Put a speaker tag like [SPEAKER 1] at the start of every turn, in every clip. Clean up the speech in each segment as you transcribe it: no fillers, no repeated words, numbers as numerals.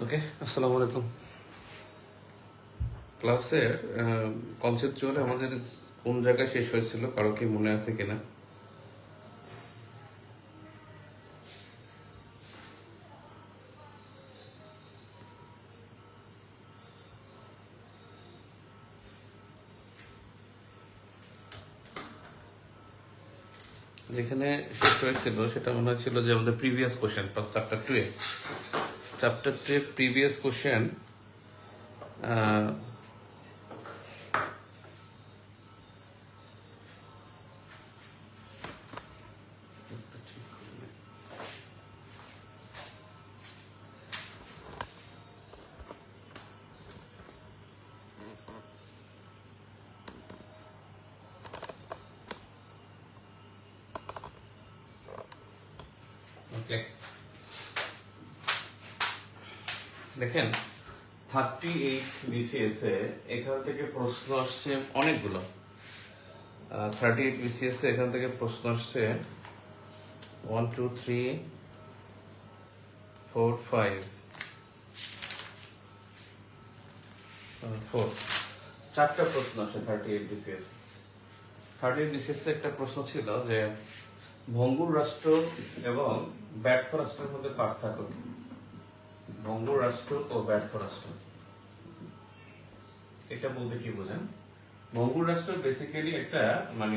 [SPEAKER 1] ওকে, আসসালামু আলাইকুম। ক্লাসের কনসেপচুয়ালি আমাদের কোন জায়গায় শেষ হয়েছিল কারো কি মনে আছে কিনা? যেখানে শেষ হয়েছিল সেটা মনে হচ্ছিল যে আমাদের প্রিভিয়াস কোশ্চেন চ্যাপ্টার 2 এর প্রিভিয়াস কোশ্চেন। দেখেন 38 বিসিএস এ এখান থেকে প্রশ্ন আসছে অনেকগুলো। 38 বিসিএস এ এখান থেকে প্রশ্ন আসছে 1 2 3 4 5 4 চারটা প্রশ্ন আসে 38 বিসিএস। 38 বিসিএস এ একটা প্রশ্ন ছিল যে ভঙ্গুর রাষ্ট্র এবং ব্যর্থ রাষ্ট্রের মধ্যে পার্থক্য কি? ভঙ্গুর রাষ্ট্র ও ব্যর্থ রাষ্ট্র, এটা বলতে কি বোঝেন? ভঙ্গুর রাষ্ট্র বেসিক্যালি একটা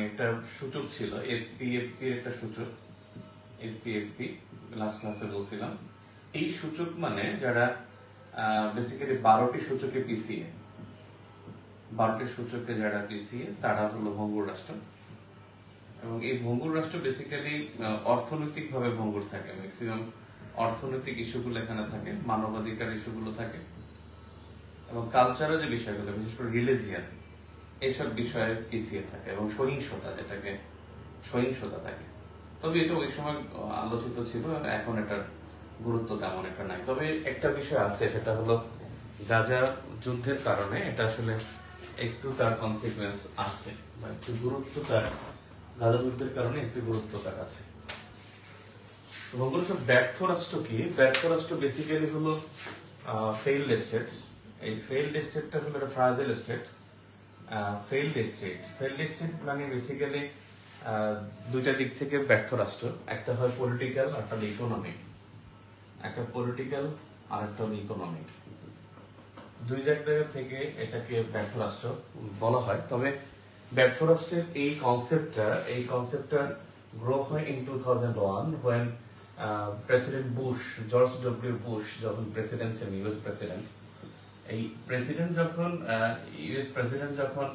[SPEAKER 1] একটা সূচক ছিল, এফপিএফপি এর একটা সূচক। এফপিএফপি লাস্ট ক্লাসে বলছিলাম, এই সূচক মানে যারা বেসিক্যালি 12টি সূচকে পিছিয়ে, 12টি সূচকে যারা পিছিয়ে তারা হলো ভঙ্গুর রাষ্ট্র। এবং এই ভঙ্গুর রাষ্ট্র বেসিক্যালি অর্থনৈতিক ভাবে ভঙ্গুর থাকে। ম্যাক্সিমাম অর্থনৈতিক ইস্যুগুলো এখানে থাকে, মানবাধিকার ইস্যুগুলো থাকে, এবং কালচারের যে বিষয়গুলো বিশেষ করে রিলিজিয়ান এইসব বিষয়ে পিছিয়ে থাকে, এবং সহিংসতা থাকে। তবে এটা ওই সময় আলোচিত ছিল, এখন এটার গুরুত্ব তেমন একটা নাই। তবে একটা বিষয় আছে, সেটা হলো গাজা যুদ্ধের কারণে এটা আসলে একটু তার কনসিকুয়েন্স আছে, বা একটু গুরুত্ব তার, গাজা যুদ্ধের কারণে একটু গুরুত্ব তার আছে। ব্যর্থ রাষ্ট্র কি? ব্যর্থ রাষ্ট্র বেসিক্যালি হলো ফেইল্ড স্টেটস। এই ফেইল্ড স্টেটটা হলো একটা ফ্রাজাইল স্টেট। ফেইল্ড স্টেট মানে বেসিক্যালি দুইটা দিক থেকে ব্যর্থ রাষ্ট্র। একটা হয় পলিটিক্যাল, একটা হলো ইকোনমিক। একটা পলিটিক্যাল আর একটা হলো ইকোনমিক, দুই জায়গা থেকে এটাকে ব্যর্থ রাষ্ট্র বলা হয়। তবে ব্যর্থ রাষ্ট্রের এই কনসেপ্টটা গ্রো হয় in 2001 when president Bush, George W Bush যখন প্রেসিডেন্ট ছিলেন, ইউএস প্রেসিডেন্ট। এই প্রেসিডেন্ট যখন ইউএস প্রেসিডেন্ট যখন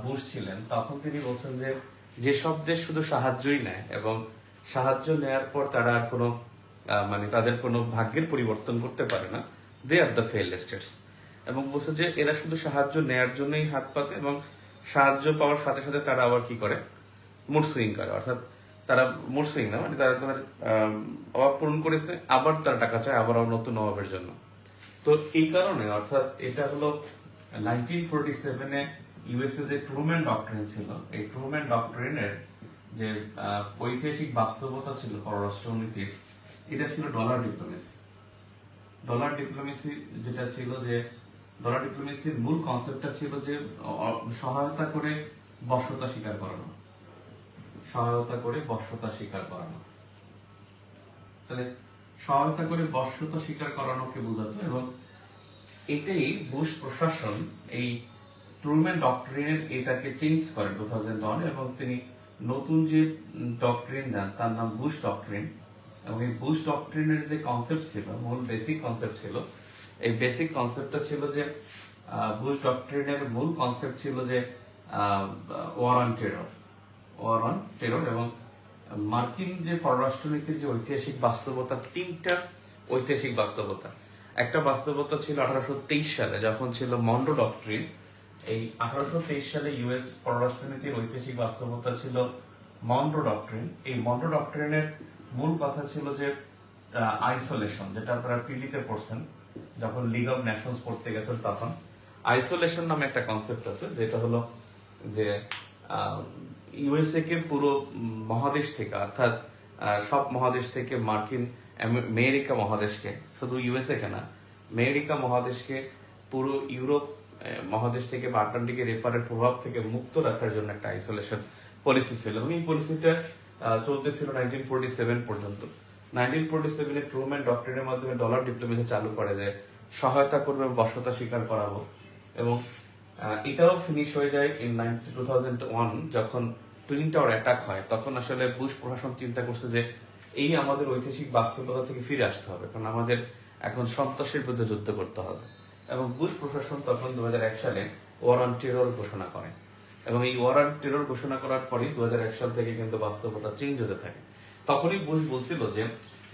[SPEAKER 1] বুশ ছিলেন, তখন তিনি বলছেন যে যেসব দেশ শুধু সাহায্যই নেয় এবং সাহায্য নেয়ার পর তারা আর কোনো তাদের কোনো ভাগ্যের পরিবর্তন করতে পারে না, দে আর দ্য ফেইল্ড স্টেটস। এবং বলছে যে এরা শুধু সাহায্য নেয়ার জন্যই হাত পাতে, এবং সাহায্য পাওয়ার সাথে সাথে তারা আবার কি করে, মুড সুইং করে। অর্থাৎ তারা মুড সুইং না, তারা তাদের অভাব পূরণ করেছে, আবার তারা টাকা চায় আবার নতুন অভাবের জন্য। তো এই কারণে, অর্থাৎ এটা হলো 1947-এ ইউএসএ যে ট্রুম্যান ডক্ট্রিন ছিল, এই ট্রুম্যান ডক্ট্রিনের যে ঐতিহাসিক বাস্তবতা ছিল পররাষ্ট্রনীতির, এটা ছিল ডলার ডিপ্লোমেসি। ডলার ডিপ্লোমেসি যেটা ছিল, যে ডলার ডিপ্লোমেসির মূল কনসেপ্টটা ছিল যে সহায়তা করে বশ্যতা স্বীকার করানো, তাহলে সহায়তা করে বশ্যতা স্বীকার করানোকে বোঝাতো। এবং এটাই বুশ প্রশাসন এই ট্রুম্যান ডক্ট্রিনের এটাকে চেঞ্জ করে 2001, এবং তিনি নতুন যে ডক্ট্রিন দেন তার নাম বুশ ডক্ট্রিন। এবং এই বুশ ডক্ট্রিনের যে কনসেপ্ট ছিল, মূল বেসিক কনসেপ্ট ছিল, এই বেসিক কনসেপ্টটা ছিল যে বুশ ডক্ট্রিনের মূল কনসেপ্ট ছিল যে ওয়ার অন টেরর। এবং মার্কিন যে পররাষ্ট্রনীতির যে ঐতিহাসিক বাস্তবতা, তিনটা ঐতিহাসিক বাস্তবতা। একটা বাস্তবতা ছিল 1823 সালে, যখন ছিল মন্ডো ডক্ট্রিন। এই 1823 সালে ইউএস পররাষ্ট্রনীতির ঐতিহাসিক বাস্তবতা ছিল মন্ডো ডক্ট্রিন। এই মন্ডো ডক্ট্রিনের মূল কথা ছিল যে আইসোলেশন, যেটা আপনারা পিলিতে পড়ছেন যখন লিগ অফ নেশনস পড়তে গেছেন, তখন আইসোলেশন নামে একটা কনসেপ্ট আছে, যেটা হলো যে ইউএসএ কে পুরো মহাদেশ থেকে, অর্থাৎ সব মহাদেশ থেকে, আমেরিকা মহাদেশকে, শুধু ইউএসএ কে না, আমেরিকা মহাদেশকে পুরো ইউরোপ মহাদেশ থেকে বা আটলান্টিকের এপারের প্রভাব থেকে মুক্ত রাখার জন্য একটা আইসোলেশন পলিসি ছিল এবং এই পলিসিটা চলতেছিল 1947 পর্যন্ত। 1947 এ ট্রুম্যান ডক্টরিনের মাধ্যমে ডলার ডিপ্লোমেসি চালু করে যে সহায়তা করবে, বশ্যতা স্বীকার করাবো, এবং এটাও ফিনিশ হয়ে যায় ইন 2001 যখন টুইন টাওয়ার অ্যাটাক হয়। তখন আসলে বুশ প্রশাসন চিন্তা করছে যে এই আমাদের ঐতিহাসিক বাস্তবতা থেকে ফিরে আসতে হবে, কারণ আমাদের এখন সন্ত্রাসের বিরুদ্ধে যুদ্ধ করতে হবে। এবং বুশ প্রশাসন তখন 2001 সালে ওয়ার অন টেরর ঘোষণা করে, এবং এই ওয়ার অন টেরর ঘোষণা করার পরই 2001 সাল থেকে কিন্তু বাস্তবতা চেঞ্জ হতে থাকে। তখনই বুশ বলছিল যে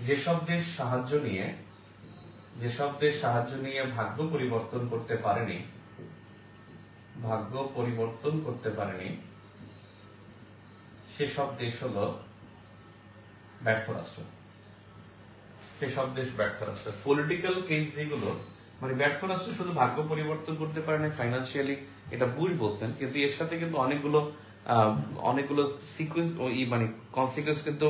[SPEAKER 1] যেসব দেশ সাহায্য নিয়ে ভাগ্য পরিবর্তন করতে পারেনি সেসব দেশ হলো ব্যর্থ রাষ্ট্র। পলিটিক্যাল কেস যেগুলো, মানে ব্যর্থ রাষ্ট্র শুধু ভাগ্য পরিবর্তন করতে পারে না ফাইন্যান্সিয়ালি, এটা বুশ বলছেন, কিন্তু এর সাথে কিন্তু অনেকগুলো সিকুয়েন্স মানে কনসিকুয়েন্স কিন্তু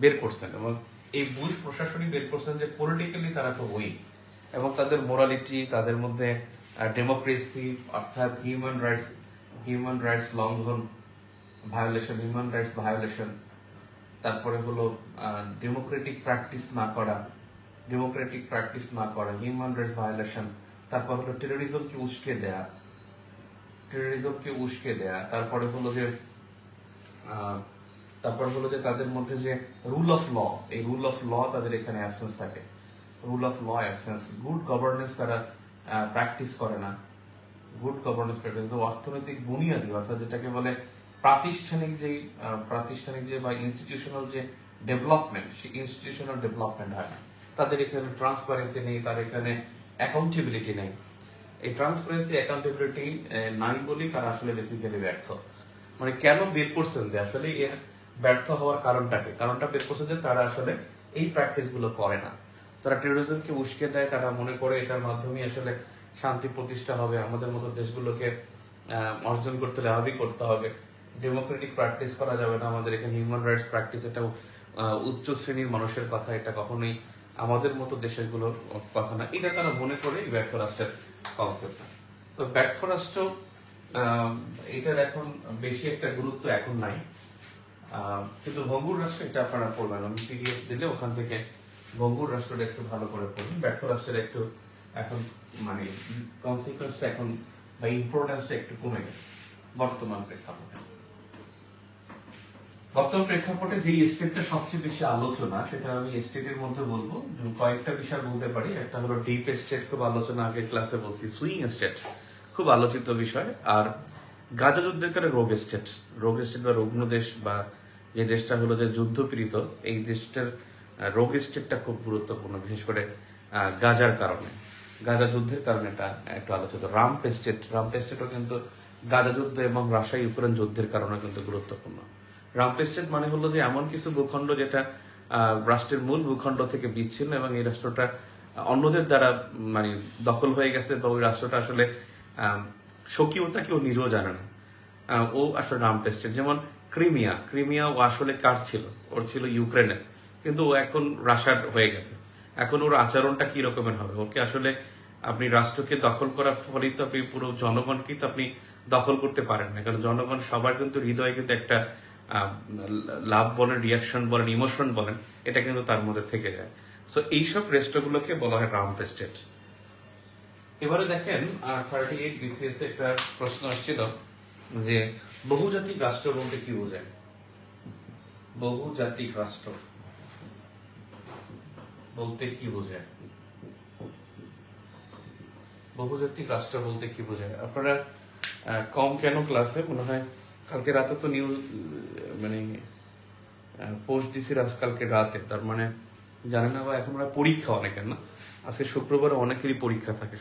[SPEAKER 1] বের করছেন, এবং এই বুশ প্রশাসনই বের করছেন যে পলিটিক্যালি তারা তো উইক, এবং তাদের মোরালিটি, তাদের মধ্যে ডেমোক্রেসি অর্থাৎ হিউম্যান রাইটস লঙ্ঘন, হিউম্যান রাইটস ভায়োলেশন, তারপরে হলো ডেমোক্রেটিক প্র্যাকটিস না করা, হিউম্যান রাইটস ভায়োলেশন, তারপর হলো টেরোরিজমকে উস্কে দেয়া, তারপরে হলো যে তাদের মধ্যে যে রুল অফ ল, এই রুল অফ ল তাদের এখানে অ্যাবসেন্স থাকে, গুড গভর্নেন্স তারা প্র্যাকটিস করে না, অর্থনৈতিক বুনিয়াদী অর্থাৎ যেটাকে বলে প্রাতিষ্ঠানিক যে বা ইনস্টিটিউশনাল যে ডেভেলপমেন্ট, সেই ইনস্টিটিউশনাল ডেভেলপমেন্ট হয় না। তাদের এখানে ট্রান্সপারেন্সি নেই, তার এখানে অ্যাকাউন্টেবিলিটি নেই। এই ট্রান্সপারেন্সি অ্যাকাউন্টেবিলিটি নাই বলেই তারা আসলে বেসিক্যালি ব্যর্থ। মানে কেন বের করছেন যে আসলে এর ব্যর্থ হওয়ার কারণটা বের করছেন যে তারা আসলে এই প্র্যাকটিস গুলো করে না। তারা টেরোরিজমকে উস্কে দেয়, তারা মনে করে এটার মাধ্যমে আসলে শান্তি প্রতিষ্ঠা হবে, আমাদের মতো দেশগুলোকে অর্জন করতে করতে হবে, ডেমোক্রেটিক প্র্যাকটিস করা যাবে না, আমাদের এখানে হিউম্যান রাইটস প্র্যাকটিস এটা উচ্চ শ্রেণীর মানুষের কথা, এটা কখনোই আমাদের মতো দেশগুলোর কথা না, এটা তারা মনে করে ব্যর্থ রাষ্ট্রের কনসেপ্ট। তো ব্যর্থ রাষ্ট্র এটার এখন বেশি একটা গুরুত্ব এখন নাই, কিন্তু ভঙ্গুর রাষ্ট্র এটা আপনারা পড়বেন, আমি পিডিএফ দিলে ওখান থেকে ভঙ্গুর রাষ্ট্রটা একটু ভালো করে পড়বেন। ব্যর্থ রাষ্ট্রের একটু এখন মানে কনসিকুয়েন্সটা এখন বা ইম্পর্টেন্সটা একটু কমে গেছে বর্তমান প্রেক্ষাপটে যে স্টেটটা সবচেয়ে বেশি আলোচনা, সেটা আমি স্টেটের মধ্যে বলবো কয়েকটা বিষয় বলতে পারি। একটা হলো ডিপ স্টেট, খুব আলোচনা আগে ক্লাসে বলছি, সুইং স্টেট খুব আলোচিত বিষয়, আর গাজা যুদ্ধের কারণে রোগ স্টেট বা রুগ্ন দেশ, বা যে দেশটা হলো যে যুদ্ধপীড়িত, এই দেশটার রোগ স্টেটটা খুব গুরুত্বপূর্ণ, বিশেষ করে গাজার কারণে, গাজা যুদ্ধের কারণে এটা একটু আলোচিত। রাম্প স্টেটও কিন্তু গাজা যুদ্ধ এবং রাশিয়া ইউক্রেন যুদ্ধের কারণে কিন্তু গুরুত্বপূর্ণ। রাম্প স্টেট মানে হলো যে এমন কিছু ভূখণ্ড যেটা রাষ্ট্রের মূল ভূখণ্ড থেকে বিচ্ছিন্ন, এবং এই রাষ্ট্রটা অন্যদের দ্বারা মানে দখল হয়ে গেছে, বা ওই রাষ্ট্রটা আসলে স্বকীয়তা কেউ নিজেও জানে না, ও আসলে রাম্প স্টেট। যেমন ক্রিমিয়া ও আসলে কার ছিল, ওর ছিল ইউক্রেনের, কিন্তু ও এখন রাশিয়ার হয়ে গেছে। এখন ওর আচরণটা কি রকমের হবে? ওকে আসলে আপনি রাষ্ট্রকে দখল করার ফলে তো আপনি পুরো জনগণকে তো আপনি দখল করতে পারেন না, কারণ জনগণ সবার কিন্তু হৃদয়ে কিন্তু একটা লাভ বলেন, রিয়াকশন বলেন, ইমোশন বলেন, এটা কিন্তু তার মধ্যে থেকে যায়। সো এইসব রাষ্ট্রগুলোকে বলা হয় রাম্প স্টেট। এবারে দেখেন 38 BCS একটা প্রশ্ন আসছিল যে বহুজাতিক রাষ্ট্র বলতে কি বোঝায়? বহুজাতিক রাষ্ট্র বলতে কি বোঝায়? আপনারা কম কেন ক্লাসে? মনে হয় কালকে রাতে তো নিউজ মানে পোস্ট দিছি কালকে রাতে, তার মানে জানেন না, বা এখন পরীক্ষা অনেকের না, আজকে শুক্রবার অনেকেরই পরীক্ষা থাকে,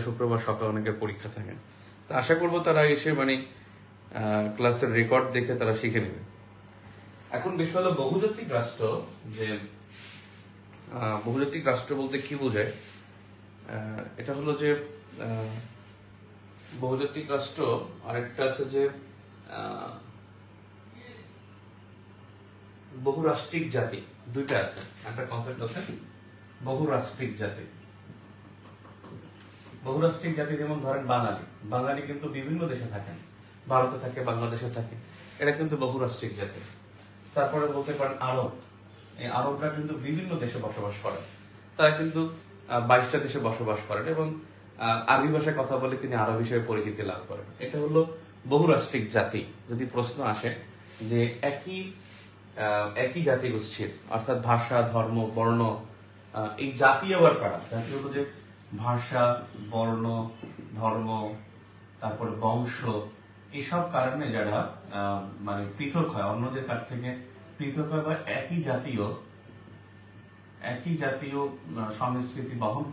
[SPEAKER 1] শুক্রবার সকালে অনেকের পরীক্ষা থাকে। তো আশা করবো তারা এসে মানে ক্লাসের রেকর্ড দেখে তারা শিখে নেবে। এখন বিষয় হলো বহুজাতিক রাষ্ট্র, যে বহুজাতিক রাষ্ট্র বলতে কি বোঝায়? এটা হলো যে বহুজাতিক রাষ্ট্র, আরেকটা আছে যে বহুরাষ্ট্রিক জাতি, দুইটা আছে, একটা কনসেপ্ট আছে বহুরাষ্ট্রিক জাতি। বহুরাষ্ট্রিক জাতি যেমন ধরেন বাঙালি, বাঙালি কিন্তু বিভিন্ন দেশে থাকেন, ভারতে থাকে, বাংলাদেশে থাকে, এটা কিন্তু বহুরাষ্ট্রিক জাতি। তারপরে বলতে পারেন আরব, এই আরবরা কিন্তু বিভিন্ন দেশে বসবাস করেন, তারা কিন্তু 22টা দেশে বসবাস করেন এবং আরবি ভাষায় কথা বলে তিনি আরব হিসেবে পরিচিতি লাভ করেন। এটা হলো বহুরাষ্ট্রিক জাতি। যদি প্রশ্ন আসে যে একই জাতিগোষ্ঠীর অর্থাৎ ভাষা, ধর্ম, বর্ণ, এই জাতি আবার কারা? জাতি হলো যে ভাষা, বর্ণ, ধর্ম, তারপর বংশ, এইসব কারণে যারা মানে পৃথক হয়, অন্যদের কাছ থেকে পৃথক হয় বা একই জাতীয় সংস্কৃতি বহন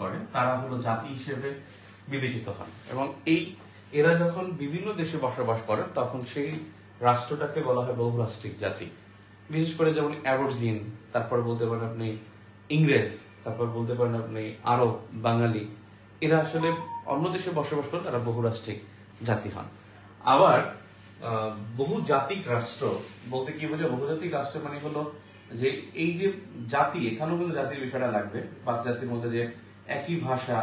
[SPEAKER 1] করে, তারা হলো জাতি হিসেবে বিবেচিত হন। এবং এরা যখন বিভিন্ন দেশে বসবাস করেন তখন সেই রাষ্ট্রটাকে বলা হয় বহুরাষ্ট্রিক জাতি। বিশেষ করে যেমন অ্যাবরজিন, তারপর বলতে পারেন আপনি ইংরেজ, তারপর বলতে পারেন আপনি আরব, বাঙালি, এরা আসলে অন্য দেশে বসবাস করে তারা বহুরাষ্ট্রিক জাতি হন। আবার বহুজাতিক রাষ্ট্র বলতে কি বোঝায়? বহুজাতিক রাষ্ট্র মানে হলো যে এই যে জাতি, এখানেও কিন্তু জাতির বিষয়টা লাগবে। পাঁচ জাতির মধ্যে যে একই ভাষা,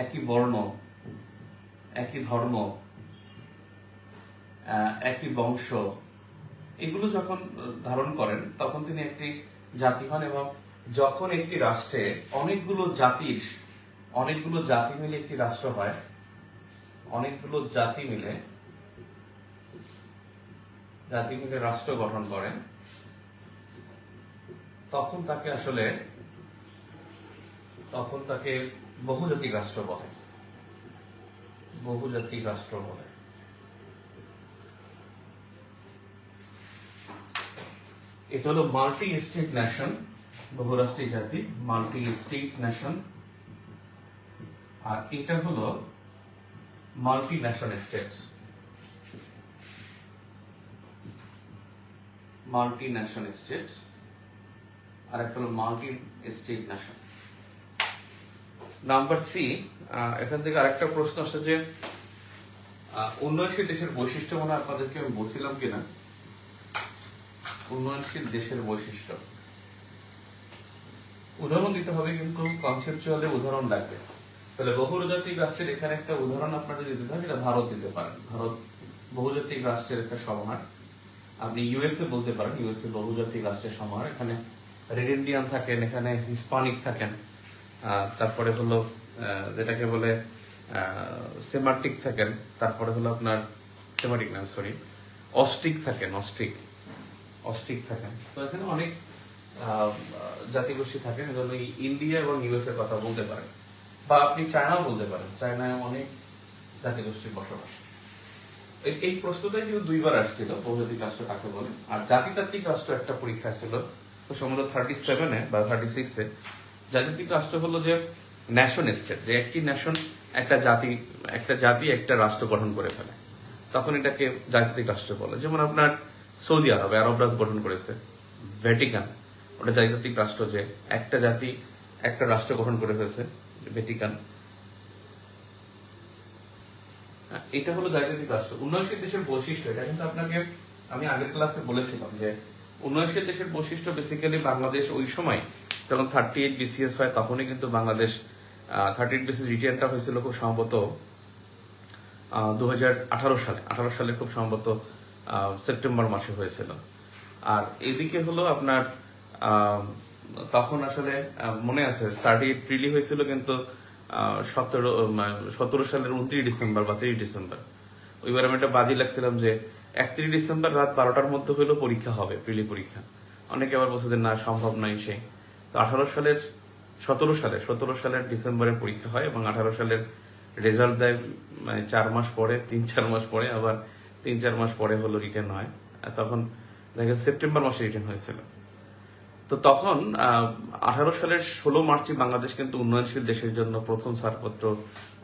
[SPEAKER 1] একই বর্ণ, একই ধর্ম, একই বংশ, এগুলো যখন ধারণ করেন তখন তিনি একটি জাতি হন। এবং যখন একটি রাষ্ট্রে অনেকগুলো জাতি মিলে একটি রাষ্ট্র হয়, অনেকগুলো জাতি মিলে রাষ্ট্র গঠন করেন, তখন তাকে বহুজাতিক রাষ্ট্র বলে। এটা হলো মাল্টি স্টেট নেশন, বহুরাষ্ট্রীয় জাতি, মাল্টি স্টেট নেশন। আর এটা হলো মাল্টি ন্যাশন স্টেটস, আর একটা হলো মাল্টি স্টেট নেশন। নাম্বার 3, এখান থেকে আরেকটা প্রশ্ন আসছে যে উন্নয়নশীল দেশের বৈশিষ্ট্য, মানে আপনাদেরকে আমি বলছিলাম কিনা, উন্নয়নশীল দেশের বৈশিষ্ট্য উদাহরণ দিতে হবে, কিন্তু কনসেপচুয়ালি উদাহরণ লাগবে। তাহলে বহুজাতিক রাষ্ট্রের এখানে একটা উদাহরণ আপনাদের দিতে হবে, এটা ভারত দিতে পারেন। ভারত বহুজাতিক রাষ্ট্রের একটা সমাহার। আপনি ইউএসএ বলতে পারেন, ইউএসএ বহুজাতিক রাষ্ট্রের সমাহার। এখানে রেড ইন্ডিয়ান থাকেন, এখানে হিস্পানিক থাকেন, তারপরে হলো যেটাকে বলে সেমাটিক থাকেন, তারপরে হলো আপনার অস্ট্রিক থাকেন। তো এখানে অনেক জাতিগোষ্ঠী থাকেন। এজন্য ইন্ডিয়া এবং ইউএস এর কথা বলতে পারেন, বা আপনি চায়নাও বলতে পারেন, চায়নায় অনেক জাতিগোষ্ঠীর বসবাস। এই প্রশ্নটাই কিন্তু 2বার আসছিল, বহুজাতিক রাষ্ট্র কাকে বলে। আর জাতিতাত্ত্বিক রাষ্ট্র একটা পরীক্ষা আসছিল তো সম্ভবত 37-এ বা 36-এ। জাতিতাত্ত্বিক রাষ্ট্র হলো যে ন্যাশন স্টেট, যে একটি ন্যাশন, একটা জাতি একটা রাষ্ট্র গঠন করে ফেলে, তখন এটাকে জাতিতাত্ত্বিক রাষ্ট্র বলে। যেমন আপনার সৌদি আরবরা গঠন করেছে ভ্যাটিকান, ওটা জাতিতাত্ত্বিক রাষ্ট্র, যে একটা জাতি একটা রাষ্ট্র গঠন করে ফেলেছে, ভ্যাটিকান। এটা হলো জাতিতাত্ত্বিক রাষ্ট্র। উন্নয়নশীল দেশের বৈশিষ্ট্য, এটা কিন্তু আপনাকে আমি আগের ক্লাসে বলেছিলাম যে উন্নয়নশীল দেশের বৈশিষ্ট্য বেসিক্যালি বাংলাদেশ ওই সময় যখন 38 BCS হয়, তখনই কিন্তু বাংলাদেশ 38 BCS রিটার্নটা হয়েছিল খুব সম্ভবত 2018 সালে। 18 সালে খুব সম্ভবত সেপ্টেম্বর মাসে হয়েছিল। আর এদিকে হলো আপনার তখন আসলে মনে আছে 38 প্রিলি হয়েছিল, কিন্তু 17 সালের 29 ডিসেম্বর বা 30 ডিসেম্বর। ওইবার আমি একটা বাজি লাগছিলাম যে 31 ডিসেম্বর রাত 12টার মধ্যে হলেও পরীক্ষা হবে, প্রিলি পরীক্ষা। অনেকে আবার বলছে যে না, সম্ভব নয় সেই। তো 17 সালের ডিসেম্বরে পরীক্ষা হয় এবং 18 সালের রেজাল্ট দেয় মানে 3-4 মাস পরে, আবার 3-4 মাস পরে হলো রিটার্ন হয়। তখন দেখা সেপ্টেম্বর মাসে রিটার্ন হয়েছিল। তো তখন 18 সালের 16 মার্চে বাংলাদেশ কিন্তু উন্নয়নশীল দেশের জন্য প্রথম ছাড়পত্র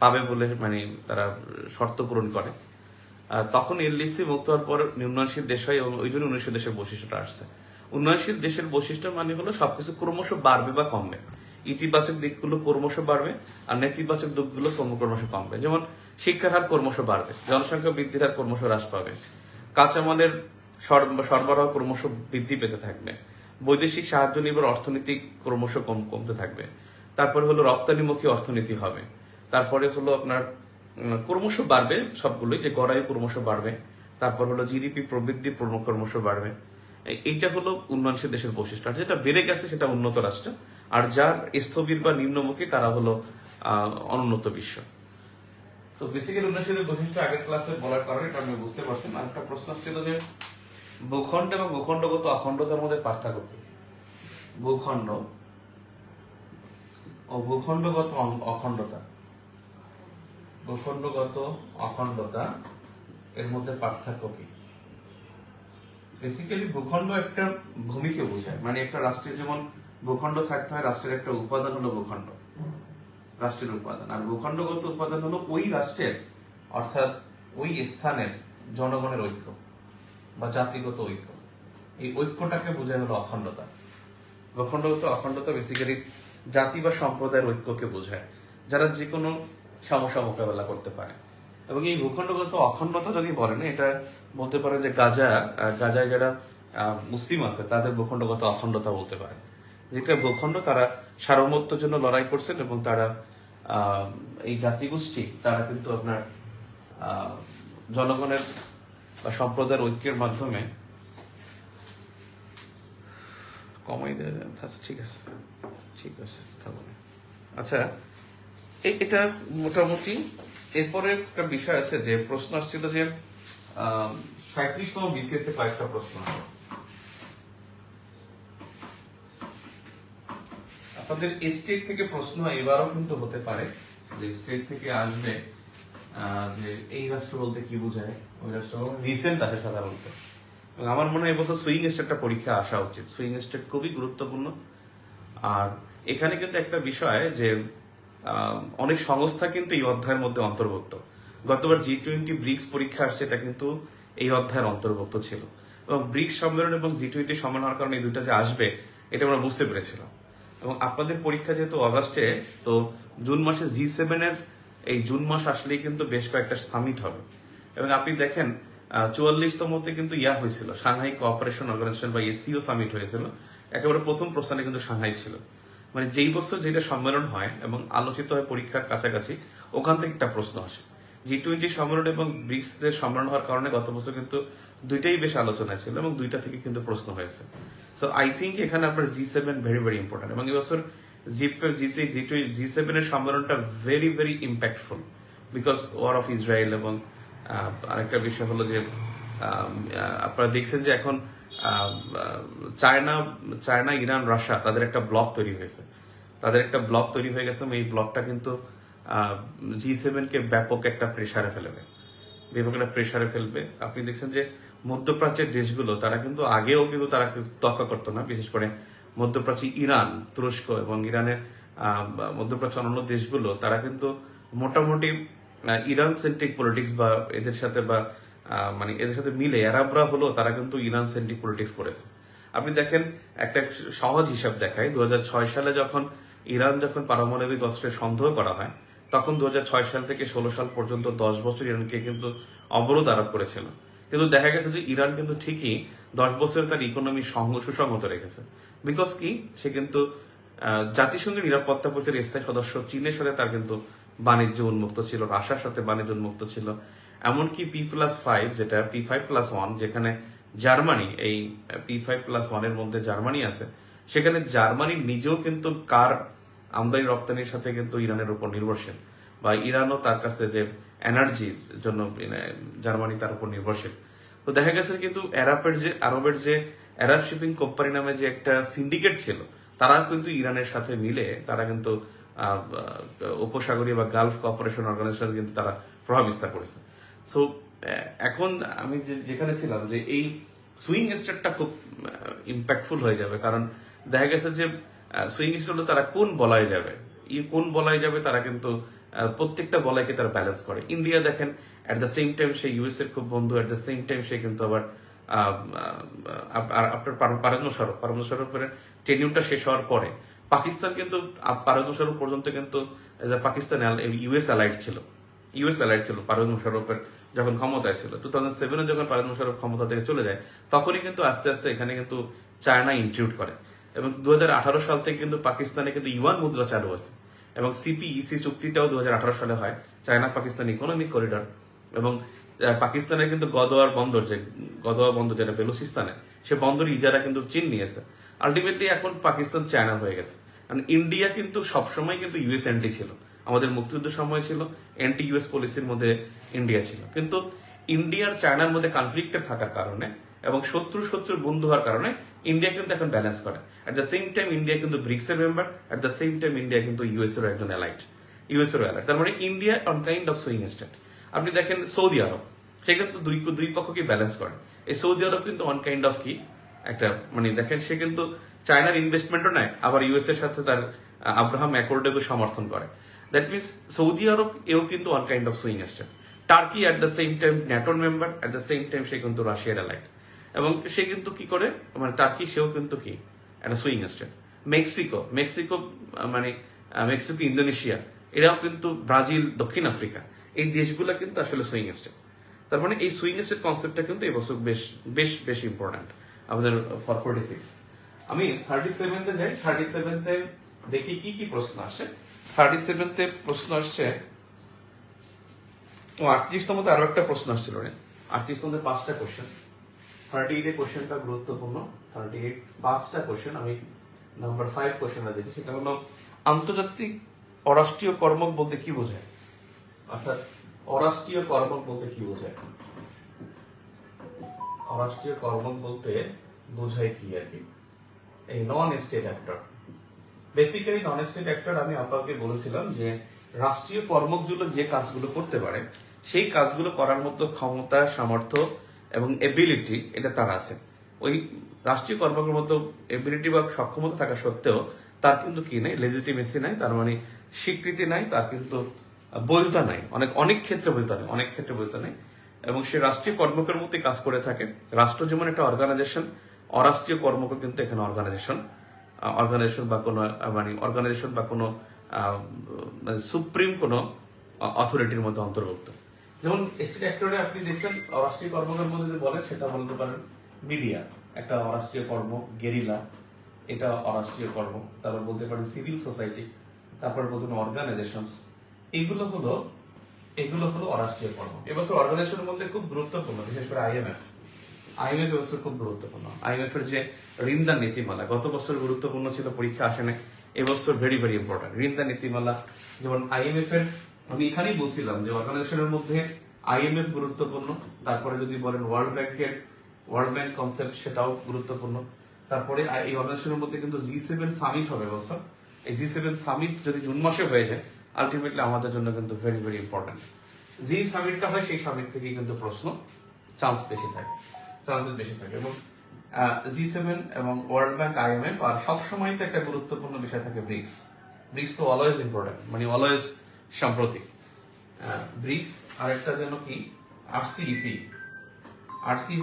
[SPEAKER 1] পাবে বলে মানে তারা শর্ত পূরণ করে। তখন এলডিসি মুক্ত হওয়ার পর উন্নয়নশীল দেশ হয় এবং ওই জন্য উন্নয়নশীল দেশের বৈশিষ্ট্যটা আসছে। উন্নয়নশীল দেশের বৈশিষ্ট্য মানে হলো সবকিছু ক্রমশ বাড়বে বা কমবে। ইতিবাচক দিকগুলো ক্রমশ বাড়বে আর নেতিবাচক দিকগুলো ক্রমশ কমবে। যেমন শিক্ষার হার ক্রমশ বাড়বে, জনসংখ্যা বৃদ্ধির হার ক্রমশ হ্রাস পাবে, কাঁচামালের সরবরাহ ক্রমশ বৃদ্ধি পেতে থাকবে, বৈদেশিক সাহায্য নির্ভর অর্থনীতি ক্রমশ কমতে থাকবে। তারপরে হলো রপ্তানিমুখী অর্থনীতি হবে। তারপরে হলো আপনার ক্রমশ বাড়বে সবগুলোই, যে গড়াই ক্রমশ বাড়বে। তারপর হলো জিডিপি প্রবৃদ্ধি ক্রমশ বাড়বে। এইটা হলো উন্নয়নশীল দেশের বৈশিষ্ট্য। আর যেটা বেড়ে গেছে সেটা উন্নত রাষ্ট্র, আর যার স্থবির বা নিম্নমুখী তারা হলো অনুন্নত বিশ্ব। তো বেসিক্যালি উন্নয়নশীলের বৈশিষ্ট্য আগের ক্লাসে বলার কারণে এটা আমি বুঝতে পারছেন। আর একটা প্রশ্ন ছিল যে ভূখণ্ড এবং ভূখণ্ডগত অখণ্ডতার মধ্যে পার্থক্য কি? ভূখণ্ড ও ভূখণ্ডগত অখণ্ডতা, ভূখণ্ডগত অখণ্ডতা এর মধ্যে পার্থক্য কি? বেসিক্যালি ভূখণ্ড একটা ভূমিকে বোঝায়, মানে একটা রাষ্ট্রের যেমন ভূখণ্ড থাকতে হয়, রাষ্ট্রের একটা উপাদান হলো ভূখণ্ড, রাষ্ট্রের উপাদান। আর ভূখণ্ডগত উপাদান হলো ওই রাষ্ট্রের, অর্থাৎ ওই স্থানের জনগণের ঐক্য বা জাতিগত ঐক্য। এই ঐক্যটাকে বোঝায় হলো অখণ্ডতা। ভূখণ্ডগত অখণ্ডতা বেসিক্যালি জাতি বা সম্প্রদায়ের ঐক্যকে বোঝায়, যারা যে কোনো সমস্যা মোকাবেলা করতে পারে। এবং এই ভূখণ্ডগত অখণ্ডতা যদি বলেন, এটা বলতে পারে যে গাজায় যারা মুসলিম আছে তাদের ভূখণ্ডগত অখণ্ডতা বলতে পারে। যেটা ভূখণ্ড, তারা সার্বভৌমত্বের জন্য লড়াই করছেন এবং তারা এই জাতিগোষ্ঠী তারা কিন্তু আপনার জনগণের বা সম্প্রদায়ের ঐক্যের মাধ্যমে কমাই দেয়। ঠিক আছে, ঠিক আছে। আচ্ছা, এটা মোটামুটি। এরপরে একটা বিষয় আছে যে প্রশ্ন আসছিল যে 37তম বিসিএস এ কয়েকটা প্রশ্ন আছে। আপনাদের স্টেট থেকে প্রশ্ন এবারও কিন্তু হতে পারে, যে স্টেট থেকে আসবে যে এই রাষ্ট্র বলতে কি বোঝায়, ওই রাষ্ট্র রিসেন্ট আসে সাধারণত। এবং আমার মনে হয় এবছর সুইং স্টেটটা পরীক্ষা আসা উচিত। সুইং স্টেট খুবই গুরুত্বপূর্ণ। আর এখানে কিন্তু একটা বিষয় যে অনেক সংস্থা কিন্তু এই অধ্যায়ের মধ্যে অন্তর্ভুক্ত। গতবার G20 ব্রিক্স পরীক্ষা আসছে, এটা কিন্তু এই অধ্যায়ের অন্তর্ভুক্ত ছিল। এবং ব্রিক্স সম্মেলন এবং G20 সম্মেলন হওয়ার কারণে এই দুইটা যে আসবে এটা আমরা বুঝতে পেরেছিলাম। এবং আপনাদের পরীক্ষা যেহেতু অগাস্টে, তো জুন মাসে G7 এর এই জুন মাস আসলেই কিন্তু বেশ কয়েকটা সামিট হবে। এবং আপনি দেখেন 44তমতে কিন্তু হয়েছিল, সাংহাই কোঅপারেশন অর্গানাইজেশন বা SCO সামিট হয়েছিল। একেবারে প্রথম প্রস্থানে কিন্তু সাংহাই ছিল। মানে যেই বছর যেটা সম্মেলন হয় এবং আলোচিত হয় পরীক্ষার কাছাকাছি, ওখান থেকে একটা প্রশ্ন আসে। G20 সম্মেলন এবং ব্রিক্স এর সম্মেলন হওয়ার কারণে গত বছর কিন্তু দুইটাই বেশ আলোচনায় ছিল এবং দুইটা থেকে কিন্তু প্রশ্ন হয়েছে। সো আই থিঙ্ক এখানে আপনার G7 ভেরি ভেরি ইম্পর্টেন্ট। এবং এবছর G7 এর সম্মেলনটা very very impactful, because war of Israel. এবং আরেকটা বিষয় হলো যে আপনারা দেখছেন যে এখন চায়না, ইরান, রাশিয়া তাদের একটা ব্লক তৈরি হয়েছে, তাদের একটা ব্লক তৈরি হয়ে গেছে। এই ব্লকটা কিন্তু G7 কে ব্যাপক একটা প্রেসারে ফেলবে, ব্যাপক একটা প্রেসারে ফেলবে। আপনি দেখছেন যে মধ্যপ্রাচ্যের দেশগুলো তারা কিন্তু আগেও কিন্তু তারা তোয়াক্কা করতো না, বিশেষ করে মধ্যপ্রাচ্য ইরান, তুরস্ক এবং ইরানের মধ্যপ্রাচ্য অন্যান্য দেশগুলো তারা কিন্তু মোটামুটি ইরান সেন্ট্রিক পলিটিক্স বা এদের সাথে বা মানে এদের সাথে মিলে আরবরা হলো তারা কিন্তু ইরান সেন্ট্রিক পলিটিক্স করেছে। আপনি দেখেন, একটা সহজ হিসাব দেখায়, 2006 সালে যখন ইরান পারমাণবিক অস্ত্রের সন্দেহ করা হয়, তখন 2006 সাল থেকে 16 সাল পর্যন্ত 10 বছর ইরানকে কিন্তু অবরোধ আরোপ করেছিল। কিন্তু দেখা গেছে যে ইরান কিন্তু ঠিকই 10 বছরে তার ইকোনমি সুসংহত রেখেছে। বিকজ কি, সে কিন্তু জাতিসংঘের নিরাপত্তা পরিষদের স্থায়ী সদস্য, চীনের সাথে তার কিন্তু বাণিজ্য উন্মুক্ত ছিল, রাশিয়ার সাথে বাণিজ্য উন্মুক্ত ছিল। এমনকি P+5 যেটা P5+1, যেখানে জার্মানি, এই P5+1 এর মধ্যে জার্মানি আছে, সেখানে জার্মানি নিজেও কিন্তু কার আমদানি রপ্তানির সাথে কিন্তু ইরানের উপর নির্ভরশীল, বা ইরানও তার কাছে যে এনার্জির জন্য জার্মানি তার উপর নির্ভরশীল। তো দেখা গেছে কিন্তু আরবের যে অ্যারাব শিপিং কোম্পানি নামে যে একটা সিন্ডিকেট ছিল, তারা কিন্তু ইরানের সাথে মিলে তারা কিন্তু উপসাগরীয় বা গালফ কোঅপারেশন অর্গানাইজেশন কিন্তু তারা প্রভাব বিস্তার করেছে। সো এখন আমি যেখানে ছিলাম যে এই সুইং স্টেটটা খুব ইম্প্যাক্টফুল হয়ে যাবে, কারণ দেখা গেছে যে সুইং স্টেট হলো তারা কোন বলায় যাবে তারা কিন্তু প্রত্যেকটা বলাইকে তারা ব্যালেন্স করে। ইন্ডিয়া দেখেন, at the same time say US এর খুব বন্ধু, অ্যাট দ্য সেম টাইম সে কিন্তু আবার আপনার পারমাণবিক সরকারের টেনিউরটা শেষ হওয়ার পরে পাকিস্তান কিন্তু পারমাণবিক সরকার পর্যন্ত কিন্তু পাকিস্তান ইউএস অ্যালাইড ছিল পারভেজ মুশাররফের যখন ক্ষমতায় ছিল। 2007 যখন পারভেজ মুশাররফ ক্ষমতা থেকে চলে যায়, তখনই কিন্তু আস্তে আস্তে এখানে কিন্তু চায়না ইনক্লুড করে। এবং 2018 সাল থেকে কিন্তু পাকিস্তানে কিন্তু ইউয়ান মুদ্রা চালু আছে, এবং সিপিইসি চুক্তিটাও 2018 সালে হয়, চায়না পাকিস্তান ইকোনমিক করিডর। এবং পাকিস্তানের কিন্তু গদোয়ার বন্দর যেটা বেলুচিস্তানে, সে বন্দর ইজারা কিন্তু চীন নিয়েছে। আলটিমেটলি এখন পাকিস্তান চায়না হয়ে গেছে। কারণ ইন্ডিয়া কিন্তু সবসময় কিন্তু ইউএস অ্যান্টি ছিল, আমাদের মুক্তিযুদ্ধের সময় ছিল অ্যান্টি ইউএস পলিসির মধ্যে ইন্ডিয়া ছিল। কিন্তু ইন্ডিয়ার চায়নার মধ্যে কনফ্লিক্টে থাকার কারণে এবং শত্রুর বন্ধু হওয়ার কারণে ইন্ডিয়া কিন্তু এখন ব্যালেন্স করে। At the same time India কিন্তু ব্রিক্সের member, at the same time India কিন্তু ইউএস এর একজন অ্যালাইড, তার মানে India on kind of swing state. আপনি দেখেন সৌদি আরব, সে কিন্তু দুই পক্ষকে ব্যালেন্স করে। এই সৌদি আরব কিন্তু অন কাইন্ড অফ কি একটা মানে দেখেন, সে কিন্তু চায়নার ইনভেস্টমেন্টও নেয়, আবার ইউএস এর সাথে তার আব্রাহাম অ্যাকর্ডকে সমর্থন করে। দ্যাট মিনস সৌদি আরব এও কিন্তু on kind of swing state. Turkey at the same time ন্যাটোর member, at the same time সে কিন্তু রাশিয়ার অ্যালাইড। এবং সে কিন্তু কি করে, মানে টার্কি সেও কিন্তু কি একটা সুইং স্টেট। মেক্সিকো ইন্দোনেশিয়া, এরাও কিন্তু ব্রাজিল, দক্ষিণ আফ্রিকা, এই দেশগুলো কিন্তু আসলে সুইং স্টেট। তার মানে এই সুইং স্টেট কনসেপ্টটা কিন্তু এবছর বেশ বেশ বেশ ইম্পর্টেন্ট আমাদের ফর 46। আমি 37তে যাই। 37তে দেখি কি কি প্রশ্ন আসছে। 37তে প্রশ্ন আসছে 38তমতে আরো একটা প্রশ্ন আসছিল রে। 38তমতে 5টা কোশ্চেন। 38 কোশ্চেনটা গুরুত্বপূর্ণ। 38 5টা কোশ্চেন। আমি নাম্বার 5 কোশ্চেনটা দেখি, সেটা হলো আন্তর্জাতিক অরাষ্ট্রীয় কর্মক বলতে কি বোঝায়? অর্থাৎ অরাষ্ট্রীয় কর্মক বলতে কি বোঝায়? অরাষ্ট্রীয় কর্মক বলতে বোঝায় কি আর কি? এই non state actor. Basically non state actor আমি আপনাকে বলেছিলাম যে রাষ্ট্রীয় কর্মকগুলো যে কাজগুলো করতে পারে, সেই কাজগুলো করার মতো ক্ষমতা, সামর্থ্য এবং এবিলিটি এটা তার আছে। ওই রাষ্ট্রীয় কর্মকের মতো এবিলিটি বা সক্ষমতা থাকা সত্ত্বেও তার কিন্তু কি নাই, লেজিটিমেসি নাই, তার মানে স্বীকৃতি নাই, তার কিন্তু বৈধতা নাই, অনেক ক্ষেত্রে বৈধতা নেই। এবং সে রাষ্ট্রীয় কর্মকের মধ্যে কাজ করে থাকে। রাষ্ট্র যেমন একটা অর্গানাইজেশন, অরাষ্ট্রীয় কর্মক কিন্তু এখানে অর্গানাইজেশন বা কোনো সুপ্রিম কোনো অথরিটির মধ্যে অন্তর্ভুক্ত। যেমন স্টেট অ্যাক্টরে আপনি দেখছেন অরাষ্ট্রীয় কর্মকের মধ্যে যদি বলেন, সেটা বলতে পারেন মিডিয়া একটা অরাষ্ট্রীয় কর্ম, গেরিলা এটা অরাষ্ট্রীয় কর্ম, তারপর বলতে পারেন সিভিল সোসাইটি, তারপর বলতে পারেন অর্গানাইজেশনস, এগুলো হলো অরাষ্ট্রীয় কর্ম। এবছর অর্গানাইজেশনের মধ্যে খুব গুরুত্বপূর্ণ, বিশেষ করে আইএমএফ এবছর খুব গুরুত্বপূর্ণ। আইএমএফ এর যে ঋণদান নীতিমালা, গত বছর গুরুত্বপূর্ণ ছিল, পরীক্ষা আসে না, এবছর ভেরি ভেরি ইম্পর্টেন্ট ঋণদান নীতিমালা। যেমন আইএমএফ এর, আমি এখানেই বলছিলাম যে অর্গানাইজেশনের মধ্যে আইএমএফ গুরুত্বপূর্ণ, তারপরে যদি বলেন ওয়ার্ল্ড ব্যাংক কনসেপ্ট, সেটাও গুরুত্বপূর্ণ। তারপরে এই অর্গানাইজেশনের মধ্যে কিন্তু G7 সামিট হবে এবছর। এই G7 সামিট যদি জুন মাসে হয়ে যায়, আলটিমেটলি আমাদের জন্য কিন্তু ভেরি ভেরি ইম্পর্টেন্ট। যে সামিটটা হয় সেই সামিট থেকে কিন্তু প্রশ্ন চান্সেস বেশি থাকে। এবং G7 এবং ওয়ার্ল্ড ব্যাংক, আইএমএফ, আর সবসময় তো একটা গুরুত্বপূর্ণ বিষয় থাকে ব্রিক্স তো অলওয়েজ ইম্পর্টেন্ট, মানে অলওয়েজ সাম্প্রতিক। ব্রিক্স আরেকটা যেন কি আরসিইপি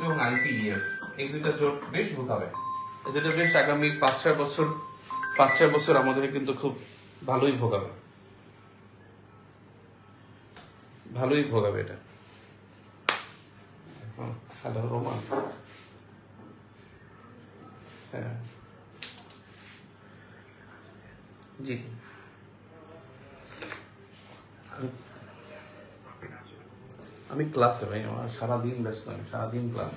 [SPEAKER 1] এবং আইপিইএফ, এই দুইটা জোট বেশ ভোগাবে। যেটা বেশ আগামী 5-6 বছর আমাদের কিন্তু খুব ভালোই ভোগাবে এটা। হ্যালো রোমান, হ্যাঁ জি, আমি ক্লাসে ভাই, আমার সারাদিন ব্যস্ত, আমি সারাদিন ক্লাস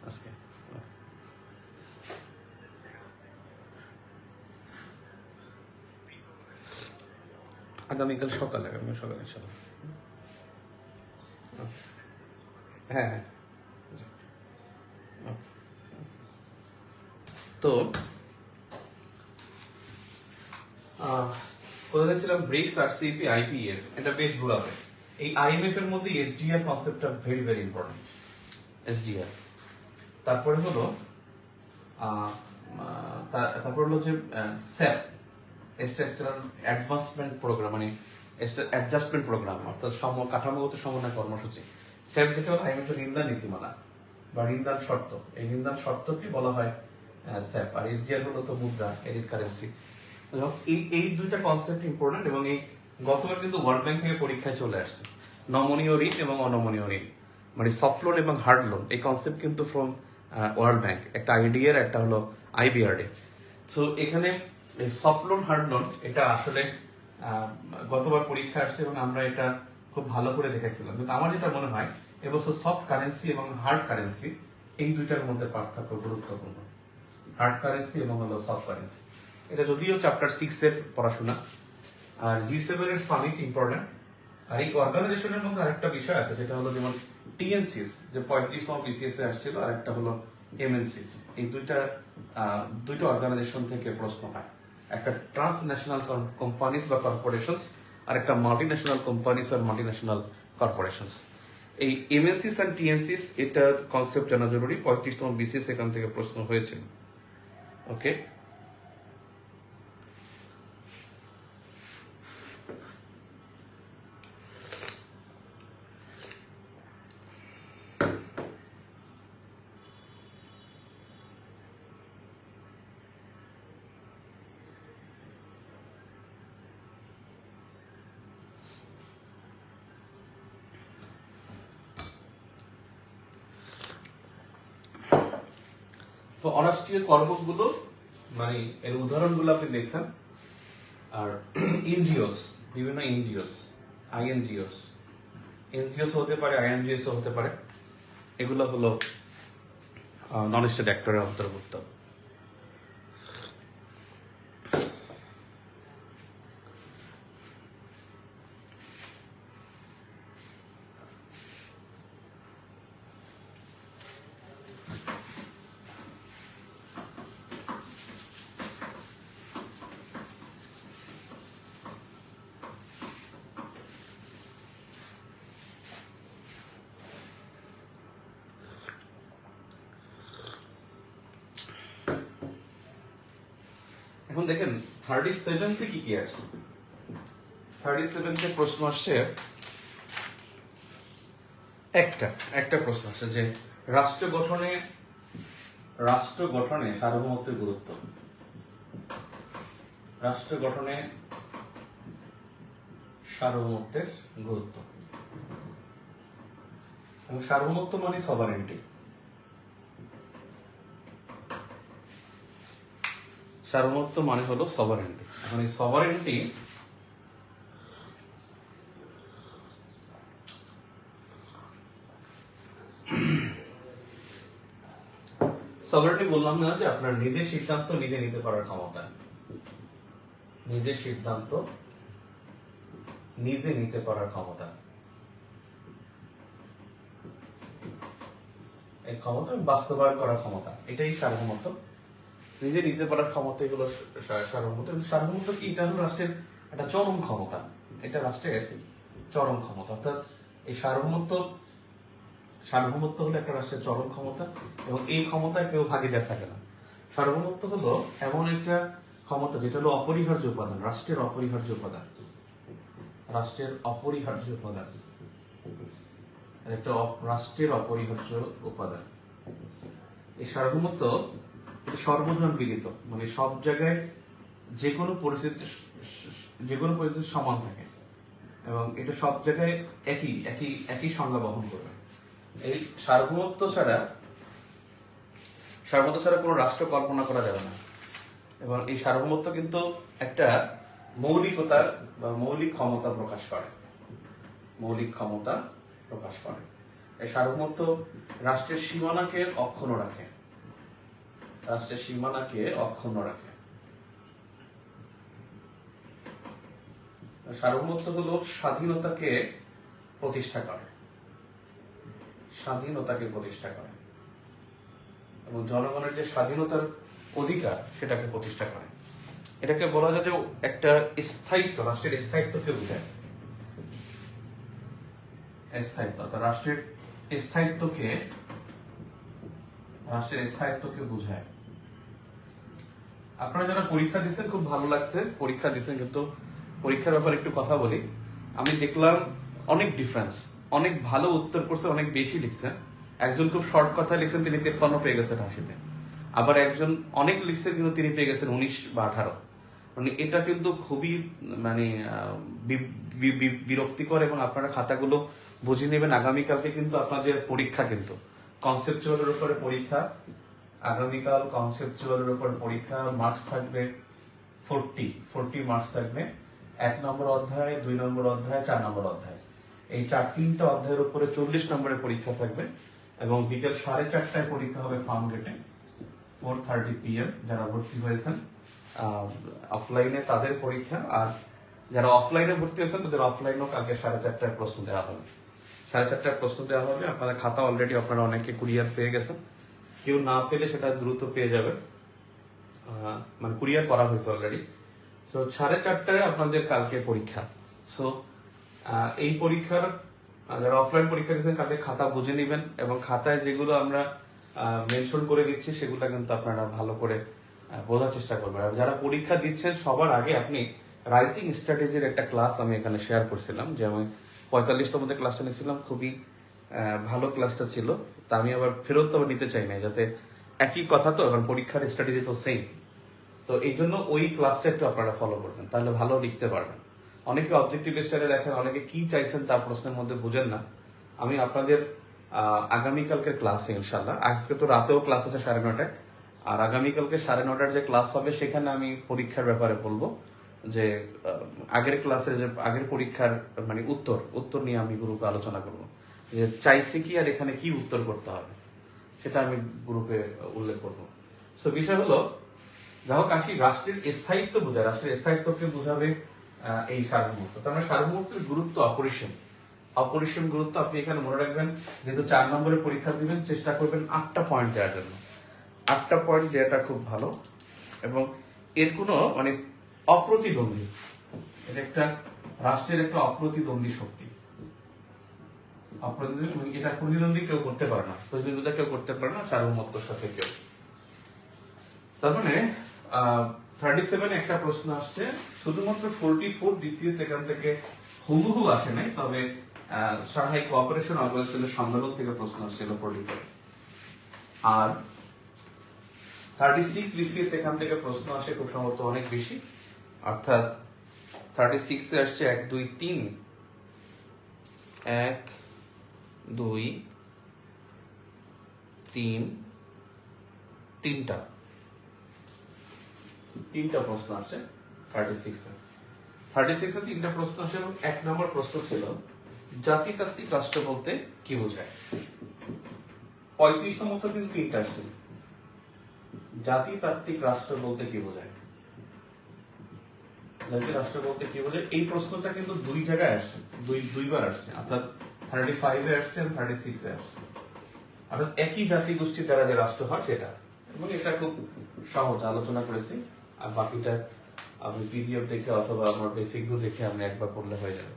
[SPEAKER 1] আজকে। আগামীকাল সকালে হ্যাঁ। তো কোথায় ছিলাম? ব্রিক্স, আরসিইপি, আইপিএফ, এটা বেশ ঘোরাবে। এই আইএমএফ এর মধ্যে এসডিআর কনসেপ্টটা ভেরি ভেরি ইম্পর্টেন্ট। এসডিআর, তারপরে হলো যে স্যাপ, স্ট্রাকচারাল অ্যাডভান্সমেন্ট প্রোগ্রাম, মানে অ্যাডজাস্টমেন্ট প্রোগ্রাম, অর্থাৎ কাঠামোগত সমন্বয় কর্মসূচি। স্যাপ যেটা হলো আইএমএফ এর ঋণদান নীতিমালা বা ঋণদান শর্ত, এই ঋণদান শর্তকে বলা হয় স্যাপ। আর এসডিআর হলো তো মুদ্রা, এডিট কারেন্সি। এই দুইটা কনসেপ্ট ইম্পর্টেন্ট। এবং এই গতবার কিন্তু ওয়ার্ল্ড ব্যাংক থেকে পরীক্ষায় চলে আসছে নমনীয় ঋণ এবং অনমনীয় ঋণ, মানে সফট লোন এবং হার্ড লোন, এই কনসেপ্ট কিন্তু ফ্রম ওয়ার্ল্ড ব্যাংক, একটা আইডিআর, একটা হলো IBRD। সো এখানে সফট লোন হার্ড লোন এটা আসলে গতবার পরীক্ষা আসছে এবং আমরা এটা খুব ভালো করে দেখেছিলাম, কিন্তু আমার যেটা মনে হয় এবছর সফট কারেন্সি এবং হার্ড কারেন্সি এই দুইটার মধ্যে পার্থক্য গুরুত্বপূর্ণ। হার্ড কারেন্সি এবং হলো সফট কারেন্সি, এটা যদিও চ্যাপ্টার 6 এর পড়াশোনা। আর G7 এর সামিট ইম্পর্টেন্ট। আর এই অর্গানাইজেশনের মধ্যে আরেকটা বিষয় আছে, যেটা হলো যেমন TNCs যে 35তম BCS এ আসছিল, আর একটা হলো MNCs। এই দুইটা অর্গানাইজেশন থেকে প্রশ্ন হয়, একটা ট্রান্সন্যাশনাল কোম্পানিজ বা কর্পোরেশনস, আর একটা মাল্টিন্যাশনাল কোম্পানিজ আর মাল্টিন্যাশনাল কর্পোরেশনস। এই MNCs আর TNCs এটার কনসেপ্ট জানা জরুরি। 35তম BCS এখান থেকে প্রশ্ন হয়েছিল। ওকে, তো অরাষ্ট্রীয় করগুলো মানে এর উদাহরণগুলো আপনি দেখছেন। আর এনজিওস, বিভিন্ন এনজিওস, এনজিওস হতে পারে, INGOs হতে পারে, এগুলো হলো নন স্টেট অ্যাক্টরের অন্তর্ভুক্ত। এখন দেখেন 37 কি আসছে। 37 প্রশ্ন আসছে, একটা প্রশ্ন আসছে যে রাষ্ট্র গঠনে সার্বভৌমত্বের গুরুত্ব। রাষ্ট্র গঠনে সার্বভৌমত্বের গুরুত্ব, এবং সার্বভৌমত্ব মানে সভারেন্টি। সার্বভৌমত্ব মানে হলো সভারেন্টি। এখন এই সভারেন্টি বললাম না যে আপনার নিজের সিদ্ধান্ত নিজে নিতে পারার ক্ষমতা, নিজের সিদ্ধান্ত নিজে নিতে পারার ক্ষমতা, এই ক্ষমতা বাস্তবায়ন করার ক্ষমতা, এটাই সার্বভৌমত্ব। নিজে নিতে পারার ক্ষমতা, এগুলো সার্বভৌমত্ব। সার্বভৌমত্ব কি? এটা হলো রাষ্ট্রের একটা চরম ক্ষমতা, এটা রাষ্ট্রের চরম ক্ষমতা। অর্থাৎ এই সার্বভৌমত্ব হলো একটা রাষ্ট্রের চরম ক্ষমতা, এবং এই ক্ষমতায় কেউ ভাগিদার থাকে না। সার্বভৌমত্ব হলো এমন একটা ক্ষমতা যেটা হলো অপরিহার্য উপাদান, রাষ্ট্রের অপরিহার্য উপাদান, একটা রাষ্ট্রের অপরিহার্য উপাদান। এই সার্বভৌমত্ব সর্বজন বিদিত, মানে সব জায়গায় যে কোনো পরিস্থিতি সমান থাকে, এবং এটা সব জায়গায় একই সংজ্ঞা বহন করবে। এই সার্বভৌমত্ব ছাড়া কোনো রাষ্ট্র কল্পনা করা যাবে না। এবং এই সার্বভৌমত্ব কিন্তু একটা মৌলিকতা বা মৌলিক ক্ষমতা প্রকাশ করে। এই সার্বভৌমত্ব রাষ্ট্রের সীমানাকে অক্ষুণ্ণ রাখে। সার্বভৌমত্ব হলো স্বাধীনতাকে প্রতিষ্ঠা করে, এবং জনগণের যে স্বাধীনতার অধিকার সেটাকে প্রতিষ্ঠা করে। এটাকে বলা যায় যে একটা স্থায়িত্ব, রাষ্ট্রের স্থায়িত্বকে বোঝায়। রাষ্ট্রের স্থায়িত্বকে বোঝায়। আপনারা যারা পরীক্ষা দিচ্ছেন খুব ভালো লাগছে, পরীক্ষা দিচ্ছেন, কিন্তু পরীক্ষার ব্যাপারে একটু কথা বলি। আমি দেখলাম অনেক ডিফারেন্স, অনেক ভালো উত্তর করছে, অনেক বেশি লিখছেন। একজন খুব শর্ট কথা লিখছেন, তিনি 53 পেয়ে গেছেন 80-তে। আবার একজন অনেক লিখছেন, কিন্তু তিনি পেয়ে গেছেন 19 বা 18। মানে এটা কিন্তু খুবই বিরক্তিকর, এবং আপনারা খাতাগুলো বুঝে নেবেন। আগামীকালকে কিন্তু আপনাদের পরীক্ষা, কিন্তু কনসেপচুয়ালের উপরে পরীক্ষা, আগামীকাল কনসেপচুয়ালের উপর পরীক্ষা, মার্কস থাকবে 40 মার্কস থাকবে 1 নম্বর অধ্যায়, 2 নম্বর অধ্যায়, 4 নম্বর অধ্যায়। এই 4-3টা অধ্যায়ের উপরে 40 নম্বরের পরীক্ষা থাকবে এবং বিকেল 4:30টায় পরীক্ষা হবে ফার্ম গেটে 4:30 PM। যারা ভর্তি হয়েছেন অফলাইনে তাদের পরীক্ষা, আর যারা অফলাইনে ভর্তি হয়েছেন তাদের অফলাইনেও কালকে 4:30টায় প্রশ্ন দেওয়া হবে। 4:30টায় প্রশ্ন দেওয়া হবে। আপনাদের খাতা অলরেডি আপনারা অনেকে কুরিয়ার পেয়ে গেছেন, কেউ না পেলে সেটা দ্রুত পেয়ে যাবে, মানে কুরিয়ার করা হয়েছে অলরেডি। তো 4:30টায় আপনাদের কালকে পরীক্ষা। সো এই পরীক্ষার যারা অফলাইন পরীক্ষা দিচ্ছেন কালকে খাতা বুঝে নেবেন এবং খাতায় যেগুলো আমরা মেনশন করে দিচ্ছি সেগুলো কিন্তু আপনারা ভালো করে বোঝার চেষ্টা করবেন। আর যারা পরীক্ষা দিচ্ছেন সবার আগে আপনি রাইটিং স্ট্র্যাটেজির একটা ক্লাস আমি এখানে শেয়ার করছিলাম, যে আমি 45টার মধ্যে ক্লাসটা নিয়েছিলাম, খুবই ভালো ক্লাসটা ছিল। তা আমি আবার ফেরত তো নিতে চাই না, যাতে একই কথা তো, কারণ পরীক্ষার স্ট্র্যাটেজি তো সেম। তো এই জন্য ওই ক্লাসটা একটু আপনারা ফলো করবেন, তাহলে ভালো লিখতে পারবেন। অনেকে অবজেক্টিভ স্টাইলে দেখেন, অনেকে কি চাইছেন তার প্রশ্নের মধ্যে বুঝেন না। আমি আপনাদের আগামীকালকের ক্লাসে ইনশাল্লাহ, আজকে তো রাতেও ক্লাস আছে 9:30টায়, আর আগামীকালকে 9:30টার যে ক্লাস হবে সেখানে আমি পরীক্ষার ব্যাপারে বলবো, যে আগের ক্লাসে যে আগের পরীক্ষার মানে উত্তর নিয়ে আমি গ্রুপে আলোচনা করব, যে চাইছে কি আর এখানে কি উত্তর করতে হবে সেটা আমি গ্রুপে উল্লেখ করব। সো বিষয় হলো, যাই হোক আসি, রাষ্ট্রের স্থায়িত্ব বোঝায়, রাষ্ট্রের স্থায়িত্বকে বোঝাবে এই সার্বভৌমত্ব। তার মানে সার্বভৌমত্বের গুরুত্ব অপরিসীম গুরুত্ব। আপনি এখানে মনে রাখবেন, যেহেতু 4 নম্বরের পরীক্ষা দিবেন, চেষ্টা করবেন 8টা পয়েন্ট দেওয়ার জন্য। 8টা পয়েন্ট দেওয়াটা খুব ভালো, এবং এর কোনো মানে অপ্রতিদ্বন্দ্বী, এটা একটা রাষ্ট্রের একটা অপ্রতিদ্বন্দ্বী শক্তি, অপ্রতিদ্বন্দ্বী, এটা প্রতিদ্বন্দ্বী কেউ করতে পারে না, প্রতিদ্বন্দ্বিতা কেউ করতে পারে না সার্বভৌমত্বের সাথে কেউ। তার মানে 37 একটা প্রশ্ন আসছে, শুধুমাত্র 44 BCS এখান থেকে হুবহু আসে নাই, তবে সাংহাই কোঅপারেশন অর্গানাইজেশনের সম্মেলন থেকে প্রশ্ন আসছিল 44। আর 36 BCS এখান থেকে প্রশ্ন আসে খুব সম্ভবত অনেক বেশি, অর্থাৎ 36 এ আসছে 1 2 3 1 2 3 তিনটা প্রশ্ন আসছে 36 এ 3টা প্রশ্ন আসে, এবং 1 নম্বর প্রশ্ন ছিল জাতিতাত্ত্বিক রাষ্ট্র বলতে কি বোঝায়। 35 নম্বর কিন্তু 3টা আসছে, জাতিতাত্ত্বিক রাষ্ট্র বলতে কি বোঝায়, জাতি রাষ্ট্র বলতে কি বোঝায়। এই প্রশ্নটা কিন্তু দুই জায়গায় আসছে, দুইবার আসছে, অর্থাৎ 35 এ আসছে এবং 36 এ আসছে, অর্থাৎ একই জাতি গোষ্ঠীর দ্বারা যে রাষ্ট্র হয় সেটা। এবং এটা খুব সহজ, আলোচনা করেছি, আর বাকিটা আপনি পিডিএফ দেখে অথবা আমার বেসিক বই দেখে আপনি একবার পড়লে হয়ে যাবে।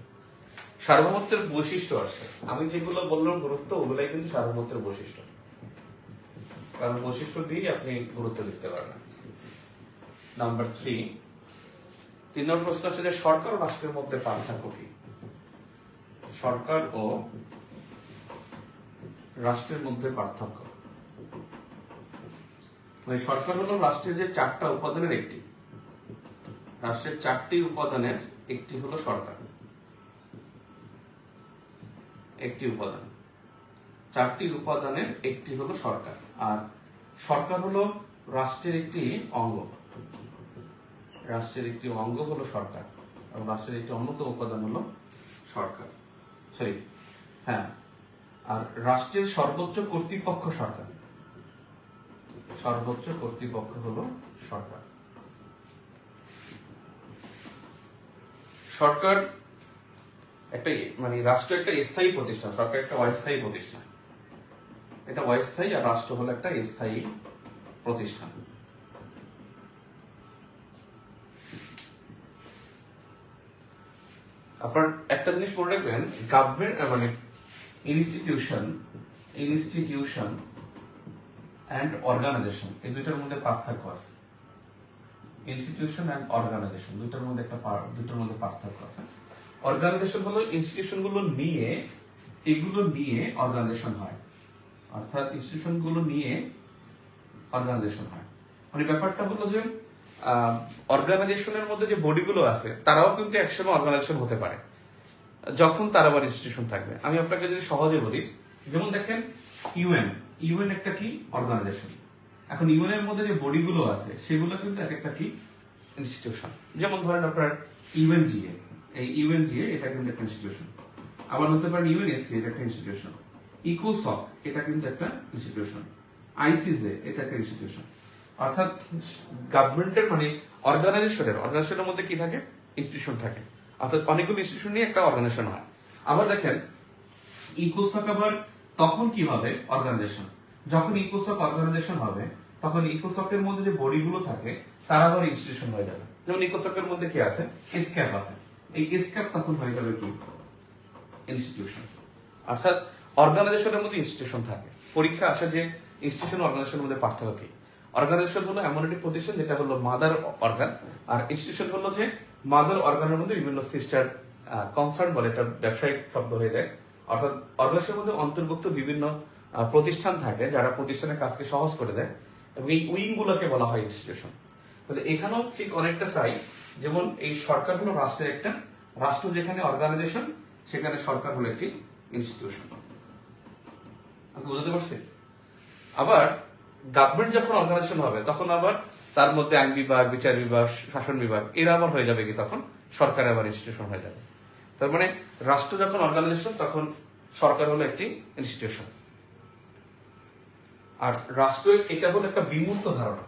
[SPEAKER 1] সার্বভৌমত্বের বৈশিষ্ট্য আছে, আমি যেগুলো বললাম গুরুত্ব, ওগুলাই কিন্তু সার্বভৌমত্বের বৈশিষ্ট্য, কারণ বৈশিষ্ট্য দিয়েই আপনি গুরুত্ব লিখতে পারবেন। নাম্বার 3 নম্বর প্রশ্ন আছে যে সরকার ও রাষ্ট্রের মধ্যে পার্থক্য কি। সরকার ও রাষ্ট্রের মধ্যে পার্থক্য, মানে সরকার হলো রাষ্ট্রের যে 4টা উপাদানের একটি, রাষ্ট্রের 4টি উপাদানের একটি হলো সরকার, একটি উপাদান, 4টি উপাদানের একটি হলো সরকার। আর সরকার হলো রাষ্ট্রের একটি অঙ্গ, রাষ্ট্রের একটি অঙ্গ হলো সরকার, এবং রাষ্ট্রের একটি অন্যতম উপাদান হলো সরকার, সরি হ্যাঁ। আর রাষ্ট্রের সর্বোচ্চ কর্তৃপক্ষ সরকার, সর্বোচ্চ কর্তৃপক্ষ হলো সরকার। সরকার একটা মানে রাষ্ট্র একটা স্থায়ী প্রতিষ্ঠান, সরকার একটা অস্থায়ী প্রতিষ্ঠান, এটা অস্থায়ী, আর রাষ্ট্র হলো একটা স্থায়ী প্রতিষ্ঠান। আপনার একটা জিনিস মনে রাখবেন, গভর্নমেন্ট মানে ইনস্টিটিউশন এন্ড অর্গানাইজেশন, এই দুইটার মধ্যে পার্থক্য আছে। ইনস্টিটিউশন এন্ড অর্গানাইজেশন দুইটার মধ্যে পার্থক্য আছে। অর্গানাইজেশন হলো ইনস্টিটিউশন গুলো নিয়ে, এগুলো নিয়ে অর্গানাইজেশন হয়, অর্থাৎ ইনস্টিটিউশন গুলো নিয়ে অর্গানাইজেশন হয়। মানে ব্যাপারটা হলো যে অর্গানাইজেশনের মধ্যে যে বডিগুলো আছে তারাও কিন্তু একসময় অর্গানাইজেশন হতে পারে, যখন তার আবার ইনস্টিটিউশন থাকবে। আমি আপনাকে যদি সহজে বলি, যেমন দেখেন ইউএন একটা কি অর্গানাইজেশন। এখন ইউএন এর মধ্যে যে বডিগুলো আছে সেগুলো কিন্তু এক একটা কি ইনস্টিটিউশন। যেমন ধরেন আপনার ইউএনজিএ, এই ইউএনজিএ এটা কিন্তু একটা ইনস্টিটিউশন। আবার হতে পারে ইউএনএসসি, এটা একটা ইনস্টিটিউশন। ইকোসক এটা কিন্তু একটা ইনস্টিটিউশন। আইসিজে এটা একটা ইনস্টিটিউশন। অর্থাৎ গভর্নমেন্টের মানে অর্গানাইজেশনের মধ্যে কি থাকে, ইনস্টিটিউশন থাকে। অর্থাৎ অনেকগুলো ইনস্টিটিউশন নিয়ে একটা অর্গানাইজেশন হয়। আবার দেখেন ইকোসক আবার তখন কি হবে অর্গানাইজেশন, যখন ইকোসক অর্গানাইজেশন হবে তখন ইকোসকের মধ্যে যে বডিগুলো থাকে তারা আবার ইনস্টিটিউশন হয়ে যাবে। যেমন ইকোসকের মধ্যে কি আছে, এসক্যাপ আছে, এই এসক্যাপ তখন হয়ে যাবে কি ইনস্টিটিউশন। অর্থাৎ অর্গানাইজেশনের মধ্যে ইনস্টিটিউশন থাকে। পরীক্ষা আসে যে ইনস্টিটিউশন অর্গানাইজেশনের মধ্যে পার্থক্য কি। অর্গানাইজেশন হলো এমন একটি প্রতিষ্ঠান যেটা হলো মাদার অর্গান, আর ইনস্টিটিউশন হলো যে মাদার অর্গানের মধ্যে বিভিন্ন সিস্টার কনসার্ন বলে, এটা ব্যবসায়িক শব্দ হয়ে যায়। অর্থাৎ অর্গানাইজেশনের মধ্যে অন্তর্ভুক্ত বিভিন্ন প্রতিষ্ঠান থাকে যারা প্রতিষ্ঠানের কাজকে সহজ করে দেয়, এবং এই উইং গুলোকে বলা হয় ইনস্টিটিউশন। তাহলে এখানেও ঠিক অনেকটা তাই, যেমন এই সরকার হলো রাষ্ট্রের একটা, রাষ্ট্র যেখানে অর্গানাইজেশন সেখানে সরকার হলো একটি ইনস্টিটিউশন। আমি বুঝতে পারছি? আবার গভর্নমেন্ট যখন অর্গানাইজেশন হবে তখন আবার তার মধ্যে আইন বিভাগ, বিচার বিভাগ, শাসন বিভাগ এরা আবার হয়ে যাবে কি তখন সরকার আবার ইনস্টিটিউশন হয়ে যাবে। তার মানে রাষ্ট্র যখন অর্গানাইজেশন তখন সরকার হলো একটি ইনস্টিটিউশন। আর রাষ্ট্র এটা হলো একটা বিমূর্ত ধারণা,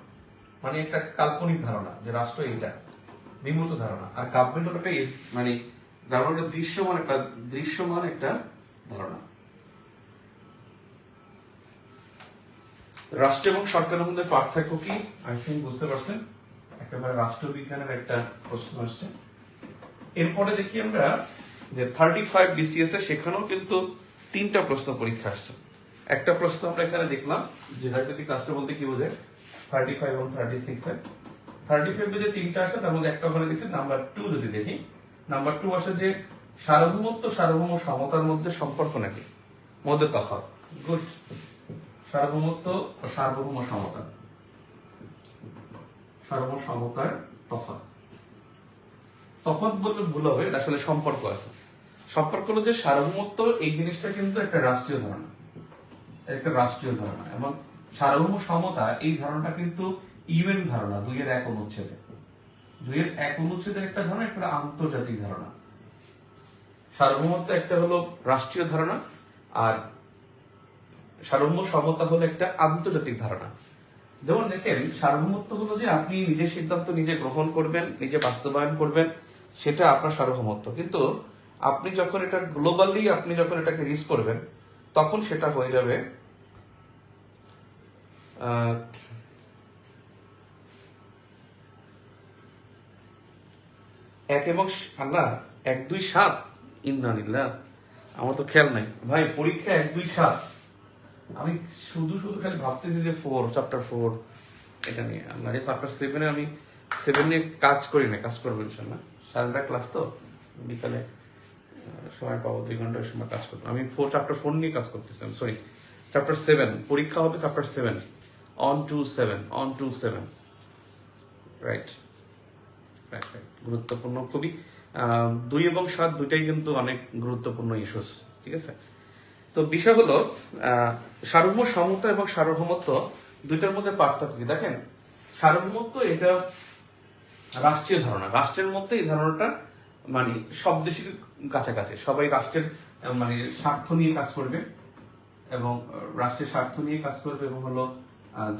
[SPEAKER 1] মানে একটা কাল্পনিক ধারণা যে রাষ্ট্র এইটা, বিমূর্ত ধারণা। আর গভর্নমেন্ট হলো একটা মানে গভর্নমেন্ট দৃশ্যমান একটা ধারণা। রাষ্ট্র এবং সরকারের মধ্যে পার্থক্য কি আই থিঙ্ক বুঝতে পারছেন। একেবারে রাষ্ট্রবিজ্ঞানের একটা প্রশ্ন আসছে। এরপরে দেখি আমরা যে 35 BCS এ সেখানেও কিন্তু 3টা প্রশ্ন পরীক্ষা আসছে। একটা প্রশ্ন আমরা এখানে দেখলাম যে হাইপোথেটিক রাষ্ট্র বলতে কি বোঝায়, 35 এবং 36 এ 35 যে 3টা আসছে তার মধ্যে একটা ওখানে দেখছি নাম্বার 2। যদি দেখি নাম্বার 2 আছে যে সার্বভৌমত্ব সার্বভৌম সমতার মধ্যে সম্পর্ক নাকি, মধ্যে তফাৎ। গুড। সার্বভৌমত্ব ও সার্বভৌম সমতা, সার্বভৌম সমতার তফাৎ। তফাৎ বললে ভুল হবে, এটা আসলে সম্পর্ক আছে। সম্পর্ক হলো যে সার্বভৌমত্ব এই জিনিসটা কিন্তু একটা রাষ্ট্রীয় ধারণা, একটা রাষ্ট্রীয় ধারণা, এবং সার্বভৌম সমতা এই ধারণাটা কিন্তু ইউএন ধারণা 2-1 অনুচ্ছেদে, 2-1 অনুচ্ছেদের একটা ধারণা, একটা আন্তর্জাতিক ধারণা। সার্বভৌমত্ব একটা হলো রাষ্ট্রীয় ধারণা, আর সার্বভৌম সমতা হলো একটা আন্তর্জাতিক ধারণা। যেমন দেখেন সার্বভৌমত্ব হলো যে আপনি নিজের সিদ্ধান্ত নিজে গ্রহণ করবেন, নিজে বাস্তবায়ন করবেন, সেটা আপনার সার্বভৌমত্ব। কিন্তু আপনি যখন এটা গ্লোবালি আপনি যখন এটাকে রিস্ক করবেন তখন সেটা হয়ে যাবে এক এবং আল্লাহ 1-2-7 ইন্নালিল্লাহ। আমার তো খেয়াল নাই ভাই, পরীক্ষা 1-2-7। আমি শুধু খালি ভাবতেছি যে 4 চ্যাপ্টার 4 এটা নিয়ে। আল্লাহ চ্যাপ্টার 7 এ আমি 7 নিয়ে কাজ করি না, কাজ করবো ইনশাআল্লাহ। 9:30 ক্লাস তো বিকালে সময় পাবো, 2 ঘন্টার সময় কাজ করবো। আমি চ্যাপ্টার 4 নিয়ে কাজ করতেছি। সরি, চ্যাপ্টার 7 পরীক্ষা হবে, চ্যাপ্টার 7 on to 7 রাইট। গুরুত্বপূর্ণ খুবই। 2 এবং 7 দুইটাই কিন্তু অনেক গুরুত্বপূর্ণ ইস্যুস, ঠিক আছে। তো বিষয় হলো সার্বভৌম সমতা এবং সার্বভৌমত্ব দুইটার মধ্যে পার্থক্য কি। দেখেন সার্বভৌমত্ব এটা রাষ্ট্রীয় ধারণা, রাষ্ট্রের মধ্যে এই ধারণাটা মানে সব দেশের কাছাকাছি, সবাই রাষ্ট্রের মানে স্বার্থ নিয়ে কাজ করবে, এবং রাষ্ট্রের স্বার্থ নিয়ে কাজ করবে, এবং হলো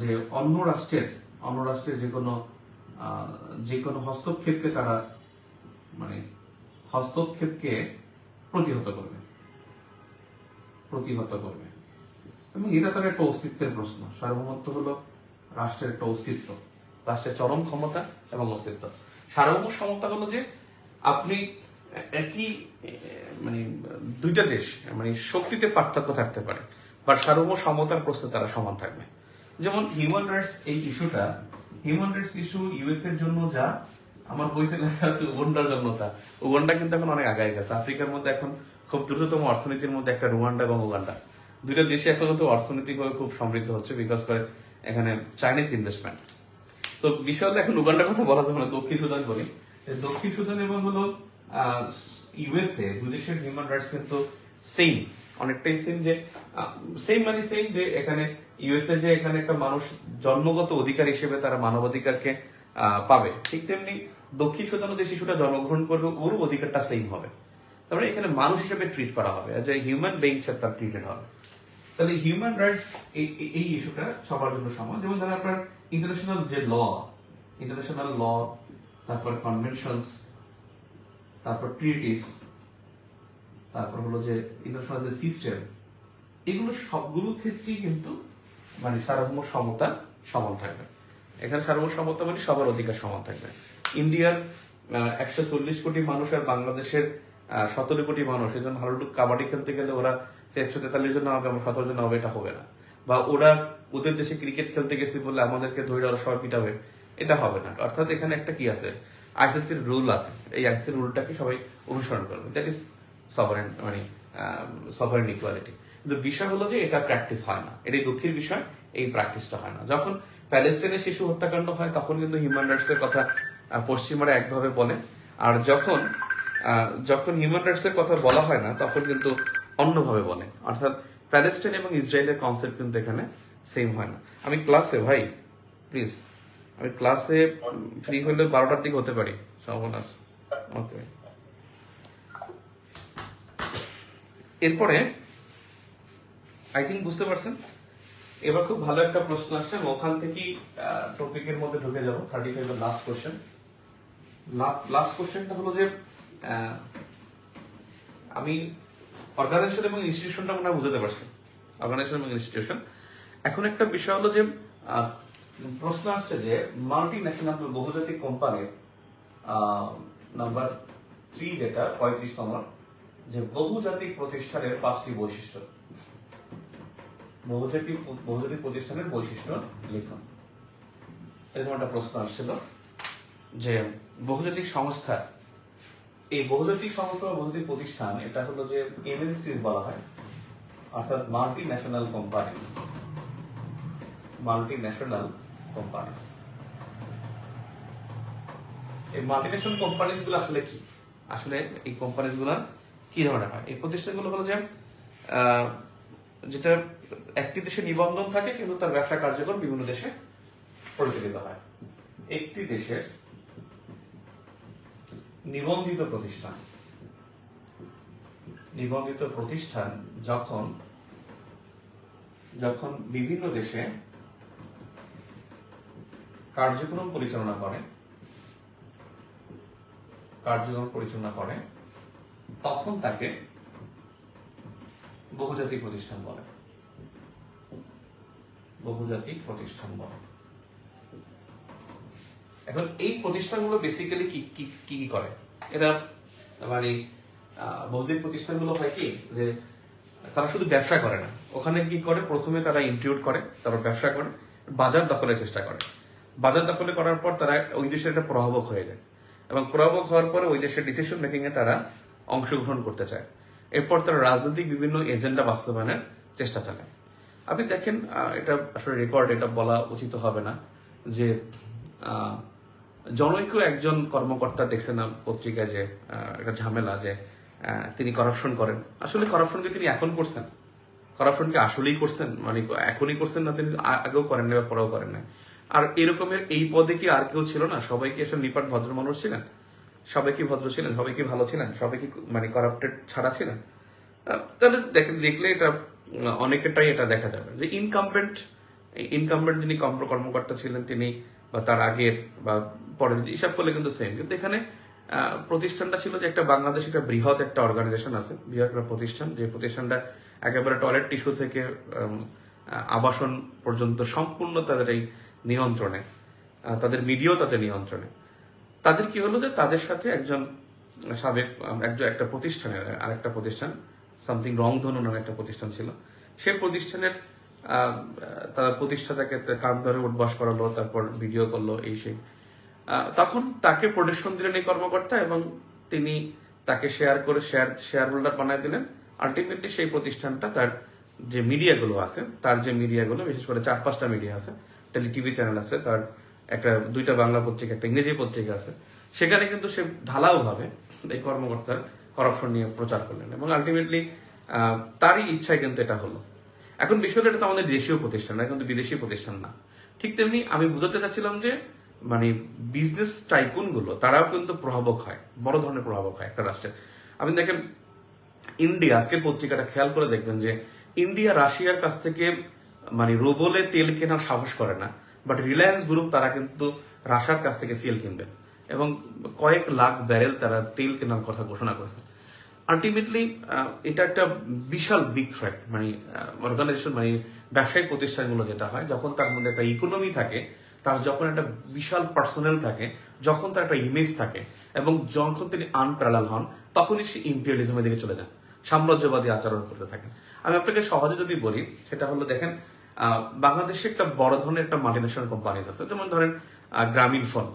[SPEAKER 1] যে অন্য রাষ্ট্রের যে কোনো হস্তক্ষেপকে তারা মানে হস্তক্ষেপকে প্রতিহত করবে, এবং এটা তার একটা অস্তিত্বের প্রশ্ন। সার্বভৌমত্ব হলো রাষ্ট্রের একটা অস্তিত্ব, রাষ্ট্রের চরম ক্ষমতা এবং অস্তিত্ব। সার্বভৌম সমতা হলো যে আপনি একই মানে দুইটা দেশ মানে শক্তিতে পার্থক্য থাকতে পারে, বাট সার্বভৌম সমতার প্রশ্নে তারা সমান থাকবে। যেমন হিউম্যান রাইটস এই ইস্যুটা, হিউম্যান রাইটস ইস্যু ইউএস এর জন্য যা আমার বইতে লেখা আছে উগান্ডার জন্য তা, উগান্ডা কিন্তু এখন অনেক আগায় গেছে। আফ্রিকার মধ্যে এখন খুব দ্রুততম অর্থনীতির মধ্যে একটা রুয়ান্ডা এবং উগান্ডা, দুইটা দেশে এখন তো অর্থনৈতিকভাবে খুব সমৃদ্ধ হচ্ছে, বিকজ করে এখানে চাইনিজ ইনভেস্টমেন্ট। তো বিষয় হলো এখন উগান্ডার কথা বলা যাবে না, দক্ষিণ সুদান বলি। দক্ষিণ সুদান এবং হলো ইউএসএ দুই দেশের হিউম্যান রাইটস কিন্তু সেম, অনেকটাই সেম, যে সেম মানে সেম, যে এখানে ইউএসএ যে এখানে একটা মানুষ জন্মগত অধিকার হিসেবে তারা মানবাধিকারকে পাবে, ঠিক তেমনি দক্ষিণ সুদানও যে শিশুটা জন্মগ্রহণ করবে ওর অধিকারটা সেম হবে। তারপরে এখানে মানুষ হিসেবে ট্রিট করা হবে, যে হিউম্যান বিং হিসেবে তার ট্রিটেড হবে। তাহলে হিউম্যান রাইটস এই ইস্যুটা সবার জন্য সমান। যেমন ধরেন আপনার ইন্টারন্যাশনাল যে ইন্টারন্যাশনাল ল, তারপর কনভেনশনস, তারপর ট্রিটিস, তারপর হলো যে ইন্টারন্যাশনাল যে সিস্টেম, এগুলো সবগুলো ক্ষেত্রেই কিন্তু মানে সার্বভৌম সমতা সমান থাকবে। এখানে সার্বভৌম সমতা মানে সবার অধিকার সমান থাকবে। ইন্ডিয়ার 140 কোটি মানুষ আর বাংলাদেশের 17 কোটি মানুষ, এজন ভালো কাবাডি খেলতে গেলে ওরা 143 জন হবে, আমরা 17 জন হবে, এটা হবে না। বা ওরা ওদের দেশে ক্রিকেট খেলতে গেছে বলে আমাদেরকে ধরে ওরা সবাই পিটাবে, এটা হবে না। অর্থাৎ এখানে একটা কি আছে, আইসিসির রুল আছে, এই আইসিসির রুলটাকে সবাই অনুসরণ করবে, দ্যাট ইজ সভারেন, মানে সভারেন ইকুয়ালিটি। কিন্তু বিষয় হলো যে এটা প্র্যাকটিস হয় না, এটাই দুঃখের বিষয়, এই প্র্যাকটিসটা হয় না। যখন প্যালেস্টাইনের শিশু হত্যাকাণ্ড হয় তখন কিন্তু হিউম্যান রাইটস এর কথা পশ্চিমারা একভাবে বলে, আর যখন হিউম্যান রাইটস এর কথা বলা হয় না তখন কিন্তু অন্যভাবে বলে। অর্থাৎ প্যালেস্টাইন এবং ইসরায়েলের কনসেপ্ট কিন্তু এখানে সেম হয় না। আমি ক্লাসে ভাই প্লিজ, আমি ক্লাসে ফ্রি হলে 12টার দিকে হতে পারি, সম্ভাবনা আছে। ওকে, এরপরে আই থিঙ্ক বুঝতে পারছেন। এবার খুব ভালো একটা প্রশ্ন আসছে, ওখান থেকেই টপিকের মধ্যে ঢুকে যাবো। 35 এর লাস্ট কোশ্চেন। লাস্ট কোশ্চেনটা হলো যে আমি অর্গানাইজেশন এবং ইনস্টিটিউশনটা মনে হয় বুঝতে পারছি, অর্গানাইজেশন এবং ইনস্টিটিউশন। এখন একটা বিষয় হলো যে প্রশ্ন আসছে যে মাল্টি ন্যাশনাল বহুজাতিক কোম্পানির নাম্বার 3 যেটা 35তম, যে বহুজাতিক প্রতিষ্ঠানের 5টি বৈশিষ্ট্য, বহুজাতিক প্রতিষ্ঠানের বৈশিষ্ট্য লিখুন। এরকম একটা প্রশ্ন আসছিল যে বহুজাতিক সংস্থা, এই বহুজাতিক সংস্থা বা বহুজাতিক প্রতিষ্ঠান, এটা হলো যে এমএনসিস বলা হয়, অর্থাৎ multi national companies. Multi national companies, এই মাল্টি ন্যাশনাল কোম্পানিজ গুলো আসলে কি? আসলে এই কোম্পানিজ গুলো কি ধরনের হয়? এই প্রতিষ্ঠানগুলো হলো যে যেটা একটি দেশে নিবন্ধন থাকে কিন্তু তার ব্যবসা কার্যক্রম বিভিন্ন দেশে পরিচালিত হয়। একটি দেশের নিবন্ধিত প্রতিষ্ঠান যখন বিভিন্ন দেশে কার্যক্রম পরিচালনা করে তখন তাকে বহুজাতিক প্রতিষ্ঠান বলে। এখন এই প্রতিষ্ঠানগুলো বেসিক্যালি কি করে? এরা মানে বহুজাতিক প্রতিষ্ঠানগুলো হয় কি, যে তারা শুধু ব্যবসা করে না, ওখানে কি করে, প্রথমে তারা ইনক্লুড করে, তারপর ব্যবসা করে, বাজার দখলের চেষ্টা করে। বাজার দখলে করার পর তারা ওই দেশের একটা প্রভাবক হয়ে যায়, এবং প্রভাবক হওয়ার পরে ওই দেশের ডিসিশন মেকিং এ তারা অংশগ্রহণ করতে চায়। এরপর তারা রাজনৈতিক বিভিন্ন এজেন্ডা বাস্তবায়নের চেষ্টা চালায়। আপনি দেখেন, এটা আসলে রেকর্ড, এটা বলা উচিত হবে না, যে জনৈক একজন কর্মকর্তা দেখছেন না পত্রিকায় যে একটা ঝামেলা, যে তিনি করাপশন করেন। আসলে করাপশনকে তিনি এখন করছেন? করাপশনকে আসলেই করছেন, মানে এখনই করছেন না, তিনি আগেও করেন না বা পরেও করেন না। আর এরকমের এই পদে কি আর কেউ ছিল না? সবাই কি আসলে নিপাট ভদ্র মানুষ ছিলেন? সবাই কি ভদ্র ছিলেন? সবাই কি ভালো ছিলেন? সবাই কি মানে করাপ্টেড ছাড়া ছিলেন? তাহলে দেখলে এটা অনেকেরটাই এটা দেখা যাবে যে ইনকামবেন্ট যিনি কর্মকর্তা ছিলেন তিনি, বা তার আগের বা পরের হিসাব করলে কিন্তু সেম। কিন্তু এখানে প্রতিষ্ঠানটা ছিল যে একটা বাংলাদেশ একটা বৃহৎ একটা অর্গানাইজেশন আছে, বৃহৎ একটা প্রতিষ্ঠান, যে প্রতিষ্ঠানটা একেবারে টয়লেট টিস্যু থেকে আবাসন পর্যন্ত সম্পূর্ণ তাদের এই নিয়ন্ত্রণে, তাদের মিডিয়াও তাদের নিয়ন্ত্রণে। তাদের কি হলো যে তাদের সাথে একজন সাবেক একটা প্রতিষ্ঠানের আরেকটা প্রতিষ্ঠান, সামথিং রংধনু নামে একটা প্রতিষ্ঠান ছিল, সেই প্রতিষ্ঠানের তার প্রতিষ্ঠাতাকে কান ধরে উঠবাস করালো, তারপর ভিডিও করলো, এই সেই। তখন তাকে প্রোটেকশন দিলেন এই কর্মকর্তা, এবং তিনি তাকে শেয়ার হোল্ডার বানায় দিলেন। আলটিমেটলি সেই প্রতিষ্ঠানটা তার যে মিডিয়াগুলো আছে, বিশেষ করে 4-5টা মিডিয়া আছে, টিভি চ্যানেল আছে, তার 2টা বাংলা পত্রিকা, একটা ইংরেজি পত্রিকা আছে, সেখানে কিন্তু সে ঢালাও ভাবে এই কর্মকর্তার করাপশন নিয়ে প্রচার করলেন, এবং আলটিমেটলি
[SPEAKER 2] তারই ইচ্ছায় কিন্তু এটা হলো। এখন বিষয়টা এটা তো আমাদের দেশীয় প্রতিষ্ঠান, এটা কিন্তু বিদেশি প্রতিষ্ঠান না। ঠিক তেমনি আমি বুঝাতে চাচ্ছিলাম যে মানে বিজনেস টাইকুন গুলো তারাও কিন্তু প্রভাবক হয়, বড় ধরনের প্রভাবক হয় একটা রাষ্ট্রের। আপনি দেখেন ইন্ডিয়া, আজকের পত্রিকাটা খেয়াল করে দেখবেন যে ইন্ডিয়া রাশিয়ার কাছ থেকে মানে রুবলে তেল কেনার সাহস করে না, বাট রিলায়েন্স গ্রুপ তারা কিন্তু রাশিয়ার কাছ থেকে তেল কিনবে এবং কয়েক লাখ ব্যারেল তারা তেল কেনার কথা ঘোষণা করেছে। আলটিমেটলি এটা একটা বিশাল বিগ থ্রেট, মানে অর্গানাইজেশন মানে ব্যবসায়িক প্রতিষ্ঠানগুলো যেটা হয় যখন তার মধ্যে একটা ইকোনমি থাকে, তার যখন একটা বিশাল পার্সোনাল থাকে, যখন তার একটা ইমেজ থাকে এবং যখন তিনি আনপ্যারালাল হন, তখনই সে ইম্পিরিয়ালিজমের দিকে চলে যান, সাম্রাজ্যবাদী আচরণ করতে থাকেন। আমি আপনাকে সহজে যদি বলি সেটা হলো দেখেন বাংলাদেশে একটা বড় ধরনের একটা মাল্টিনেশনাল কোম্পানিজ আছে, যেমন ধরেন গ্রামীণ ফোন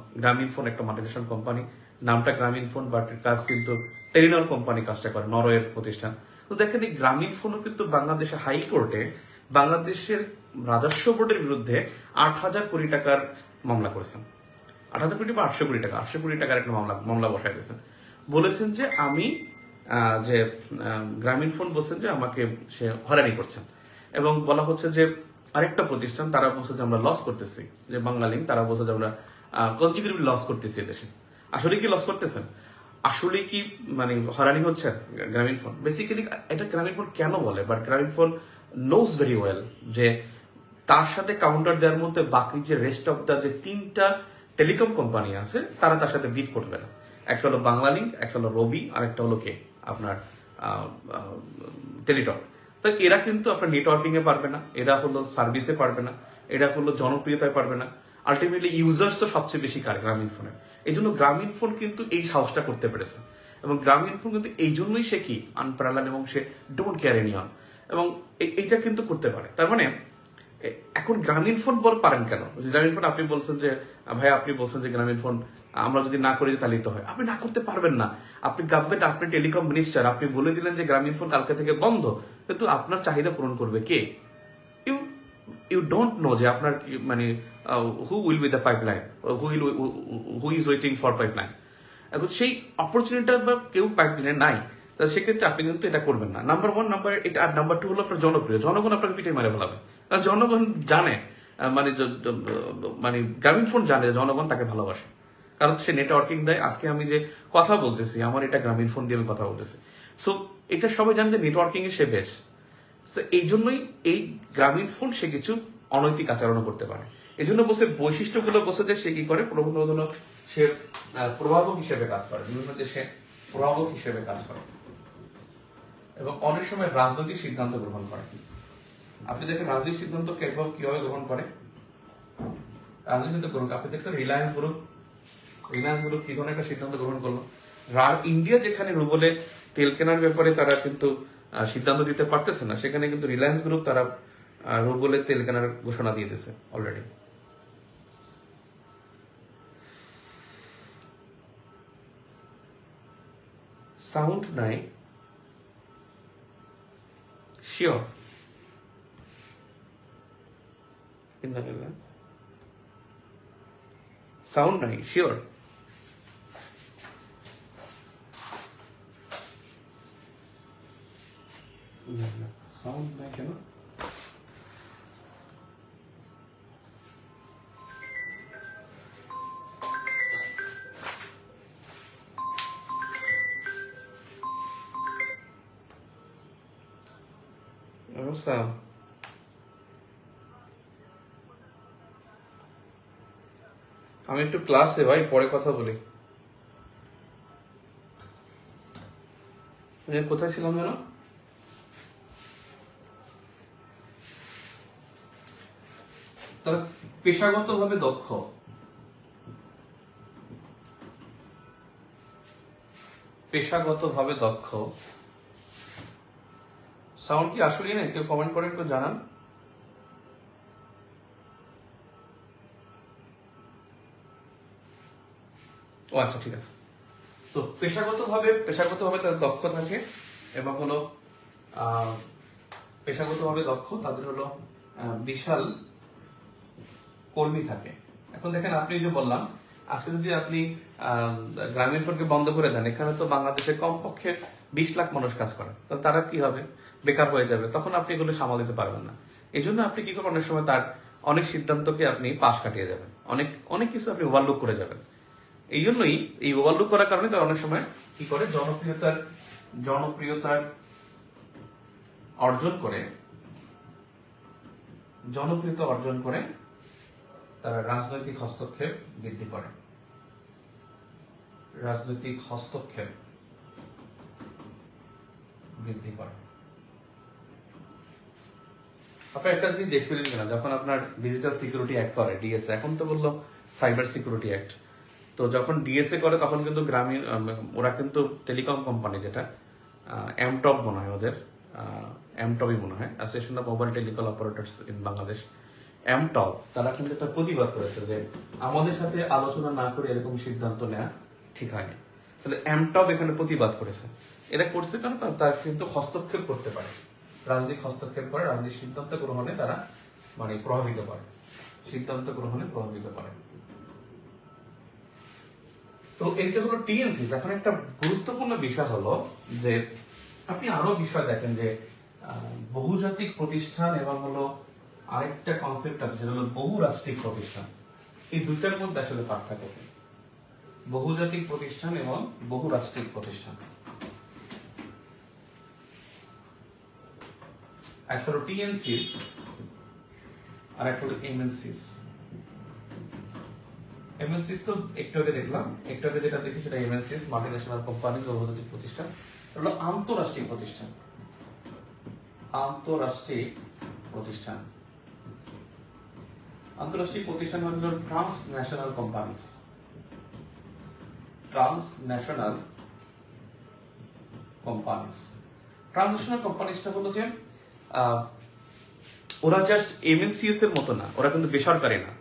[SPEAKER 2] একটা মাল্টিনেশনাল কোম্পানি, নামটা গ্রামীণ ফোন, বাট কাজ কিন্তু টেলিনর কোম্পানি কাজটা করে, নরওয়ের প্রতিষ্ঠান। তো দেখেন এই গ্রামীণ ফোনও কিন্তু বাংলাদেশে হাইকোর্টে বাংলাদেশের রাজস্ব বোর্ডের বিরুদ্ধে 8,000 কোটি টাকার মামলা করেছেন। 8,000 কোটি বা 800 কোটি টাকার একটা মামলা বসায় দিয়েছেন। বলেছেন যে আমি যে গ্রামীণ ফোন বলছেন যে আমাকে সে হয়রানি করছেন, এবং বলা হচ্ছে যে আরেকটা প্রতিষ্ঠান তারা বলছে যে আমরা লস করতেছি, যে বাংলালিংক তারা বলছে যে আমরা কনজিকিউটিভ লস করতেছি এদেশে। আসলে কি লস করতেছেন? আসলে কি মানে হয়রানি হচ্ছে গ্রামীণ ফোন? বেসিক্যালি এটা গ্রামীণ ফোন কেন বলে, বাট গ্রামীণ ফোন নোজ ভেরি ওয়েল যে তার সাথে কাউন্টার দেওয়ার মধ্যে বাকি যে রেস্ট অফ দ্য যে 3টা টেলিকম কোম্পানি আছে তারা তার সাথে বিট করবে না। একটা হলো বাংলালিংক, একটা হলো রবি, আর একটা হলো কে আপনার টেলিটক। তো এরা কিন্তু আপনার নেটওয়ার্কিং এ পারবে না, এরা হলো সার্ভিসে পারবে না, এরা হলো জনপ্রিয়তায় পারবে না। আলটিমেটলি ইউজার্সও সবচেয়ে বেশি কার গ্রামীণ ফোনের। এই জন্য গ্রামীণ ফোন কিন্তু এই সাহসটা করতে পেরেছে, এবং গ্রামীণ ফোন কিন্তু এই জন্যই সে কি আনপ্যারালাল, এবং সে ডোন্ট কেয়ার এনিওয়ান, এবং এইটা কিন্তু করতে পারে। তার মানে এখন গ্রামীণ ফোন বল পারেন কেন? গ্রামীণ ফোন আপনি বলছেন যে ভাই, আপনি বলছেন যে গ্রামীণ ফোন আমরা যদি না করি তাহলে তো হয়। আপনি না করতে পারবেন না, আপনি গভর্নমেন্ট, আপনি টেলিকম মিনিস্টার, আপনি বলে দিলেন যে গ্রামীণ ফোন কালকে থেকে বন্ধ, কিন্তু আপনার চাহিদা পূরণ করবে কে? ইউ ইউ ডোন্ট নো যে আপনার মানে who will be the pipeline, who is waiting for pipeline. এখন সেই অপরচুনিটি বা কেউ পাইপলাইনে নাই, তাহলে সেক্ষেত্রে আপনি কিন্তু এটা করবেন না। নাম্বার 1 নাম্বার এটা, আর নাম্বার 2 হলো আপনার জনপ্রিয়, জনগণ আপনাকে পিঠে মারে ফেলাবে, কারণ জনগণ জানে মানে মানে গ্রামীণ ফোন জানে জনগণ তাকে ভালোবাসে, কারণ সে নেটওয়ার্কিং দেয়। আজকে আমি যে কথা বলতেছি আমার এটা গ্রামীণ ফোন দিয়ে আমি কথা বলতেছি, সো এটা সবাই জানে যে নেটওয়ার্কিং এ সে বেশ। এই জন্যই এই গ্রামীণ ফোন সে কিছু অনৈতিক আচরণ করতে পারে। এই জন্য বসে বৈশিষ্ট্যগুলো বসে যে সে কি করে, প্রবন্ধ সে প্রভাবক হিসেবে কাজ করে, বিভিন্ন দেশে প্রভাবক হিসেবে কাজ করে, এবং অনেক সময় রাজনৈতিক সিদ্ধান্ত গ্রহণ করে। আপনি দেখেন রাজনৈতিক সিদ্ধান্ত কিভাবে গ্রহণ করে, রাজনৈতিক সিদ্ধান্ত গ্রহণ আপনি দেখছেন রিলায়েন্স গ্রুপ কি ধরনের একটা সিদ্ধান্ত গ্রহণ করলো। ইন্ডিয়া যেখানে রুবলে তেল কেনার ব্যাপারে তারা কিন্তু সিদ্ধান্ত দিতে পারতেছে না, সেখানে কিন্তু রিলায়েন্স গ্রুপ তারা রুবলে তেল কেনার ঘোষণা দিয়ে দিয়েছে অলরেডি। সাউন্ড নাই, শিওর সাউন্ড নাই, শিওর সাউন্ড নাই কেন? অবস্থা আমি একটু ক্লাসে ভাই, পরে কথা বলি। কোথায় ছিলাম যেন? তারা পেশাগতভাবে দক্ষ, সাউন্ড কি আসলে নেই? কেউ কমেন্ট করেন, কেউ জানান। ও আচ্ছা, ঠিক আছে। তো পেশাগতভাবে তারা দক্ষ থাকে, এবং হলো পেশাগতভাবে দক্ষ, তাদের হলো বিশাল কর্মী থাকে। এখন দেখেন আপনি যে বললাম আজকে যদি আপনি গ্রামীণ ফোনকে বন্ধ করে দেন, এখানে তো বাংলাদেশে কমপক্ষে 20 লাখ মানুষ কাজ করে, তাহলে তারা কি হবে? বেকার হয়ে যাবে, তখন আপনি এগুলো সামাল দিতে পারবেন না। এই জন্য আপনি কি করবেন, অনেক সময় তার অনেক সিদ্ধান্তকে আপনি পাশ কাটিয়ে যাবেন, অনেক অনেক কিছু আপনি ওভারলুক করে যাবেন। এই জন্যই এই ওভারলুক করার কারণে তারা অনেক সময় কি করে, জনপ্রিয়তার অর্জন করে তারা রাজনৈতিক হস্তক্ষেপ বৃদ্ধি করে। আপনি একটা জিনিস দেখছিলেন কিনা, যখন আপনার ডিজিটাল সিকিউরিটি অ্যাক্ট করে ডিএসএ, এখন তো বললো সাইবার সিকিউরিটি অ্যাক্ট, তো যখন ডিএসএ করে তখন কিন্তু গ্রামীণ ওরা কিন্তু টেলিকম কোম্পানি, যেটা এমটপ মনে হয় ওদের, এমটপই মনে হয়, association of mobile telecom operators in Bangladesh, এমটপ, তারা কিন্তু একটা প্রতিবাদ করেছে যে আমাদের সাথে আলোচনা না করে এরকম সিদ্ধান্ত নেওয়া ঠিক হয়নি। তাহলে এমটপ এখানে প্রতিবাদ করেছে। এরা করছে কারণ তারা কিন্তু হস্তক্ষেপ করতে পারে, রাজনৈতিক হস্তক্ষেপ করে, রাজনৈতিক সিদ্ধান্ত গ্রহণে তারা প্রভাবিত করে, তো এইটা হলো টিএনসি। এখন একটা গুরুত্বপূর্ণ বিষয় হলো যে আপনি আরো বিষয় দেখেন যে বহুজাতিক প্রতিষ্ঠান এবং হলো আরেকটা কনসেপ্ট আছে, সেটা হলো বহুরাষ্ট্রিক প্রতিষ্ঠান। এই দুইটার মধ্যে আসলে পার্থক্য কি? বহুজাতিক প্রতিষ্ঠান এবং বহুরাষ্ট্রিক প্রতিষ্ঠান, একটা হলো টিএনসিস আর একটা হলো এমএনসিস। এমএনসিস তো একটু আগে দেখলাম, একটু আগে যেটা দেখি সেটা এমএনসিস, মাল্টিন্যাশনাল কোম্পানি, বহুজাতিক প্রতিষ্ঠান। হলো আন্তঃরাষ্ট্রীয় প্রতিষ্ঠান, আন্তঃরাষ্ট্রিক প্রতিষ্ঠান হলো ট্রান্সন্যাশনাল কোম্পানিজ, ট্রান্সন্যাশনাল কোম্পানিজটা হলো যে ওরা জাস্ট এমএনসিএস এর মতো না, ওরা কিন্তু বেসরকারি না,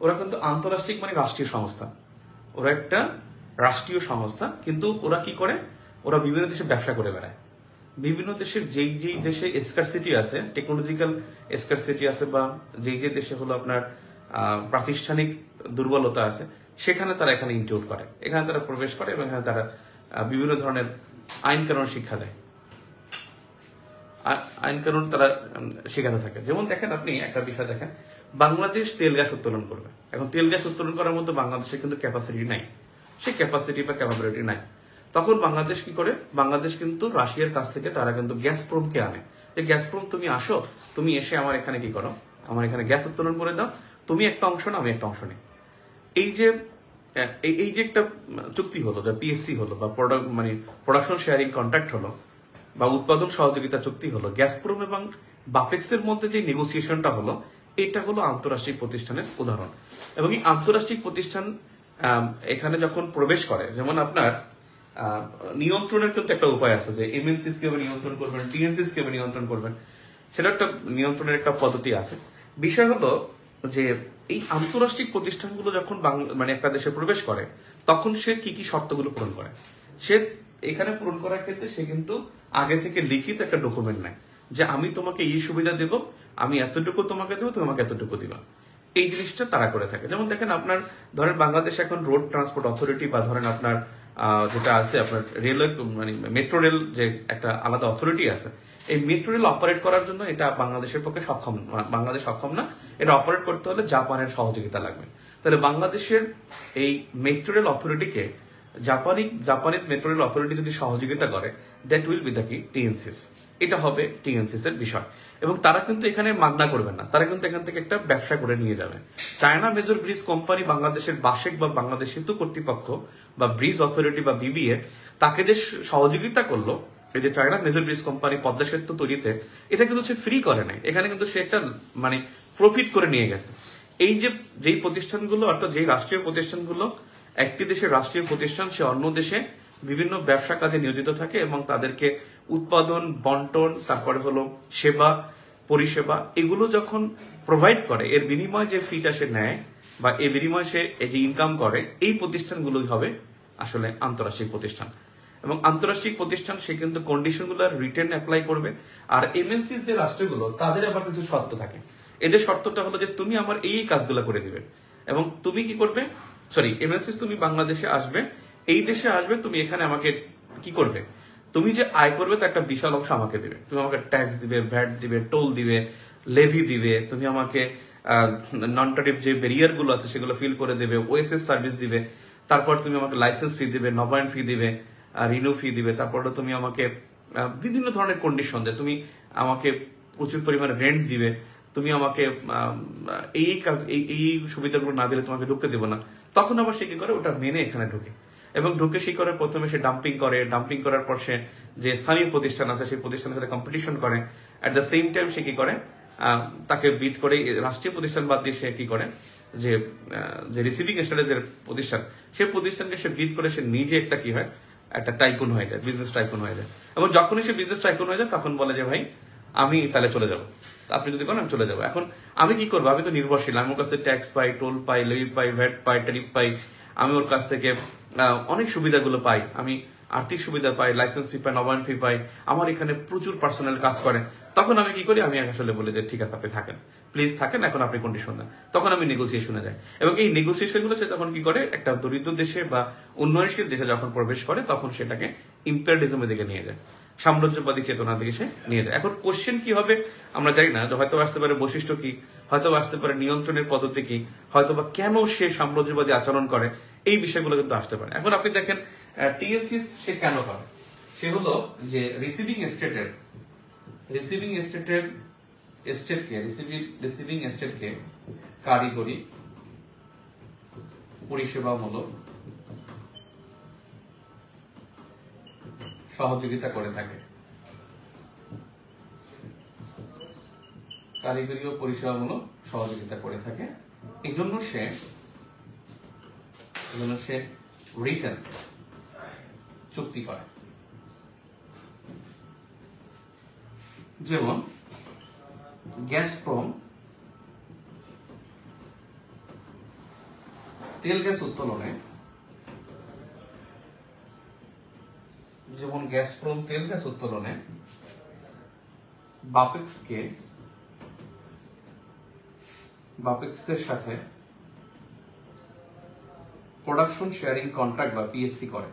[SPEAKER 2] ওরা কিন্তু আন্তঃরাষ্ট্রিক রাষ্ট্রীয় সংস্থা, ওরা একটা রাষ্ট্রীয় সংস্থা। কিন্তু ওরা কি করে, ওরা বিভিন্ন দেশে ব্যবসা করে বেড়ায়। বিভিন্ন দেশের যেই দেশে স্কারসিটি আছে, টেকনোলজিক্যাল স্কারসিটি আছে, বা যেই দেশে হলো আপনার প্রাতিষ্ঠানিক দুর্বলতা আছে, সেখানে তারা এখানে ইনক্লুড করে, এখানে তারা প্রবেশ করে এবং এখানে তারা বিভিন্ন ধরনের আইন কানুন শিক্ষা দেয়, আইন কানুন তারা শেখাতে থাকে। যেমন দেখেন, আপনি একটা বিষয় দেখেন, বাংলাদেশ তেল গ্যাস উত্তোলন করবে। এখন তেল গ্যাস উত্তোলন করার মতো বাংলাদেশের কিন্তু ক্যাপাসিটি নাই, সেই ক্যাপাসিটি বা ক্যাপাবিলিটি নাই। তখন বাংলাদেশ কি করে, বাংলাদেশ কিন্তু রাশিয়ার কাছ থেকে তারা কিন্তু গ্যাসপ্রোমকে আনে, যে গ্যাসপ্রোম তুমি আসো, তুমি এসে আমার এখানে কি করো, আমার এখানে গ্যাস উত্তোলন করে দাও, তুমি একটা অংশ না, আমি একটা অংশ নিই। এই যে একটা চুক্তি হলো, যে পিএসসি হলো, বা প্রোডাকশন শেয়ারিং কন্ট্রাক্ট হলো, বা উৎপাদন সহযোগিতা চুক্তি হলো, গ্যাসপ্রোম এবং বাপেক্সের মধ্যে যে নেগোসিয়েশনটা হলো, এটা হলো আন্তঃরাষ্ট্রীয় প্রতিষ্ঠানের উদাহরণ। এবং এই আন্তঃরাষ্ট্রীয় প্রতিষ্ঠান এখানে যখন প্রবেশ করে, যেমন আপনার নিয়ন্ত্রণের কিন্তু একটা উপায় আছে, যে এমএনসিস কে নিয়ন্ত্রণ করবেন, টিএনসিস কে নিয়ন্ত্রণ করবেন, সেটা একটা নিয়ন্ত্রণের একটা পদ্ধতি আছে। বিষয় হলো যে এই আন্তঃরাষ্ট্রীয় প্রতিষ্ঠানগুলো যখন একটা দেশে প্রবেশ করে, তখন সে কি কি শর্তগুলো পূরণ করে, সে এখানে পূরণ করার ক্ষেত্রে সে কিন্তু আগে থেকে লিখিত একটা ডকুমেন্ট নেয়, যে আমি তোমাকে এই সুবিধা দেব, আমি এতটুকু তোমাকে দেবো, তোমাকে এতটুকু দিবা। এই জিনিসটা তারা করে থাকে। যেমন দেখেন, আপনার ধরেন বাংলাদেশ এখন রোড ট্রান্সপোর্ট অথরিটি, বা ধরেন আপনার যেটা আছে আপনার রেলওয়ে মেট্রো রেল, যে একটা আলাদা অথরিটি আছে, এই মেট্রো রেল অপারেট করার জন্য এটা বাংলাদেশের পক্ষে বাংলাদেশ সক্ষম না। এটা অপারেট করতে হলে জাপানের সহযোগিতা লাগবে। তাহলে বাংলাদেশের এই মেট্রো রেল অথরিটিকে জাপানিজ মেট্রো রেল অথরিটি যদি সহযোগিতা করে, দ্যাট উইল বি দ্য কি টিএনসিস। এটা হবে টিএনসিস এর বিষয়। এবং তারা কিন্তু এখানে মাগনা করবেন না, তারা কিন্তু এখান থেকে একটা ব্যবসা করে নিয়ে যাবে। চায়না মেজর ব্রিজ কোম্পানি বাংলাদেশের বাসেক বা বাংলাদেশ সেতু কর্তৃপক্ষ বা ব্রিজ অথরিটি বা বিবিএ তাকে যে সহযোগিতা করলো, এই যে China major bridge company Padma সেতু তৈরিতে, এটা কিন্তু সে ফ্রি করে নাই, এখানে কিন্তু সে একটা প্রফিট করে নিয়ে গেছে। এই যেই প্রতিষ্ঠানগুলো, অর্থাৎ যেই রাষ্ট্রীয় প্রতিষ্ঠানগুলো, একটি দেশের রাষ্ট্রীয় প্রতিষ্ঠান, সে অন্য দেশে বিভিন্ন ব্যবসা কাজে নিয়োজিত থাকে এবং তাদেরকে উৎপাদন, বন্টন, তারপরে হলো সেবা পরিষেবা, এগুলো যখন প্রোভাইড করে, এর বিনিময়ে যে ফিটা সে নেয় বা এর বিনিময়ে সে যে ইনকাম করে, এই প্রতিষ্ঠানগুলোই হবে আসলে আন্তঃরাষ্ট্রীয় প্রতিষ্ঠান। এবং আন্তঃরাষ্ট্রীয় প্রতিষ্ঠান সে কিন্তু কন্ডিশনগুলো রিটার্ন অ্যাপ্লাই করবে। আর এমএনসি যে রাষ্ট্রগুলো, তাদের আবার কিছু শর্ত থাকে। এদের শর্তটা হলো যে তুমি আমার এই কাজগুলো করে দিবে, এবং তুমি কি করবে, এমএনসি তুমি বাংলাদেশে আসবে, এই দেশে আসবে, তুমি এখানে আমাকে কি করবে, তুমি যে আয় করবে তো একটা বিশাল অংশ আমাকে দিবে, তুমি আমাকে ট্যাক্স দিবে, ভ্যাট দিবে, টোল দিবে, লেভি দিবে, তুমি আমাকে নন ট্যারিফ যে ব্যারিয়ার গুলো আছে সেগুলো ফিল করে দেবে, ওএসএস সার্ভিস দিবে, তারপর তুমি আমাকে লাইসেন্স ফি দিবে, নবায়ন ফি দিবে, রিনিউ ফি দিবে, তারপর তুমি আমাকে বিভিন্ন ধরনের কন্ডিশন দেবে, তুমি আমাকে প্রচুর পরিমাণে রেন্ট দিবে, তুমি আমাকে এই কাজ এই সুবিধাগুলো না দিলে তোমাকে ঢুকতে দেবো না। তখন আবার সে কি করে, ওটা মেনে এখানে ঢুকে, এবং ঢুকে সে করে প্রথমে সে ডাম্পিং করে, ডাম্পিং করার পর সে যে স্থানীয় প্রতিষ্ঠান আছে সেই প্রতিষ্ঠানের সাথে কম্পিটিশন করে। অ্যাট দ্য সেম টাইম সে কি করে, তাকে বিট করে রাষ্ট্রীয় প্রতিষ্ঠান বাদ দিয়ে সে কি করে, যে রিসিভিং স্টেটের যে প্রতিষ্ঠান, সেই প্রতিষ্ঠানকে সে বিট করে সে নিজে একটা কি হয়, একটা টাইকুন হয়ে যায়, বিজনেস টাইকুন হয়ে যায়। এবং যখনই সে বিজনেস টাইকুন হয়ে যায় তখন বলে যে ভাই আমি তাহলে চলে যাবো, আপনি যদি করেন আমি চলে যাবো। এখন আমি কি করবো, আমি তো নির্ভরশীল, আমি ওর কাছ থেকে ট্যাক্স পাই, টোল পাই, লেভি পাই, ভ্যাট পাই, ট্যারিফ পাই, আমি ওর কাছ থেকে অনেক সুবিধাগুলো পাই, আমি আর্থিক সুবিধা পাই, লাইসেন্স ফি পাই, নবায়ন ফি পাই, আমার এখানে প্রচুর পার্সোনাল কাজ করে। তখন আমি কি করি, আমি আসলে বলি যে ঠিক আছে আপনি থাকেন, প্লিজ থাকেন, এখন আপনি কন্ডিশন দেন। তখন আমি নেগোসিয়েশনে যাই, এবং এই নেগোসিয়েশন গুলো সে তখন কি করে, একটা দরিদ্র দেশে বা উন্নয়নশীল দেশে যখন প্রবেশ করে তখন সেটাকে ইম্পেরিয়ালিজমের দিকে নিয়ে যায়, সাম্রাজ্যবাদী চেতনার দিকে সে নিয়ে যায়। এখন কোশ্চেন কি হবে আমরা জানি না, হয়তো আসতে পারে বৈশিষ্ট্য কি, হয়তো আসতে পারে নিয়ন্ত্রণের পদ্ধতি কি, হয়তো বা কেন সে সাম্রাজ্যবাদী আচরণ করে, এই বিষয়গুলো কিন্তু আসতে পারে। এখন আপনি দেখেন টিএলসি সে কেন করে, সে হলো যে রিসিভিং স্টেটকে কারিগরি পরিষেবামূলক সহযোগিতা করে থাকে, কারিগরি ও পরিষেবামূলক সহযোগিতা করে থাকে। এই জন্য সে রিটার্ন চুক্তি করে। যেমন গ্যাসপ্রম তেল গ্যাস উত্তোলনে, বাপেক্সের সাথে প্রোডাকশন শেয়ারিং কন্ট্রাক্ট বা পিএসসি করে।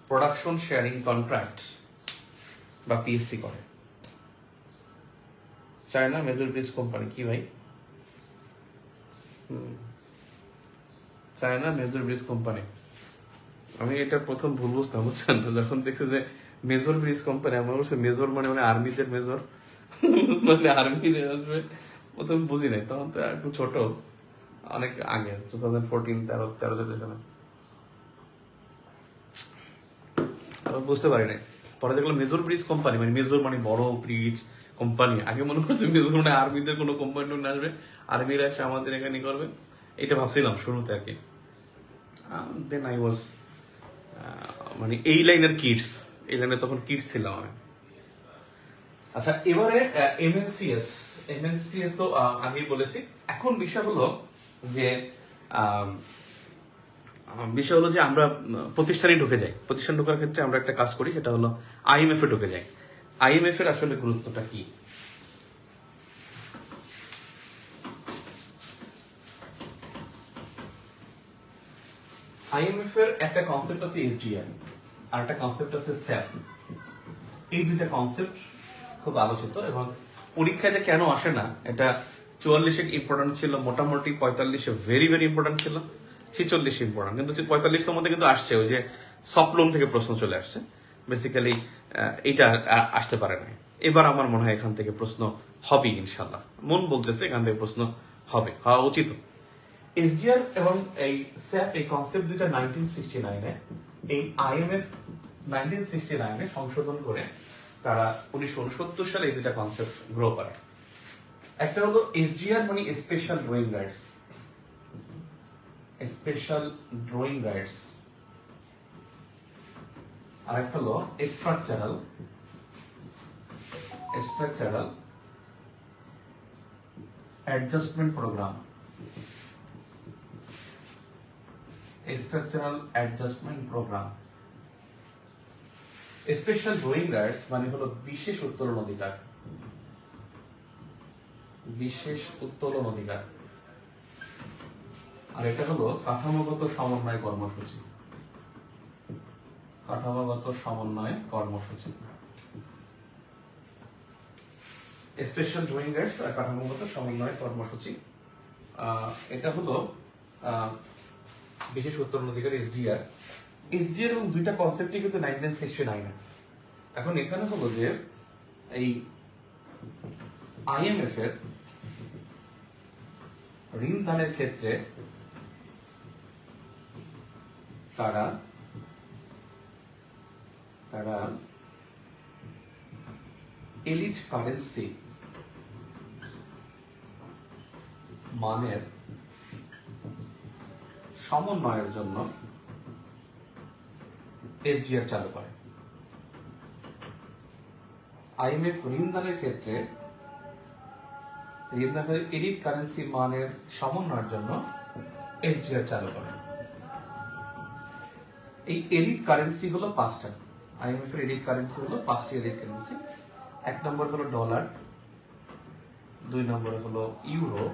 [SPEAKER 2] প্রোডাকশন শেয়ারিং কন্ট্রাক্ট বা পিএসসি করে। চায়না মেজর ব্রিজ কোম্পানি কি ভাই, চায়না মেজর ব্রিজ কোম্পানি, আমি এটা প্রথম ভুল বুঝতাম, বুঝছেন, যখন দেখছি যে মেজর ব্রিজ কোম্পানি, আমার বলছে মেজর মানে আর্মিদের মেজর, মানে আর্মি আসবে, প্রথম বুঝি নাই, তখন তো একটু ছোট, অনেক আগে 2014-13 বুঝতে পারি নাই। পরে দেখলাম মেজর ব্রিজ কোম্পানি মানে মেজর মানে বড় ব্রিজ কোম্পানি। আগে মনে করছে মেজর মানে আর্মিদের কোনো কোম্পানি আসবে, আর্মিরা এসে আমাদের এখানে করবে, এটা ভাবছিলাম শুরুতে আর কি। দেন আই ওয়াজ মানে এই লাইনের কিডস, এই লাইনে তখন কিডস ছিলাম আমি। আচ্ছা, এবারে এমএনসিএস তো আগেই বলেছি। এখন বিষয় হলো যে আমরা প্রতিষ্ঠানে ঢুকে যাই। প্রতিষ্ঠান ঢোকার ক্ষেত্রে আমরা একটা কাজ করি, সেটা হলো আইএমএফ এ ঢুকে যাই। আইএমএফ এর আসলে গুরুত্বটা কি? আইএমএফ এর একটা কনসেপ্ট আছে এসডিআই, আর একটা কনসেপ্ট আছে স্যাপ। এই দুইটা কনসেপ্ট খুব আলোচিত, এবং পরীক্ষায় যে কেন আসে না, এটা 44-এ ইম্পর্টেন্ট ছিল, মোটামুটি 45-এ ভেরি ভেরি ইম্পর্টেন্ট ছিল, 46 ইম্পর্টেন্ট, কিন্তু 45 মধ্যে কিন্তু আসছে ওই যে সফট লোন থেকে প্রশ্ন চলে আসছে। বেসিক্যালি এটা আসতে পারে না। এবার আমার মনে হয় এখান থেকে প্রশ্ন হবে ইনশাল্লাহ, মন বলতেছে এখান থেকে প্রশ্ন হবে, হওয়া উচিত। এসডিআর এবং এই স্যাপ, এই কনসেপ্ট দুইটা 1969-এ এই আইএমএফ 1969-এ সংশোধন করে তারা 1969 সালে এই দুইটা কনসেপ্ট গ্রো করে। একটা হলো এসডিআর মানে স্পেশাল ড্রয়িং রাইটস, আর একটা হলো structural adjustment program. Special drawing rights মানে হলো বিশেষ উত্তোলন অধিকার, আর এটা হলো কাঠামোগত সমন্বয় কর্মসূচি। কাঠামোগত সমন্বয় কর্মসূচি, স্পেশাল ডুইং রেটস আর কাঠামোগত সমন্বয় কর্মসূচি। এটা হলো বিশেষ উত্তরাধিকার এসডিআর। এসডিআর এবং দুইটা কনসেপ্টই কিন্তু 1969 এখন এখানে হলো যে এই আইএমএফ এর ঋণ দানের ক্ষেত্রে তারা এলিট কারেন্সি মানের সমন্বয়ের জন্য এসডিআর চালু করে। আইএমএফ ঋণ দানের ক্ষেত্রে ঋণ দানের এলিট কারেন্সি মানের সমন্বয়ের জন্য এসডিআর চালু করে। এই এলিট কারেন্সি হলো পাঁচটা। আইএমএফ এর এলিট কারেন্সি হলো পাঁচটি এলিট কারেন্সি। এক নম্বর হলো ডলার, দুই নম্বরে হলো ইউরো,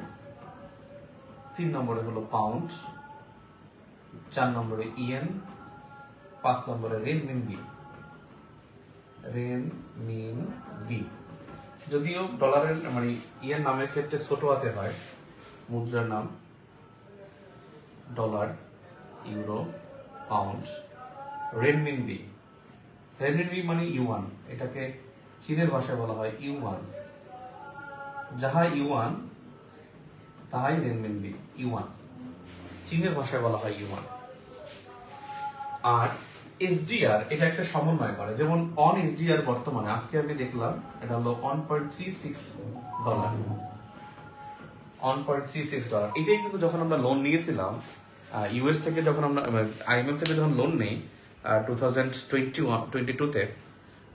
[SPEAKER 2] তিন নম্বরে হলো পাউন্ড, চার নম্বরে ইয়েন, পাঁচ নম্বরে রেনমিনবি। যদিও ডলারের মানে ইয়েন নামের ক্ষেত্রে ছোট হাতে হয় মুদ্রার নাম, ডলার, ইউরো, পাউন্ড, রেনমিনবি। রেনমিনবি মানে ইউয়ান, এটাকে চীনের ভাষায় বলা হয় ইউয়ান। যাহা ইউয়ান তাহাই রেনমিনবি, ইউয়ান চীনের ভাষায় বলা হয় ইউয়ান। আর এসডিআর এটা একটা সমন্বয় করে, যেমন অন এসডিআর বর্তমানে আজকে আমি দেখলাম এটা হলো $1.36। 1.36 এটাই কিন্তু যখন আমরা লোন নিয়েছিলাম ইউএস থেকে, যখন আমরা আইএমএফ থেকে যখন লোন নেই 2022-তে,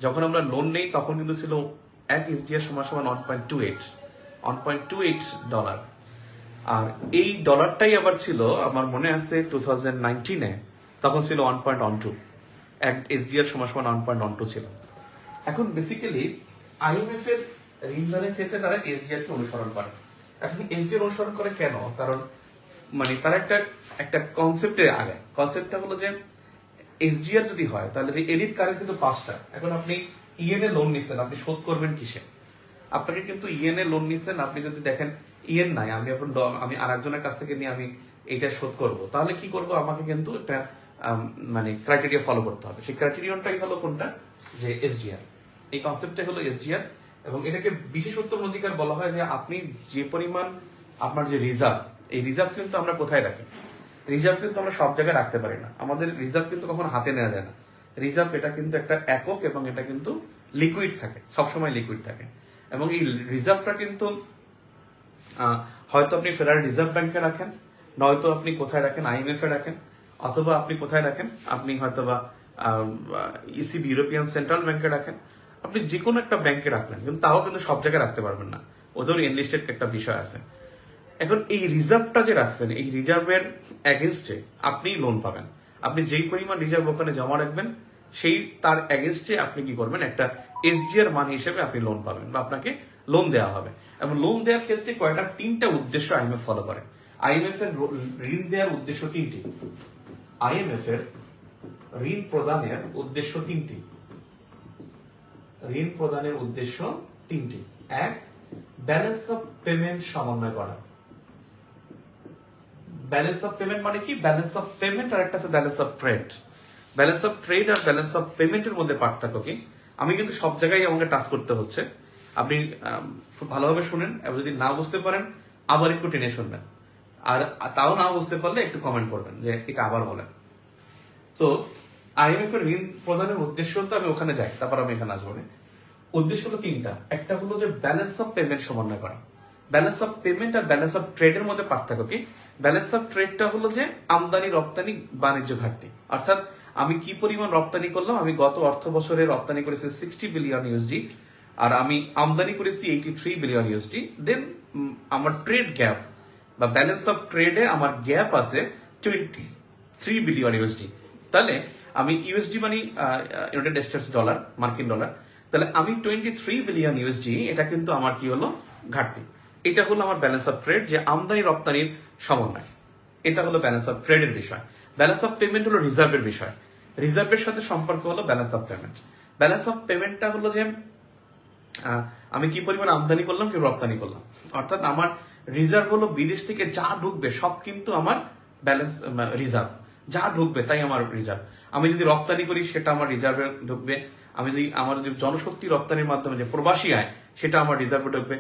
[SPEAKER 2] যখন আমরা লোন নেই তখন কিন্তু ছিল এক এসডিআর সমান সমান $1.28। আর এই ডলারটাই আবার ছিল আমার মনে আছে 2019-এ, তখন ছিল 1.12। এক এসডিআর সমান সমান 1.12 ছিল। এখন বেসিক্যালি আইএমএফ এর ঋণ দানের ক্ষেত্রে তারা এসডিআর কে অনুসরণ করে। এখন এসডিআর অনুসরণ করে কেন? কারণ মানে তারা একটা কনসেপ্টে আগে। কনসেপ্টটা হলো যে এসডিআর যদি হয় তাহলে এলিট কারেন্সি তো পাঁচটা। এখন আপনি ইএনএ লোন নিচ্ছেন, আপনি শোধ করবেন কিসে? আপনাকে কিন্তু ইএনএ লোন নিচ্ছেন, আপনি যদি দেখেন ইএন নাই, আমি আর একজনের কাছ থেকে নিয়ে আমি এইটা শোধ করব, তাহলে কি করব? আমাকে কিন্তু একটা মানে ক্রাইটেরিয়া ফলো করতে হবে। সেই ক্রাইটেরিয়নটাই হলো কোনটা? যে এসডিআর। এই কনসেপ্টটাই হলো এসডিআর, এবং এটাকে বিশেষ উত্তম অধিকার বলা হয় যে আপনি যে পরিমাণ আপনার যে রিজার্ভ, এই রিজার্ভ কিন্তু আমরা কোথায় রাখি? রিজার্ভ কিন্তু আমরা সব জায়গায় রাখতে পারি না। আমাদের রিজার্ভ কিন্তু কখনো হাতে নেওয়া যায় না। রিজার্ভ এটা কিন্তু একটা একক, এবং এটা কিন্তু লিকুইড থাকে, সবসময় লিকুইড থাকে। এবং এই রিজার্ভটা কিন্তু হয়তো আপনি ফেডারেল রিজার্ভ ব্যাংকে রাখেন, নয়তো আপনি কোথায় রাখেন? আইএমএফ এ রাখেন, অথবা আপনি কোথায় রাখেন? আপনি হয়তোবা ইসিবি, ইউরোপিয়ান সেন্ট্রাল ব্যাংকে রাখেন। আপনি যে কোনো একটা ব্যাংকে রাখলেন, কিন্তু তাও কিন্তু সব জায়গায় রাখতে পারবেন না, ওদের এনলিস্টেড একটা বিষয় আছে। এখন এই রিজার্ভটা যে রাখছেন, এই রিজার্ভের এগেনস্টে আপনি লোন পাবেন। আপনি যেই পরিমাণ রিজার্ভ ওখানে জমা রাখবেন, সেই তার এগেনস্টে আপনি কি করবেন? একটা এসডিআর মান হিসেবে আপনি লোন পাবেন, বা আপনাকে লোন দেওয়া হবে। এবং লোন দেওয়ার ক্ষেত্রে তিনটা উদ্দেশ্য আইএমএফ ফলো করে। আইএমএফ এর ঋণ দেওয়ার উদ্দেশ্য তিনটি। আইএমএফ এর ঋণ প্রদানের উদ্দেশ্য তিনটি। ঋণ প্রদানের উদ্দেশ্য তিনটি। এক, ব্যালেন্স অফ পেমেন্ট সমন্বয় করা। ব্যালেন্স অফ পেমেন্ট মানে কি? ব্যালেন্স অফ পেমেন্ট আর একটা আছে balance of trade. Balance of trade আর ব্যালেন্স অফ পেমেন্টের মধ্যে পার্থক্য কি? আমি কিন্তু সব জায়গায় আমাকে টাচ করতে হচ্ছে, আপনি খুব ভালোভাবে শুনেন, এবং যদি না বুঝতে পারেন আবার একটু টেনে শুনবেন, আর তাও না বুঝতে পারলে একটু কমেন্ট করবেন যে এটা আবার বলেন। তো আইএমএফ এর ঋণ প্রদানের উদ্দেশ্য তো আমি ওখানে যাই, তারপর আমি এখানে আসবো। উদ্দেশ্য হলো তিনটা। একটা হলো যে ব্যালেন্স অফ পেমেন্ট সমন্বয় করা। ব্যালেন্স অফ পেমেন্ট আর ব্যালেন্স অফ ট্রেডের মধ্যে পার্থক্য কি? ব্যালেন্স অফ ট্রেডটা হলো যে আমদানি রপ্তানি বাণিজ্য ঘাটতি, অর্থাৎ আমি কি পরিমাণ রপ্তানি করলাম। আমি গত অর্থ বছরে রপ্তানি করেছি 60 বিলিয়ন ইউএসডি, আর আমি আমদানি করেছি 83 বিলিয়ন ইউএসডি। দেন আমার ট্রেড গ্যাপ বা ব্যালেন্স অফ ট্রেডে আমার গ্যাপ আছে 23 বিলিয়ন ইউএসডি। তাহলে আমি ইউএসডি মানে ইউনাইটেড স্টেটস ডলার, মার্কিন ডলার, তাহলে আমি 23 বিলিয়ন ইউএসডি, এটা কিন্তু আমার কি হলো? ঘাটতি। এটা হলো আমার ব্যালেন্স অফ ট্রেড, যে আমদানি রপ্তানির সমন্বয়। এটা হলো ব্যালেন্স অফ ট্রেডের বিষয়। ব্যালেন্স অফ পেমেন্ট হলো রিজার্ভের বিষয়। রিজার্ভের সাথে সম্পর্ক হলো balance of payment. Balance of পেমেন্টটা হলো যে আমি কি পরিমাণ আমদানি করলাম কি রপ্তানি করলাম, অর্থাৎ আমার রিজার্ভ হলো বিদেশ থেকে যা ঢুকবে সব কিন্তু আমার ব্যালেন্স রিজার্ভ, যা ঢুকবে তাই আমার রিজার্ভ। আমি যদি রপ্তানি করি সেটা আমার রিজার্ভে ঢুকবে, আমি যদি আমার যদি জনশক্তি রপ্তানির মাধ্যমে যে প্রবাসী আয় সেটা আমার রিজার্ভে ঢুকবে।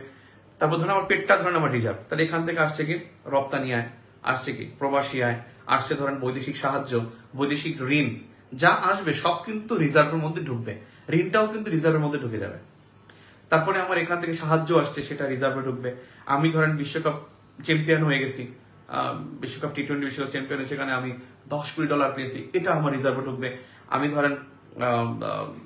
[SPEAKER 2] তারপর ধরেন আমার পেটটা ধরেন আমার রিজার্ভ, তাহলে এখান থেকে আসছে কি রপ্তানি আয়, আসছে কি প্রবাসী আয়, আসছে ধরেন বৈদেশিক সাহায্য, বৈদেশিক ঋণ, যা আসবে সব কিন্তু রিজার্ভের মধ্যে ঢুকবে, ঋণটাও কিন্তু রিজার্ভের মধ্যে ঢুকে যাবে। তারপরে আমার এখান থেকে সাহায্য আসছে সেটা রিজার্ভে ঢুকবে। আমি ধরেন বিশ্বকাপ চ্যাম্পিয়ন হয়ে গেছি, বিশ্বকাপ টি-20 বিশ্বকাপ চ্যাম্পিয়ন সেখানে আমি $10 কোটি পেয়েছি, এটা আমার রিজার্ভে ঢুকবে। আমি ধরেন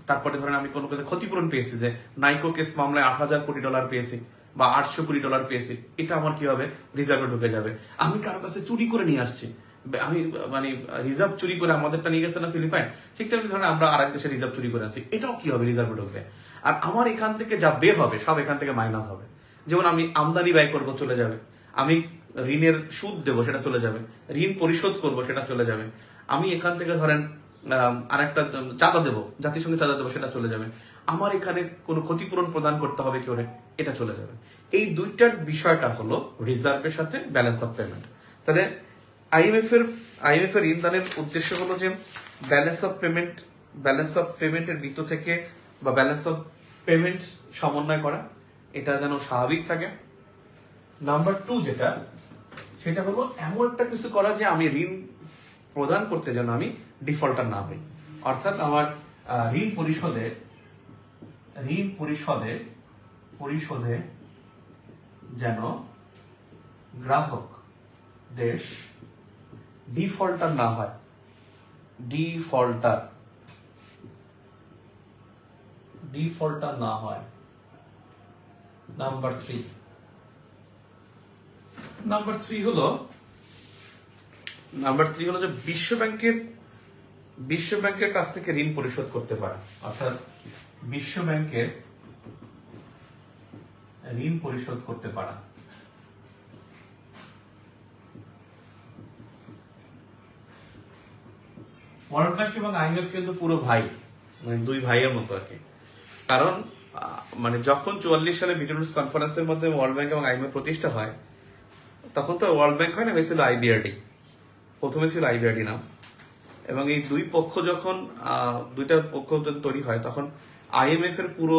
[SPEAKER 2] তারপরে ধরেন আমি কোনো ক্ষতিপূরণ পেয়েছি, যে নাইকো কেস মামলায় $8,000 কোটি পেয়েছি বা $800 কোটি পেয়েছি, এটা আমার কি হবে রিজার্ভে ঢুকে যাবে। আমি কারো কাছে চুরি করে নিয়ে আসছি, আমি মানে রিজার্ভ চুরি করে আমাদেরটা নিয়ে গেছে না ফিলিপাইন, ঠিক তেমনি ধরেন আমরা আরেক দেশে রিজার্ভ চুরি করে আছি, এটাও কি হবে রিজার্ভে ঢুকবে। আর আমার এখান থেকে যা বের হবে সব এখান থেকে মাইনাস হবে। যেমন আমি আমদানি ব্যয় করবো চলে যাবে, আমি ঋণের সুদ দেবো সেটা চলে যাবে, ঋণ পরিশোধ করবো সেটা চলে যাবে, আমি এখান থেকে ধরেন আরেকটা চাঁদা দেবো, জাতিসংঘে চাঁদা দেবো সেটা চলে যাবে, আমার এখানে কোনো ক্ষতিপূরণ প্রদান করতে হবে কেউ, এটা চলে যাবে। এই দুইটার বিষয়টা হলো রিজার্ভের সাথে ব্যালেন্স অফ পেমেন্ট। তাহলে আইএমএফ এর ঋণ দানের উদ্দেশ্য হলো যে ব্যালেন্স অফ পেমেন্টের ভিতর থেকে বা ব্যালেন্স অফ পেমেন্ট সমন্বয় করা, এটা যেন স্বাভাবিক থাকে। নাম্বার 2 যেটা, সেটা হলো এমন একটা কিছু করা যে আমি ঋণ প্রদান করতে যেন আমি ডিফল্টার না হই, অর্থাৎ আমার ঋণ পরিশোধে যেন গ্রাহক দেশ ডিফল্টার না হয়, ডিফল্টার না হয়। নাম্বার 3 হলো যে বিশ্ব ব্যাংকের কাছ থেকে ঋণ পরিশোধ করতে পারা, অর্থাৎ বিশ্ব ব্যাংকের ঋণ পরিশোধ করতে পারা। ওয়ার্ল্ড ব্যাংক এবং আইএমএফ কিন্তু পুরো ভাই, মানে দুই ভাইয়ের মতো আর কি। কারণ মানে যখন 44 সালে বিলিয়নার্স কনফারেন্সের মধ্যে ওয়ার্ল্ড ব্যাংক এবং আইএমএফ প্রতিষ্ঠা হয়, তখন তো ওয়ার্ল্ড ব্যাংক হয় না, হয়েছিল আইবিআরডি, প্রথমে ছিল আইবিআরডি নাম। এবং এই দুইটা পক্ষ তৈরি হয়, তখন আইএমএফ এর পুরো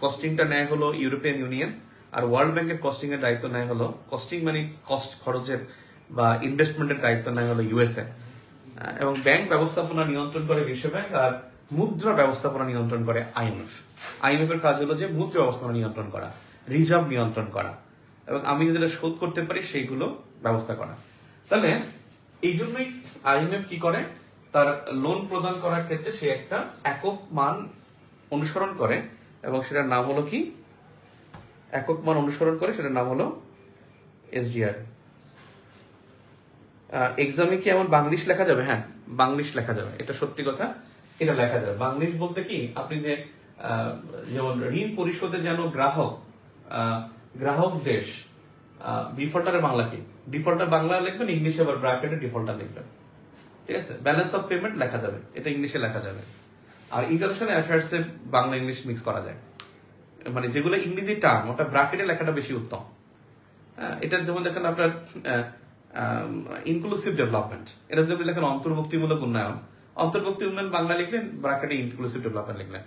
[SPEAKER 2] কস্টিংটা নেয় হলো ইউরোপিয়ান ইউনিয়ন, আর ওয়ার্ল্ড ব্যাংকের কস্টিং এর দায়িত্ব নেয় হলো, কস্টিং মানে কস্ট খরচের বা ইনভেস্টমেন্টের দায়িত্ব নেয় হলো ইউএসএ। এবং ব্যাংক ব্যবস্থাপনা নিয়ন্ত্রণ করে বিশ্ব ব্যাংক, আর মুদ্রা ব্যবস্থাপনা নিয়ন্ত্রণ করে আইএমএফ। আইএমএফ এর কাজ হলো যে মুদ্রা ব্যবস্থাপনা নিয়ন্ত্রণ করা, রিজার্ভ নিয়ন্ত্রণ করা, এবং আমি যেটা শোধ করতে পারি সেইগুলো ব্যবস্থা করা। তাহলে এই জন্যই আইএমএফ কি করে, তার লোন প্রদান করার ক্ষেত্রে সে একটা একক মান অনুসরণ করে, এবং সেটার নাম হলো কি, একক মান অনুসরণ করে, সেটার নাম হলো এসডিআর। এক্সামে কি এমন বাংলিশ লেখা যাবে? হ্যাঁ, বাংলিশ লেখা যাবে, এটা সত্যি কথা, এটা লেখা যাবে। বাংলিশ বলতে কি, আপনি যে যেমন ঋণ পরিশোধে যেন গ্রাহক দেশ, ডিফল্টারের বাংলা কি, ডিফল্টার বাংলা লিখবেন, ইংলিশে আবার ব্র্যাকেটে ডিফল্টার লিখবেন, ঠিক আছে। ব্যালেন্স অফ পেমেন্ট লেখা যাবে, এটা ইংলিশে লেখা যাবে। আর ইন্টারন্যাশনাল অ্যাফেয়ার্স এ বাংলা ইংলিশ মিক্স করা যায়, মানে যেগুলো ইংরেজি টার্ম ওটা ব্র্যাকেটে লেখাটা বেশি উত্তম। এটা যেমন দেখেন আপনার ইনক্লুসিভ ডেভেলপমেন্ট, এটা যদি লেখেন অন্তর্ভুক্তিমূলক উন্নয়ন, অন্তর্ভুক্তি উন্নয়ন বাংলা লিখলেন, ব্র্যাকেটে ইনক্লুসিভ ডেভেলপমেন্ট লিখলেন।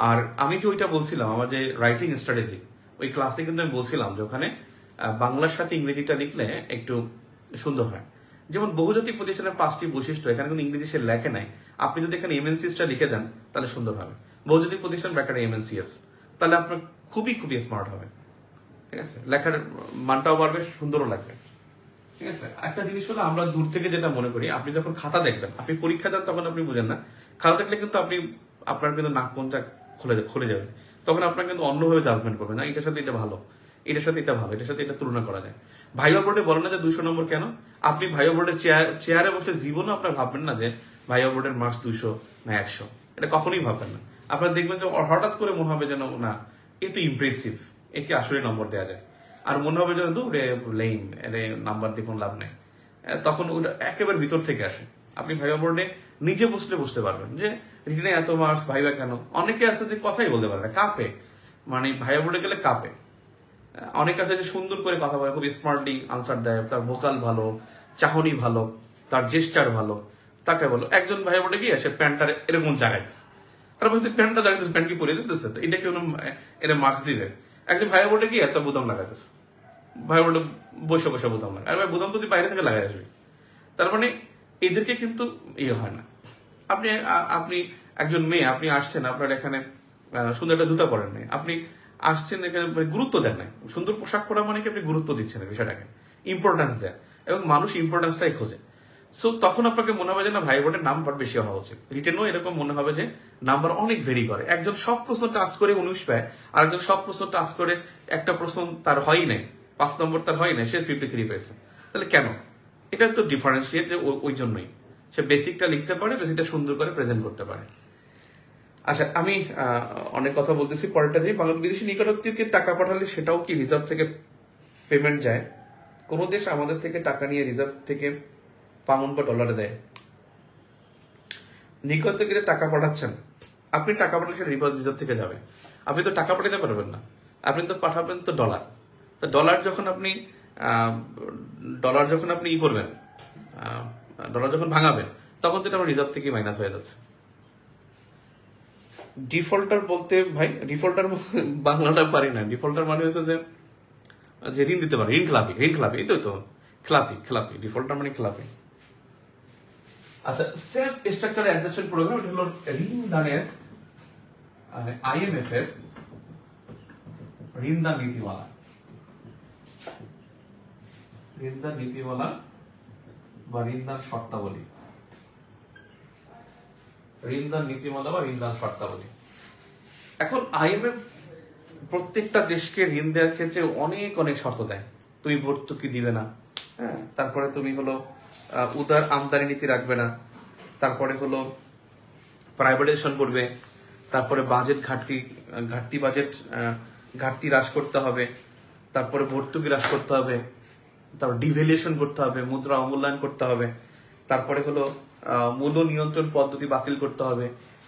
[SPEAKER 2] আর আমি তো ওইটা বলছিলাম আমার যে রাইটিং স্ট্র্যাটেজি, ওই ক্লাসে কিন্তু আমি বলছিলাম যে ওখানে বাংলার সাথে ইংরেজিটা লিখলে একটু সুন্দর হয়। যেমন বহুজাতিক প্রতিষ্ঠানের 5টি বৈশিষ্ট্য, এখানে কিন্তু ইংরেজি সে লেখে নাই, আপনি যদি এখানে এমএনসিএসটা লিখে দেন তাহলে সুন্দর হবে। বহুজাতিক প্রতিষ্ঠান ব্র্যাকেটে এমএনসিএস, তাহলে আপনার খুবই স্মার্ট হবে, ঠিক আছে, লেখার মানটাও বাড়বে, সুন্দরও লাগবে, ঠিক আছে। একটা জিনিস হলো আমরা দূর থেকে যেটা মনে করি, আপনি যখন খাতা দেখবেন, আপনি পরীক্ষা দেন তখন আপনি বুঝেন না, খাতা দেখলে কিন্তু আপনার কিন্তু নাক পঞ্চা খুলে যাবে, তখন আপনার কিন্তু অন্যভাবে জাজমেন্ট করবে না, এটার সাথে এটা ভালো, এটার সাথে এটা ভালো, এটার সাথে এটা তুলনা করা যায়। ভাইবা বোর্ডে বলেন না যে 200 নম্বর কেন, আপনি ভাইবা বোর্ডের চেয়ারে বসে জীবনও আপনার ভাববেন না যে ভাইবা বোর্ডের মার্কস 200 না 100, এটা কখনোই ভাববেন না। আপনার দেখবেন যে হঠাৎ করে মনে হবে যেন না, এ তো ইমপ্রেসিভ, একে আসলে নম্বর দেওয়া যায়, আর মনে হবে যেন লেইম, নাম্বার দিয়ে কোনো লাভ নেই, তখন ওটা একেবারে ভিতর থেকে আসে। আপনি ভাইবা বোর্ডে নিজে বসলে বুঝতে পারবেন যে রিটেনে এত মার্কস ভাইবা কেন। অনেকে আছে যে কথাই বলতে পারে না, কাঁপে, মানে ভাইবা বোর্ডে গেলে কাঁপে। অনেক আছে যে সুন্দর করে কথা বলে, খুব স্মার্টলি আনসার দেয়, তার ভোকাল ভালো, চাহনি ভালো, তার জেস্টার ভালো, তাকে বলো। একজন ভাইয়া বোর্ডে গিয়ে সে প্যান্টটা এরকম জাগাইতেছে, আর বলতে প্যান্টটা জাগাইতেছে, প্যান্ট কি পরে দিতেছে, তো এটা কেউ এরা মার্কস দিবে। একজন ভাইয়া বোর্ডে গিয়ে একটা বোতাম লাগাইতেছে, ভাইয়া বোর্ডে বসে বসে বোতাম লাগায়, আর ভাই বোতাম তো তুই বাইরে থেকে লাগাই আসবি। তার মানে এদেরকে কিন্তু ইয়ে হয় না। আপনি আপনি একজন মেয়ে, আপনি আসছেন, আপনার এখানে সুন্দর একটা জুতা পরেন নাই, আপনি আসছেন এখানে, মানে গুরুত্ব দেন নাই। সুন্দর পোশাক পরা মানে কি আপনি গুরুত্ব দিচ্ছেন না বিষয়টাকে, ইম্পর্টেন্স দেয়, এবং মানুষ ইম্পর্টেন্সটাই খোঁজে। সো তখন আপনাকে মনে হবে যে না, ভাই বোর্ডের নাম্বার বেশি হওয়া উচিত। রিটেনও এরকম মনে হবে যে নাম্বার অনেক ভেরি করে। একজন সব প্রশ্ন টাচ করে 19 পায়, আর একজন সব প্রশ্ন টাচ করে একটা প্রশ্ন তার হয়ই নাই, 5 নম্বর তার হয় নাই, সে 53 পেয়েছে। তাহলে কেন? এটা তো ডিফারেন্সিয়েট, ওই জন্যই সে বেসিকটা লিখতে পারে, বেসিকটা সুন্দর করে প্রেজেন্ট করতে পারে। আচ্ছা, আমি অনেক কথা বলতেছি, পরেরটা যাই। বিদেশি নিকটাত্মীয়কে টাকা পাঠালে সেটাও কি রিজার্ভ থেকে পেমেন্ট যায়? কোন দেশ আমাদের থেকে টাকা নিয়ে রিজার্ভ থেকে পাউন্ড বা ডলারে দেয়? নিকটাত্মীয়কে টাকা পাঠাচ্ছেন, আপনি টাকা পাঠালে সেটা রিজার্ভ থেকে যাবে। আপনি তো টাকা পাঠাতে পারবেন না, আপনি তো পাঠাবেন তো ডলার। তো ডলার যখন আপনি ই করবেন, ডলার যখন ভাঙাবেন, তখন তো এটা আমার রিজার্ভ থেকে মাইনাস হয়ে যাচ্ছে। ডিফল্টার বলতে ভাই, ডিফল্টার বাংলাটা পারি না। ডিফল্টার মানে হচ্ছে যে ঋণ দিতে পারে, ঋণ খেলাপি, এই তো খেলাপি, ডিফল্টার মানে খেলাপি। আচ্ছা, সেলফ স্ট্রাকচার অ্যাডজাস্টমেন্ট প্রোগ্রাম, এটা হলো ঋণ দানের, আইএমএফ এর ঋণ দান নীতিমালা, বা ঋণ দান শর্তাবলী, এখন আইএমএফ প্রত্যেকটা দেশকে ঋণ দেওয়ার ক্ষেত্রে অনেক অনেক শর্ত দেয়। তুমি ভর্তুকি দিবে না, হ্যাঁ, তারপরে তুমি হলো উদার আমদানি নীতি রাখবে না, তারপরে হলো প্রাইভেটাইজেশন করবে, তারপরে বাজেট ঘাটতি হ্রাস করতে হবে, তারপরে ভর্তুকি হ্রাস করতে হবে, তারপর ডিভ্যালুয়েশন করতে হবে, মুদ্রা অমূল্যায়ন করতে হবে, তারপরে হলো মূল্য নিয়ন্ত্রণ পদ্ধতি বাতিল করতে হবে,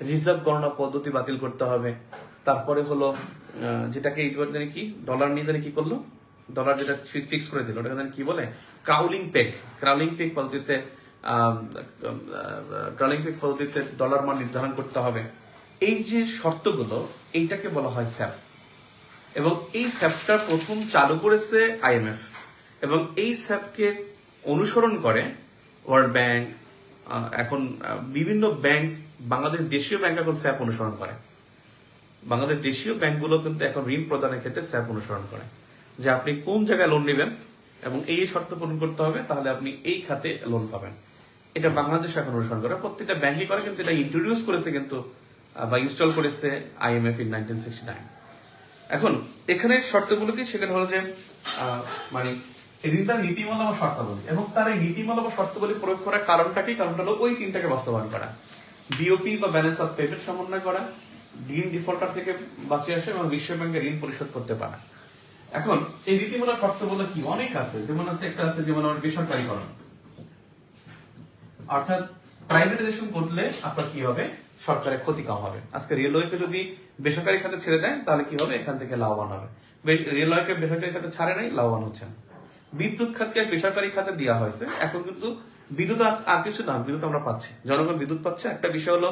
[SPEAKER 2] রিজার্ভ গণনা পদ্ধতি বাতিল করতে হবে, তারপরে হলো যেটাকে কি ডলার নিয়ে কি করলো, ডলার যেটা ফিক্স করে দিল, ওটা কি বলে, ক্রাউলিং পেগ পদ্ধতিতে ডলার মান নির্ধারণ করতে হবে। এই যে শর্তগুলো, এইটাকে বলা হয় স্যাপ, এবং এই স্যাপটা প্রথম চালু করেছে আইএমএফ, এবং এই স্যাপকে অনুসরণ করে ওয়ার্ল্ড ব্যাংক, এখন বিভিন্ন ব্যাংক, বাংলাদেশ দেশীয় ব্যাংক এখন স্যাপ অনুসরণ করে। বাংলাদেশ দেশীয় ব্যাংকগুলো কিন্তু এখন ঋণ প্রদানের ক্ষেত্রে স্যাপ অনুসরণ করে, যে আপনি কোন জায়গায় লোন নেবেন এবং এই শর্ত পূরণ করতে হবে, তাহলে আপনি এই খাতে লোন পাবেন। এটা বাংলাদেশ এখন অনুসরণ করে, প্রত্যেকটা ব্যাংকই করে, কিন্তু এটা ইন্ট্রোডিউস করেছে কিন্তু বা ইনস্টল করেছে আইএমএফ ইন 1969। এখন এখানে শর্তগুলো কি, সেখানে হলো যে মানে ঋণদান নীতিমালা বা শর্তাবলী, এবং তার এই নীতিমালা বা শর্তাবলী প্রয়োগ করার কারণটা কি? কারণটা হলো ওই তিনটাকে বাস্তবায়ন করা, বিওপি বা ব্যালেন্স অফ পেমেন্ট সমন্বয় করা, ঋণ ডিফল্টার থেকে বাঁচিয়ে আসে, এবং বিশ্ব ব্যাংকে ঋণ পরিশোধ করতে পারা। এখন এই নীতিমালা শর্তাবলী কি অনেক আছে, যেমন আছে একটা আছে যেমন আমার বেসরকারীকরণ, অর্থাৎ প্রাইভেটাইজেশন করলে আপনার কি হবে, সরকারের ক্ষতি কম হবে। আজকে রেলওয়েকে যদি বেসরকারি খাতে ছেড়ে দেয়, তাহলে কি হবে, এখান থেকে লাভবান হবে। রেলওয়েকে বেসরকারি খাতে ছাড়ে নাই, লাভবান হচ্ছেন। বিদ্যুৎ খাতকে বেসরকারি খাতে দেওয়া হয়েছে, এখন কিন্তু বিদ্যুৎ আর কিছু না, বিদ্যুৎ আমরা পাচ্ছি, জনগণ বিদ্যুৎ পাচ্ছে। একটা বিষয় হলো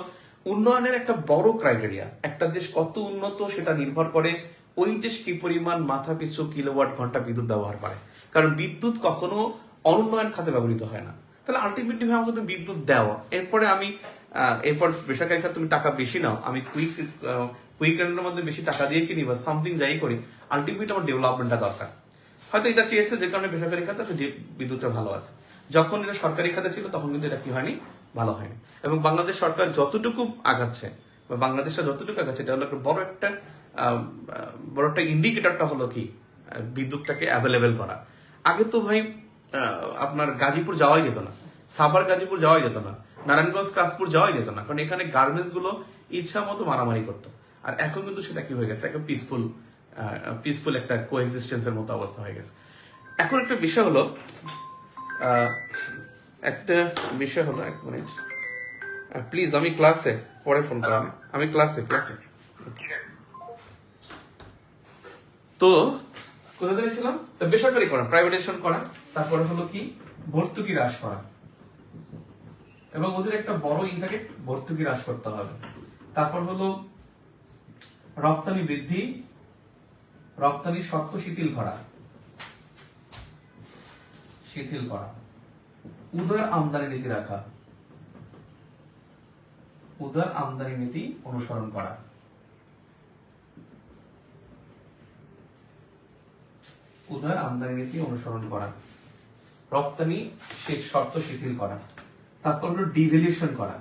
[SPEAKER 2] উন্নয়নের একটা বড় ক্রাইটেরিয়া, একটা দেশ কত উন্নত সেটা নির্ভর করে ওই দেশ কি পরিমাণ মাথা পিছু কিলোওয়াট ঘন্টা বিদ্যুৎ ব্যবহার করে, কারণ বিদ্যুৎ কখনো অনুন্নয়ন খাতে ব্যবহৃত হয় না। তাহলে আলটিমেটলি আমাকে তুমি বিদ্যুৎ দেওয়া, এরপর বেসরকারি খাতে তুমি টাকা বেশি নাও, আমি কুইক রেন্টের মধ্যে বেশি টাকা দিয়ে কিনি বা সামথিং যাই করি, আলটিমেটলি আমার ডেভেলপমেন্টটা দরকার। হয়তো এটা চেয়েছে যে কারণে বেসরকারি খাতে বিদ্যুৎটা ভালো আছে, যখন এটা সরকারি খাতে ছিল তখন কিন্তু এটা কি হয়নি, ভালো হয়নি। এবং বাংলাদেশ সরকার যতটুকু আগাচ্ছে, বা বাংলাদেশটা যতটুকু আগাচ্ছে, এটা হলো একটা বড় একটা ইন্ডিকেটরটা হলো কি, বিদ্যুৎটাকে অ্যাভেলেবেল করা। আগে তো ভাই আপনার গাজীপুর যাওয়াই যেত না, সাভার গাজীপুর যাওয়াই যেত না, নারায়ণগঞ্জ কাশপুর যাওয়াই যেত না, কারণ এখানে গার্মেন্টস গুলো ইচ্ছা মতো মারামারি করতো। আর এখন কিন্তু সেটা কি হয়ে গেছে, একটা পিসফুল একটা কোএক্সিস্টেন্সের মতো অবস্থা হয়ে গেছে। এখন একটা বিষয় হলো একটা বিষয় হলো, এক মিনিট প্লিজ, আমি ক্লাসে, পরে ফোন করেন, আমি ক্লাসে। তো কোথা থেকে ছিলাম? তো বেসরকারিকরণ, প্রাইভেটাইজেশন করা, তারপরে হলো কি ভর্তুকি হ্রাস করা, এবং ওদের একটা বড় থাকে ভর্তুকি হ্রাস করতে হবে। তারপর হলো রপ্তানি বৃদ্ধি, রপ্তানি শর্ত শিথিল করা, উদার আমদানি নীতি রাখা, উদার আমদানি নীতি অনুসরণ করা, উদার আমদানি নীতি অনুসরণ করা, রপ্তানি শর্ত শিথিল করা। তারপর হলো ডিভ্যালুয়েশন করা,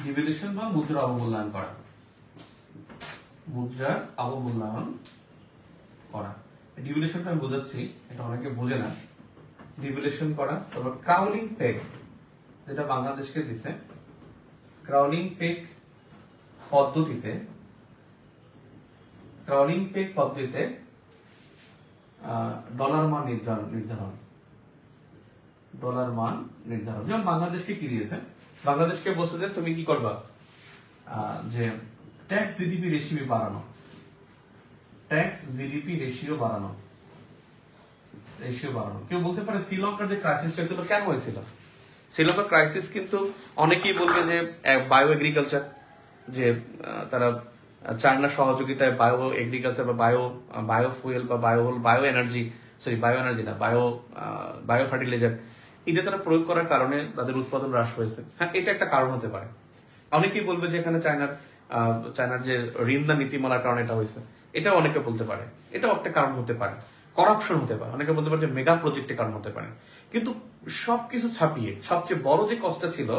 [SPEAKER 2] ডিভ্যালুয়েশন বা মুদ্রা অবমূল্যায়ন করা, মুদ্রার অবমূল্যায়ন করা। ডিভ্যালুয়েশনটা আমি বোঝাচ্ছি, এটা অনেকে বোঝে না। ডিভ্যালুয়েশন করা। তারপর ক্রাউলিং পেগ, যেটা বাংলাদেশকে দিছে, ক্রাউলিং পেগ পদ্ধতিতে, ডলার মান নির্ধারণ, ডলার মান নির্ধারণ। যেমন বাংলাদেশকে কি দিয়েছে, বাংলাদেশকে বলছে যে তুমি কি করবা, যে ট্যাক্স জিডিপি রেশিও বাড়ানো, ট্যাক্স জিডিপি রেশিও বাড়ানো। কেউ বলতে পারে শ্রীলঙ্কার যে ক্রাইসিসটা ছিল কেন হয়েছিল? শ্রীলঙ্কার ক্রাইসিস কিন্তু অনেকেই বলবে যে বায়ো এগ্রিকালচার, যে তারা চায়না সহযোগিতায় বায়ো এগ্রিকালচার বা বায়ো ফুয়েল বা বায়ো এনার্জি না, বায়ো ফার্টিলাইজার, এটা তারা প্রয়োগ করার কারণে তাদের উৎপাদন হ্রাস হয়েছে। হ্যাঁ, এটা একটা কারণ হতে পারে। অনেকেই বলবে যে এখানে চায়নার যে ঋণ নীতিমালার কারণে এটা হয়েছে, এটা অনেকে বলতে পারে, এটাও একটা কারণ হতে পারে। করাপশন হতে পারে, অনেকে বলতে পারে যে মেগা প্রজেক্টের কারণ হতে পারে। কিন্তু সবকিছু ছাপিয়ে সবচেয়ে বড় যে কষ্টটা ছিল,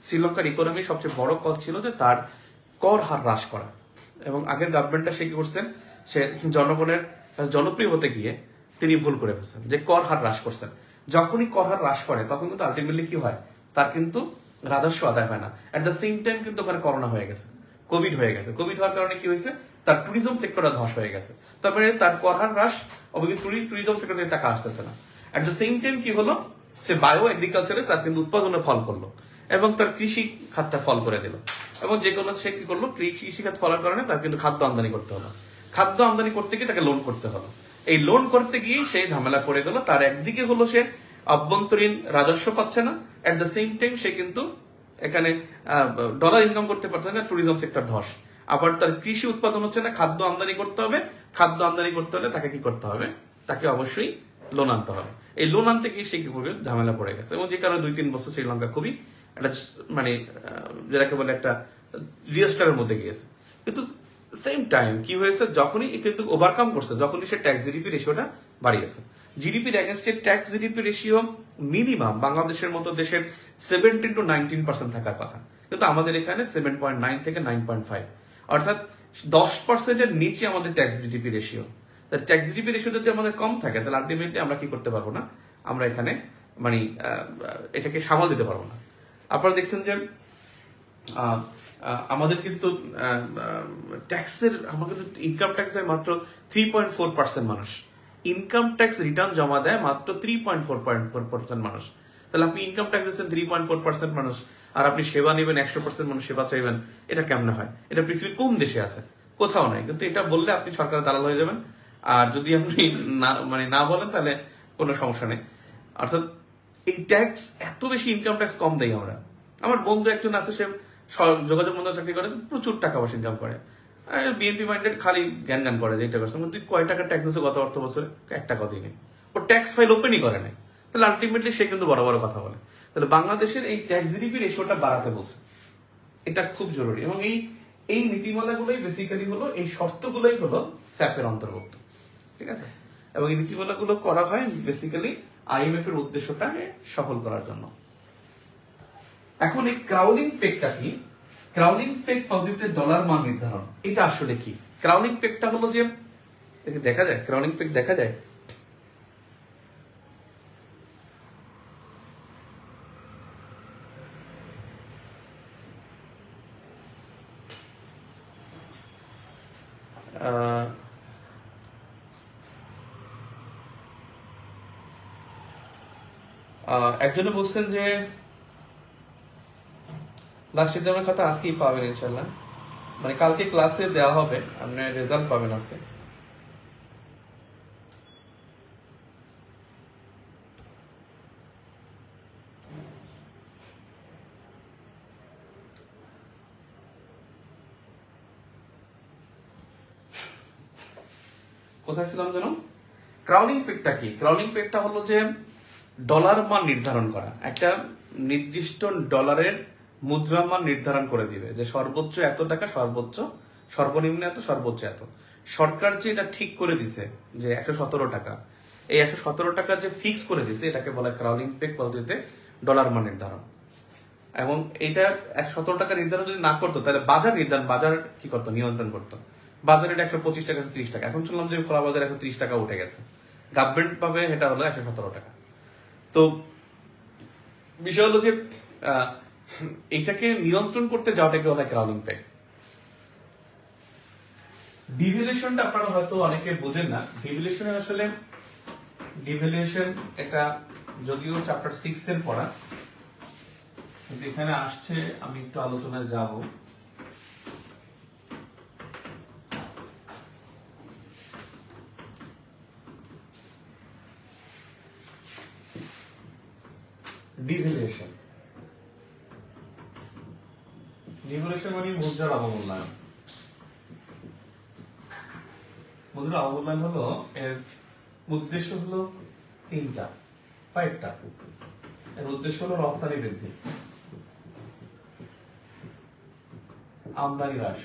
[SPEAKER 2] শ্রীলঙ্কার ইকোনমি সবচেয়ে বড় কষ্ট ছিল যে তার কর হার হ্রাস করা। এবং আগের গভর্নমেন্টটা সে কি করছেন, সে জনগণের জনপ্রিয় হতে গিয়ে তিনি ভুল করে ফেলছেন, যে কর হার হ্রাস করছেন। যখনই কর হার হ্রাস করে তখন কিন্তু আলটিমেটলি কি হয়, তার কিন্তু রাজস্ব আদায় হয় না। এট দ্য সেম টাইম কিন্তু ওখানে করোনা হয়ে গেছে, কোভিড হয়ে গেছে। কোভিড হওয়ার কারণে কি হয়েছে, তার ট্যুরিজম সেক্টরটা ধস হয়ে গেছে। তারপরে তার কর হার হ্রাস, ট্যুরিজম সেক্টর থেকে টাকা আসতেছে না। এট দ্য সেম টাইম কি হলো, সে বায়ো এগ্রিকালচারে তার কিন্তু উৎপাদনে ফল করলো, এবং তার কৃষি খাতটা ফল করে দিল। এবং যে কোনো সে কি করলো, কৃষি খাত ফলার কারণে তার কিন্তু খাদ্য আমদানি করতে হলো। খাদ্য আমদানি করতে গিয়ে তাকে লোন করতে হলো। এই লোন করতে গিয়ে সে ঝামেলা পড়ে গেল। তার একদিকে হলো সে অভ্যন্তরীণ রাজস্ব পাচ্ছে না, এট দ্য সেম টাইম সে কিন্তু এখানে ডলার ইনকাম করতে পারছে না, ট্যুরিজম সেক্টর ধস। আবার তার কৃষি উৎপাদন হচ্ছে না, খাদ্য আমদানি করতে হবে। খাদ্য আমদানি করতে হলে তাকে কি করতে হবে, তাকে অবশ্যই লোন আনতে হবে। এই লোন আনতে গিয়ে সে কি করবে, ঝামেলা পড়ে গেছে। এবং যে কারণে 2-3 বছর শ্রীলঙ্কা খুবই একটা মানে যেটাকে বলে একটা ডিজাস্টারের মধ্যে গিয়েছে। কিন্তু সেম টাইম কি হয়েছে, যখনই কিন্তু ওভারকাম করছে, যখনই সে ট্যাক্স জিডিপি রেশিওটা বাড়িয়েছে। জিডিপির এগেনস্টে ট্যাক্স জিডিপি রেশিও মিনিমাম বাংলাদেশের মতো দেশের 17 to 19% থাকার কথা, কিন্তু আমাদের এখানে 7.9 থেকে 9.5, অর্থাৎ 10%-এর নিচে আমাদের tax GDP ratio. Tax GDP ratio যদি আমাদের কম থাকে, তাহলে আলটিমেটলি আমরা কি করতে পারবো না, আমরা এখানে মানে এটাকে সামাল দিতে পারবো না। আপনারা দেখছেন যে আমাদের কিন্তু ট্যাক্সের, আমাদের ইনকাম ট্যাক্স দেয় মাত্র 3.4% মানুষ, ইনকাম ট্যাক্স রিটার্ন জমা দেয় মাত্র 3.4% মানুষ। তাহলে আপনি ইনকাম ট্যাক্স দিচ্ছেন 3.4% মানুষ, আর আপনি সেবা নেবেন 100% মানুষ সেবা চাইবেন, এটা কেমনে হয়? এটা পৃথিবীর কোন দেশে আছে? কোথাও নাই। কিন্তু এটা বললে আপনি সরকারের দালাল হয়ে যাবেন, আর যদি আপনি না বলেন তাহলে কোনো সমস্যা নেই। অর্থাৎ এই ট্যাক্স এত বেশি, ইনকাম ট্যাক্স কম দেই আমরা। আমার বন্ধু একজন আছে, সে যোগাযোগ মন্ত্রণালয়ে চাকরি করে, প্রচুর টাকা পয়সা ইনকাম করে, বিএনপি মাইন্ডেড, খালি জ্ঞান করে যে এটা করছে। তুই কয় টাকা ট্যাক্স দিচ্ছে গত অর্থ বছরে? 1 টাকা দিই নেই, ও ট্যাক্স ফাইল ওপেনই করে নাই। তাহলে আলটিমেটলি সে কিন্তু বড় বড় কথা বলে। তাহলে বাংলাদেশের এই ট্যাক্স জিডিপি রেশিওটা বাড়াতে বলছে, এটা খুব জরুরি। এবং এই নীতিমালাগুলোই বেসিক্যালি হলো, এই শর্তগুলোই হলো স্যাপের অন্তর্ভুক্ত, ঠিক আছে? এবং এই নীতিমালাগুলো করা হয় বেসিক্যালি আইএমএফ এর উদ্দেশ্যটাকে সফল করার জন্য। এখন এই ক্রাউলিং পেগটা কি? ক্রাউলিং পেগ পদ্ধতিতে ডলার মান নির্ধারণ, এটা আসলে কি? ক্রাউলিং পেগটা হলো যে, দেখা যায় ক্রাউলিং পেগ দেখা যায়, একজনে বলছেন যে লাস্ট এক্সামের কথা আজকেই পাবেন ইনশাল্লাহ, মানে কালকে ক্লাসে দেওয়া হবে, আপনি রেজাল্ট পাবেন আজকে। কোথায় ছিলাম যেন? ক্রাউলিং পেগটা কি? ক্রাউলিং পেগটা হলো যে ডলার মান নির্ধারণ করা, একটা নির্দিষ্ট ডলারের মুদ্রা মান নির্ধারণ করে দিবে যে সর্বোচ্চ এত টাকা, সর্বোচ্চ সর্বনিম্ন এত, সর্বোচ্চ এত। সরকার যে এটা ঠিক করে দিছে যে 117 টাকা, এই 117 টাকা যে ফিক্স করে দিছে এটাকে বলা ক্রাউলিং পেগ পদ্ধতিতে ডলার মান নির্ধারণ। এবং এইটা 117 টাকা নির্ধারণ যদি না করতো তাহলে বাজার কি করতো? নিয়ন্ত্রণ করতো। বাজারে এটা 125 টাকা, 130 টাকা, এখন শুনলাম যে খোলা বাজারে 130 টাকা উঠে গেছে। গভর্নমেন্ট পাবে এটা হলো 117 টাকা। তো বিষয় হলো যে এইটাকে নিয়ন্ত্রণ করতে যাওয়াটাকে বলা হয় ক্রাউলিং পেগ। ডিভ্যালুয়েশনটা আপনারা হয়তো অনেকে বোঝেন না। ডিভ্যালুয়েশন এটা যদিও চ্যাপ্টার 6 এর পড়া, কিন্তু এখানে আসছে, আমি একটু আলোচনায় যাব। ডিভ্যালুয়েশন মানে মুদ্রার অবমূল্যায়ন। মুদ্রার অবমূল্যায়ন হলো, এর উদ্দেশ্য হলো কয়েকটা। এর উদ্দেশ্য হলো রপ্তানি বৃদ্ধি, আমদানি হ্রাস,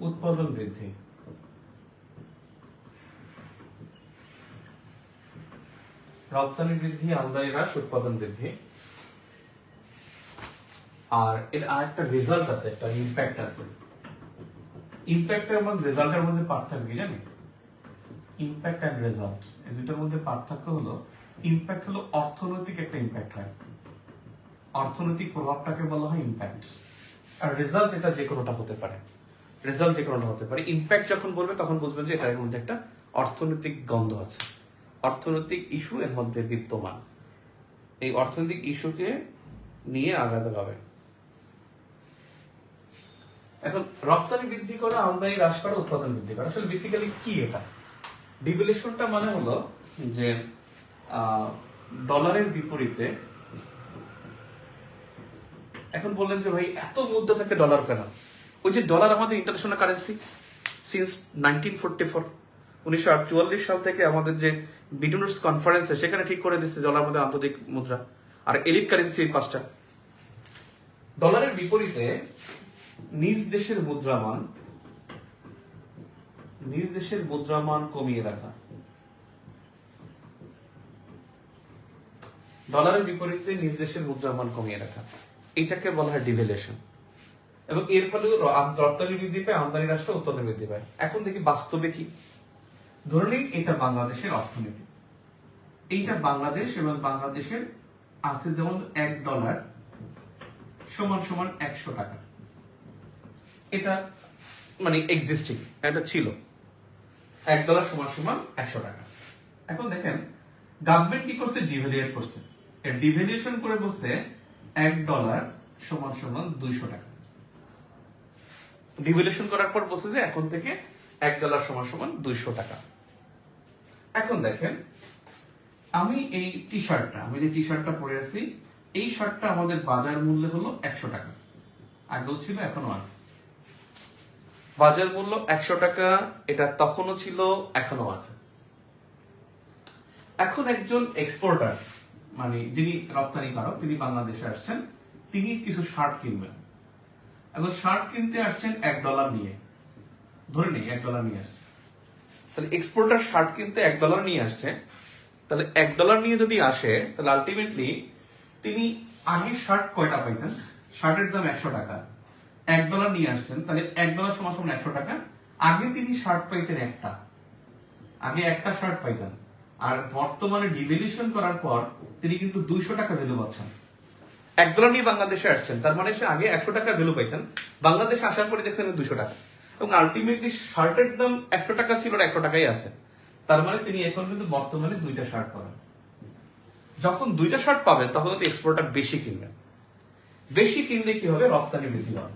[SPEAKER 2] উৎপাদন বৃদ্ধি, রপ্তানি বৃদ্ধি, আমদানি হ্রাস, উৎপাদন বৃদ্ধি। আর এর আরেকটা রেজাল্ট আছে, একটা ইম্প্যাক্ট আছে। ইম্প্যাক্ট এবং রেজাল্টের মধ্যে পার্থক্য কি জানেন? ইম্প্যাক্ট এন্ড রেজাল্ট, এই দুটোর মধ্যে পার্থক্য হলো, ইম্প্যাক্ট হলো অর্থনৈতিক একটা ইম্প্যাক্ট হয়, অর্থনৈতিক প্রভাবটাকে বলা হয় ইম্প্যাক্ট। আর রেজাল্ট এটা যে কোনোটা হতে পারে, ইম্প্যাক্ট যখন বলবে তখন বুঝবেন যে এটার মধ্যে একটা অর্থনৈতিক গন্ধ আছে, অর্থনৈতিক ইস্যু এর মধ্যে বিদ্যমান। এই অর্থনৈতিক ইস্যুকে নিয়ে আগাতে হবে। এখন রপ্তানি বৃদ্ধি করা, আমদানি হ্রাস করা, উৎপাদন বৃদ্ধি করা, আসলে বেসিক্যালি কি এটা? ডিভ্যালুয়েশনটা মানে হলো যে ডলারের বিপরীতে, এখন বললেন যে ভাই এত মুদ্রা থেকে ডলার কেন? ওই যে ডলার আমাদের ইন্টারন্যাশনাল কারেন্সি সিন্স 1944, 1948 সাল থেকে আমাদের যে বিডুনার্স কনফারেন্সে সেখানে ঠিক করে দিচ্ছে ডলার আমাদের আন্তর্জাতিক মুদ্রা, আর এলিট কারেন্সি 5টা। ডলারের বিপরীতে নিজ দেশের মুদ্রামান কমিয়ে রাখা, ডলারের বিপরীতে নিজ দেশের মুদ্রামান কমিয়ে রাখা, এটাকে বলা হয় ডিভ্যালুয়েশন। এবং এর ফলে রপ্তানি বৃদ্ধি পায়, আমদানি হ্রাস পায়, উৎপাদন বৃদ্ধি পায়। এখন দেখি বাস্তবে কি। ধরে নিন এটা বাংলাদেশের অর্থনীতি, এইটা বাংলাদেশ, এবং বাংলাদেশের আছে যেমন $1 সমান সমান 100 টাকা। এটা মানে এক্সিস্টিং, এটা ছিল $1 সমান সমান 100 টাকা। এখন দেখেন গভর্নমেন্ট কি করছে? ডিভ্যালুয়েট করছে। ডিভ্যালুয়েশন করে বলছে $1 সমান সমান 200 টাকা। ডিভ্যালুয়েশন করার পর বলছে যে এখন থেকে $1 সমান সমান 200 টাকা। এখন দেখেন আমি এই যে টি শার্টটা পরে আছি, এই শার্টটা আমাদের বাজার মূল্য হলো 100 টাকা, আগেও ছিল এখনো আছে। বাজার মূল্য 100 টাকা, এটা তখনও ছিল এখনো আছে। এখন একজন এক্সপোর্টার, মানে যিনি রপ্তানিকারক, তিনি বাংলাদেশে আসছেন, তিনি কিছু শার্ট কিনবেন। এখন শার্ট কিনতে আসছেন $1 নিয়ে, ধরে নেই $1 নিয়ে আসছে। তাহলে এক্সপোর্টার শার্ট কিনতে $1 নিয়ে আসছে, তাহলে $1 নিয়ে যদি আসে তাহলে আলটিমেটলি তিনি আগে শার্ট কয়টা পাইতেন? শার্টের দাম 100 টাকা, $1 নিয়ে আসছেন, তাহলে $1 সমান সমান 100 টাকা। আগে তিনি শার্ট পাইতেন একটা শার্ট পাইতেন, আর বর্তমানে ডিভ্যালুয়েশন করার পর তিনি কিন্তু 200 টাকা ভ্যালু পাচ্ছেন। $1 নিয়ে বাংলাদেশে আসছেন, তার মানে সে আগে 100 টাকা ভ্যালু পাইতেন, বাংলাদেশে আসার পরে দেখছেন 200 টাকা। এবং আলটিমেটলি শার্টের দাম 100 টাকা ছিল, 100 টাকাই আছে। তার মানে তিনি এখন কিন্তু বর্তমানে 2টা শার্ট পাবেন। যখন 2টা শার্ট পাবেন তখন কিন্তু এক্সপোর্টার বেশি কিনবেন। বেশি কিনলে কি হবে, রপ্তানি বৃদ্ধি পাবে,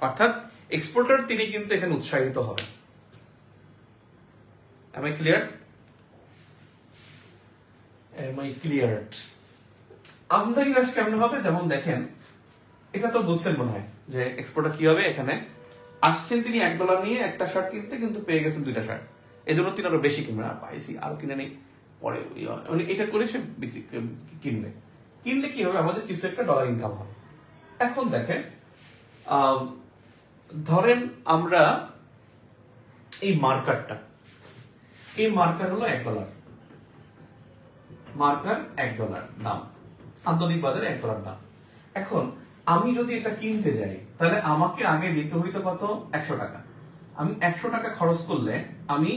[SPEAKER 2] অর্থাৎ এক্সপোর্টার তিনি কিন্তু এখানে উৎসাহিত হবেন। Am I clear? Am I clear? আমদানি হ্রাস কেমন হবে, যেমন দেখেন এটা তো বুঝছেন মনে হয় যে এক্সপোর্টার কি হবে, এখানে আসছেন তিনি $1 নিয়ে একটা শার্ট কিনতে, কিন্তু পেয়ে গেছেন 2টা শার্ট, এই জন্য তিনি আরো বেশি কিনবেন। আর পাইছি আরো কিনে নেই, পরে মানে এটা করে সে কিনবে। কিনলে কি হবে, আমাদের কিছু একটা ডলার ইনকাম হবে। এখন দেখেন ধরেন আমরা এই মার্কারটা, এই মার্কার হলো $1, মার্কার $1 দাম, আন্তর্জাতিক বাজারে $1 দাম। এখন আমি যদি এটা কিনতে যাই তাহলে আমাকে আগে দিতে হইতো কত, 100 টাকা। আমি 100 টাকা খরচ করলে আমি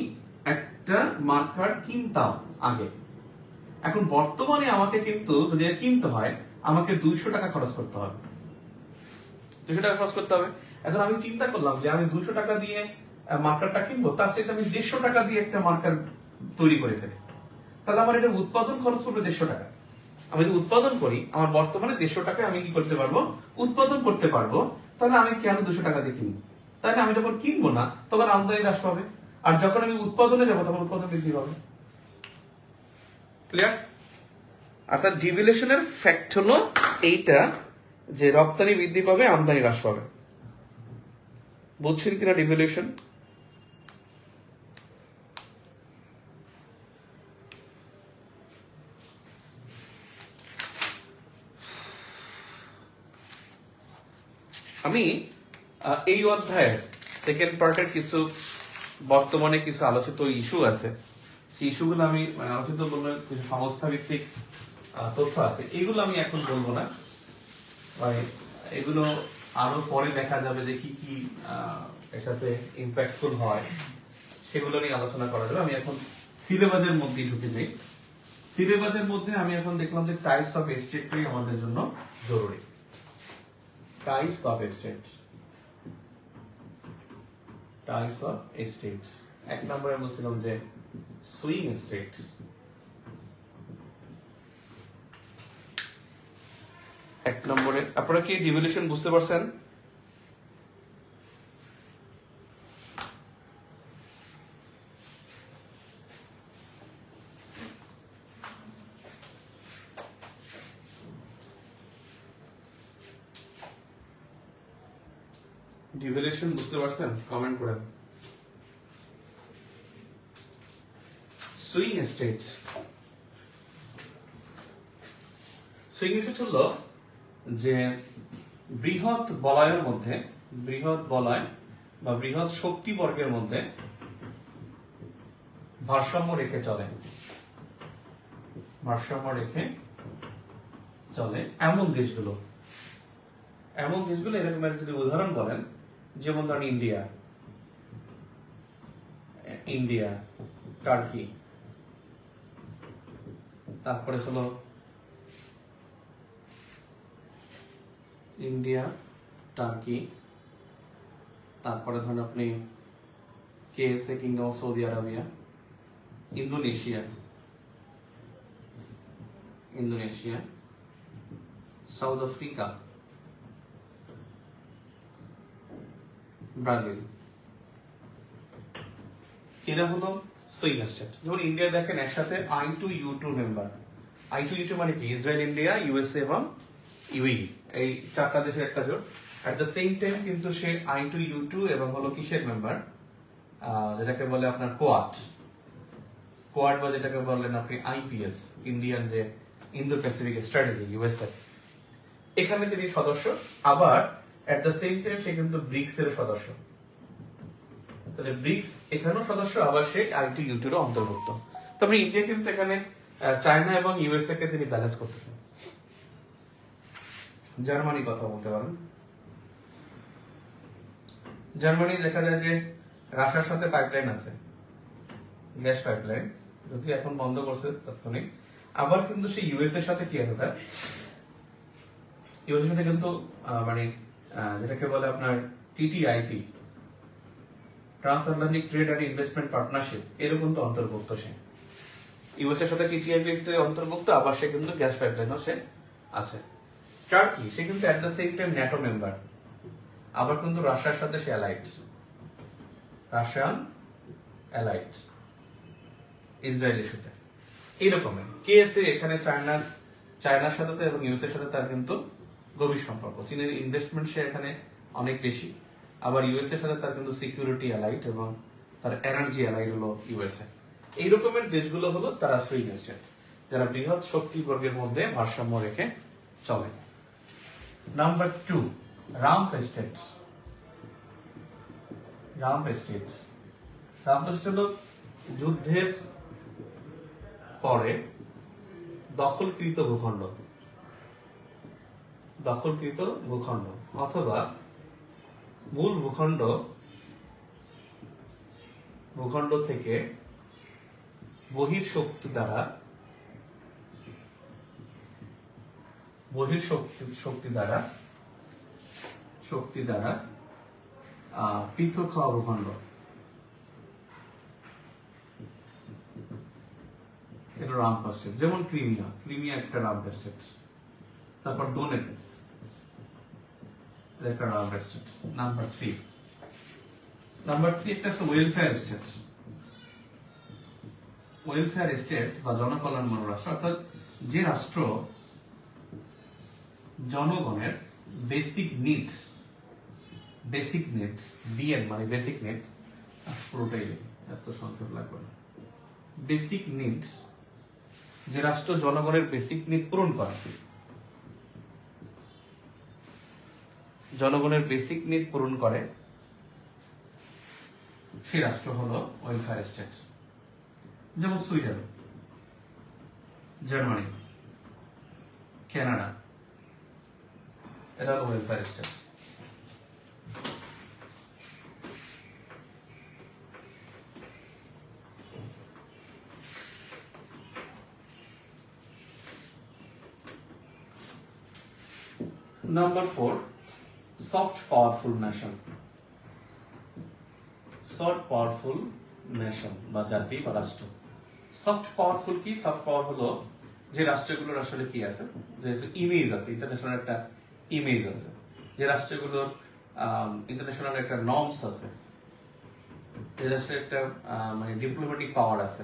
[SPEAKER 2] একটা মার্কার কিনতাম আগে। এখন বর্তমানে আমাকে কিন্তু যদি কিনতে হয় আমাকে 200 টাকা খরচ করতে হবে, 200 টাকা খরচ করতে হবে। এখন আমি চিন্তা করলাম যে আমি 200 টাকা দিয়ে মার্কারটা কিনবো, তার চাইতে আমি 150 টাকা দিয়ে একটা মার্কার তৈরি করে ফেলি, তাহলে আমার এটা উৎপাদন খরচ করবে 150 টাকা। আমি যদি উৎপাদন করি, আমার বর্তমানে 150 টাকায় আমি কি করতে পারবো, উৎপাদন করতে পারবো, তাহলে আমি কেন 200 টাকা দিয়ে কিনবো? তাহলে আমি যখন কিনবো না তখন আমদানি হ্রাস পাবে, আর যখন আমি উৎপাদনে যাবো তখন উৎপাদন বৃদ্ধি পাবে। ক্লিয়ার? অর্থাৎ ডিভ্যালুয়েশনের ফ্যাক্ট হলো এইটা, যে রপ্তানি বৃদ্ধি পাবে, আমদানি হ্রাস পাবে। বুঝছেন কিনা ডিভ্যালুয়েশন? আমি এই অধ্যায়ের সেকেন্ড পার্টের কিছু বর্তমানে কিছু আলোচিত ইস্যু আছে, সেই ইস্যুগুলো আমি আলোচিত বলবো, কিছু সংস্থা ভিত্তিক তথ্য আছে, এগুলো আমি এখন বলবো না, এগুলো আরো পরে দেখা যাবে যে কি কি এটাতে ইম্প্যাক্টফুল হয়, সেগুলো নিয়ে আলোচনা করা যাবে। আমি এখন সিলেবাসের মধ্যে ঢুকে যাই। সিলেবাসের মধ্যে আমি এখন দেখলাম যে টাইপস অফ এস্টেটটাই আমাদের জন্য জরুরি। Types of estate, types of estate. 1 নম্বরে বলছিলাম যে সুইং এস্টেট। এক নম্বরে আপনারা কি ডিভ্যালুয়েশন বুঝতে পারছেন? ডিভ্যালুয়েশন বুঝতে পারছেন? কমেন্ট করেন। সুইং এস্টেট, সুইং এস্টেট হলো যে বৃহৎ বলয়ের মধ্যে, বৃহৎ বলয় বা বৃহৎ শক্তি বর্গের মধ্যে ভারসাম্য রেখে চলে, ভারসাম্য রেখে চলে এমন দেশগুলো, এমন দেশগুলো এরকম যদি উদাহরণ বলেন, যেমন ধরেন ইন্ডিয়া, ইন্ডিয়া, টার্কি, তারপরে হলো ইন্ডিয়া, টার্কি, তারপরে ধরেন আপনি KSA kingdom of Saudi Arabia, Indonesia, Indonesia, south Africa, Brazil, এরা হলো সুইং স্টেট। যেমন ইন্ডিয়া দেখেন একসাথে I2U2 মেম্বার। I2U2 মানে কি, ইসরায়েল, ইন্ডিয়া, USA এবং UAE, এই 4টা দেশের একটা জোট। এট দ্য সেম টাইম কিন্তু সে I2U2 এবং হলো কিসের মেম্বার, যেটাকে বলে আপনার কোয়াড, কোয়াড বা যেটাকে বললেন আপনি IPS, ইন্ডিয়ান যে ইন্দো প্যাসিফিক স্ট্র্যাটেজি, USA, এখানে তিনি সদস্য। আবার এট দ্য সেম টাইম সে কিন্তু ব্রিক্স এর সদস্য। তাহলে ব্রিক্স এখানেও সদস্য, আবার সে I2U2 এর অন্তর্ভুক্ত। তবে ইন্ডিয়া কিন্তু এখানে চায়না এবং USA কে তিনি ব্যালেন্স করতেছেন। জার্মানি কথা বলতে পারেন, জার্মানি দেখা যায় যে রাশিয়ার সাথে পাইপলাইন আছে, গ্যাস পাইপলাইন, যদি এখন বন্ধ করছে তাৎক্ষণিক। আবার কিন্তু সেই ইউএস এর সাথে কি আছে, তার ইউএস এর সাথে কিন্তু মানে যেটাকে বলে আপনার TTIP, transatlantic trade and investment partnership এরকম তো অন্তর্ভুক্ত সে। ইউএস এর সাথে টিটিআইপি অন্তর্ভুক্ত, আবার সে কিন্তু গ্যাস পাইপলাইনও সে আছে। টার্কি সে কিন্তু at the same time NATO member, আবার কিন্তু রাশিয়ার সাথে সে অ্যালাইড, রাশিয়ান অ্যালাইড ইসরায়েল ইস্যুতে। এইরকমের কেএসএ এখানে চায়নার সাথে তো এবং ইউএস এর সাথে তার কিন্তু গভীর সম্পর্ক। চীনের ইনভেস্টমেন্ট সে এখানে অনেক বেশি, আবার ইউএস এর সাথে তার কিন্তু সিকিউরিটি অ্যালাইড এবং তার এনার্জি অ্যালাইড হলো ইউএসএ। এই রকমের দেশগুলো হলো তারা সুইং স্টেট, যারা বৃহৎ শক্তি বর্গের মধ্যে ভারসাম্য রেখে চলে। Number 2, ramp state. Ramp state হলো যুদ্ধের পরে দখলকৃত ভূখণ্ড অথবা মূল ভূখণ্ড থেকে বহির শক্তি দ্বারা পৃথক হওয়া ভূখণ্ড। এটা রাম্প স্টেট, যেমন ক্রিমিয়া একটা রাম্প স্টেট। তারপর ডোনেটস একটা রাম্প স্টেট। নাম্বার 3 একটা আছে ওয়েলফেয়ার স্টেট। ওয়েলফেয়ার স্টেট বা জনকল্যাণমূলক রাষ্ট্র, অর্থাৎ যে রাষ্ট্র জনগণের বেসিক নিডস, বিএন মানে বেসিক নিড, পুরোটাই এত সংক্ষেপ লাগবে না। বেসিক নিডস, যে রাষ্ট্র জনগণের বেসিক নিড পূরণ করে, সে রাষ্ট্র হলো ওয়েলফেয়ার স্টেট। যেমন সুইডেন, জার্মানি, কানাডা, এরা হলো welfare state. Number 4, soft powerful nation বা জাতি বা রাষ্ট্র। সফট পাওয়ারফুল কি? সফট পাওয়ার হলো যে রাষ্ট্রগুলোর আসলে কি আছে, যে ইমেজ আছে, ইন্টারন্যাশনাল একটা ইমেজ আছে, যে রাষ্ট্রগুলোর ইন্টারন্যাশনাল একটা নর্মস আছে, যে রাষ্ট্রের একটা মানে ডিপ্লোম্যাটিক পাওয়ার আছে,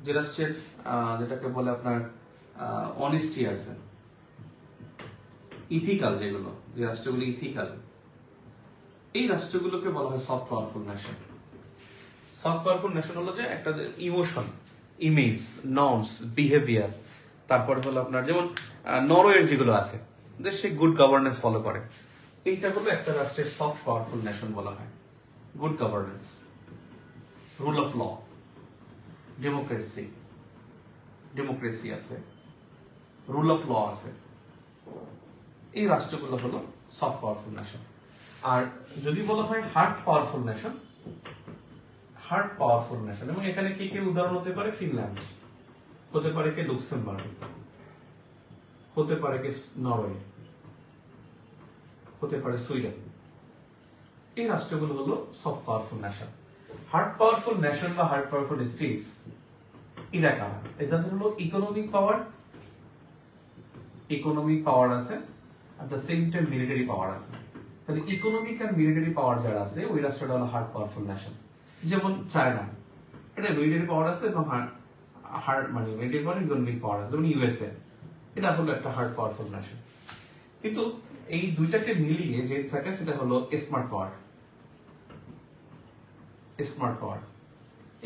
[SPEAKER 2] যে রাষ্ট্রের যেটাকে বলে আপনার অনেস্টি আছে, ইথিক্যাল, যেগুলো যে রাষ্ট্রগুলো ইথিক্যাল, এই রাষ্ট্রগুলোকে বলা হয় soft powerful nation. Soft powerful nation হলো যে একটা ইমোশন, ইমেজ, নর্মস, বিহেভিয়ার, তারপরে হলো আপনার যেমন নরওয়ের যেগুলো আছে, যে সে গুড গভর্নেন্স ফলো করে, এইটা হলো একটা রাষ্ট্রের সফট পাওয়ারফুল নেশন বলা হয়। Good governance, rule of law, democracy আছে, রুল অফ ল আছে, এই রাষ্ট্রগুলো হলো সফট পাওয়ারফুল নেশন। আর যদি বলা হয় হার্ড পাওয়ারফুল নেশন, এবং এখানে কি কি উদাহরণ হতে পারে? ফিনল্যান্ড হতে পারে, কি লুক্সেমবার্গ হতে পারে, কি নরওয়ে হতে পারে, সুইডেন। এই রাষ্ট্রগুলো হলো soft powerful nation. Hard powerful nation বা হার্ড পাওয়ারফুল স্টেটস এরা কারা? এদের হলো ইকোনমিক পাওয়ার আছে, at the same time military পাওয়ার আছে। তাহলে ইকোনমিক আর মিলিটারি পাওয়ার যারা আছে, ওই রাষ্ট্রটা হলো হার্ড পাওয়ারফুল নেশন। যেমন চায়না, এটা মিলিটারি পাওয়ার আছে এবং মানে মিলিটারি পাওয়ার, ইকোনমিক পাওয়ার আছে। যেমন ইউএসএ, এটা হলো একটা হার্ড পাওয়ারফুল নেশন। কিন্তু এই দুইটাকে মিলিয়ে যে থাকে সেটা হলো স্মার্ট পাওয়ার।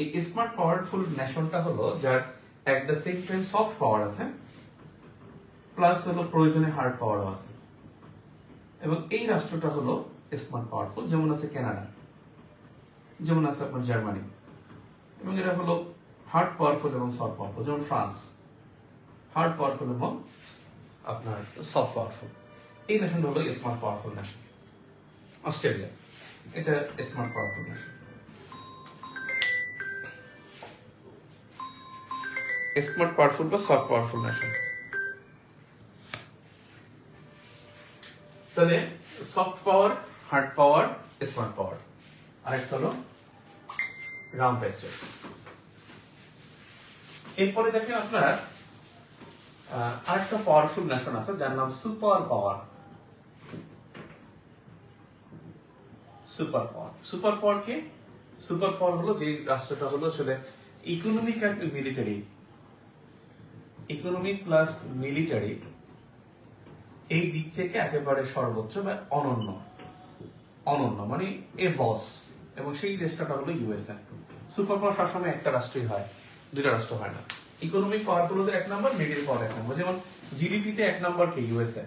[SPEAKER 2] এই স্মার্ট পাওয়ারফুল নেশনটা হলো যার at the same time soft power আছে, প্লাস হলো প্রয়োজনে হার্ড পাওয়ারও আছে, এবং এই রাষ্ট্রটা হলো স্মার্ট পাওয়ারফুল। যেমন আছে কানাডা, যেমন আছে আপনার জার্মানি, এবং এরা হলো হার্ড পাওয়ারফুল এবং সফট পাওয়ারফুল। যেমন ফ্রান্স, হার্ড পাওয়ারফুল এবং আপনার সফট পাওয়ারফুল। এই নেশনটা হলো স্মার্ট পাওয়ারফুল নেশন। অস্ট্রেলিয়া, এটা smart powerful nation. Smart powerful বা সফট পাওয়ারফুল নেশন। তাহলে সফট পাওয়ার, হার্ড পাওয়ার, স্মার্ট পাওয়ার। আরেকটা হলো রাম্প স্টেট। এরপরে দেখেন আপনার আরেকটা পাওয়ারফুল নেশন আছে যার নাম super power. Super power, super power কি? সুপার পাওয়ার হলো যে রাষ্ট্রটা হলো আসলে ইকোনমিক আর মিলিটারি, ইকোনমিক প্লাস মিলিটারি এই দিক থেকে একেবারে সর্বোচ্চ বা অনন্য, অনন্য মানে এ বস, এবং সেই দেশটা হলো ইউএসএ। সুপার পাওয়ার সবসময় একটা রাষ্ট্রই হয়, দুইটা রাষ্ট্র হয় না। ইকোনমিক পাওয়ার গুলোতে 1 নম্বর, মিলিটারি পাওয়ার 1 নম্বর। যেমন জিডিপিতে 1 নম্বর কে? ইউএসএ।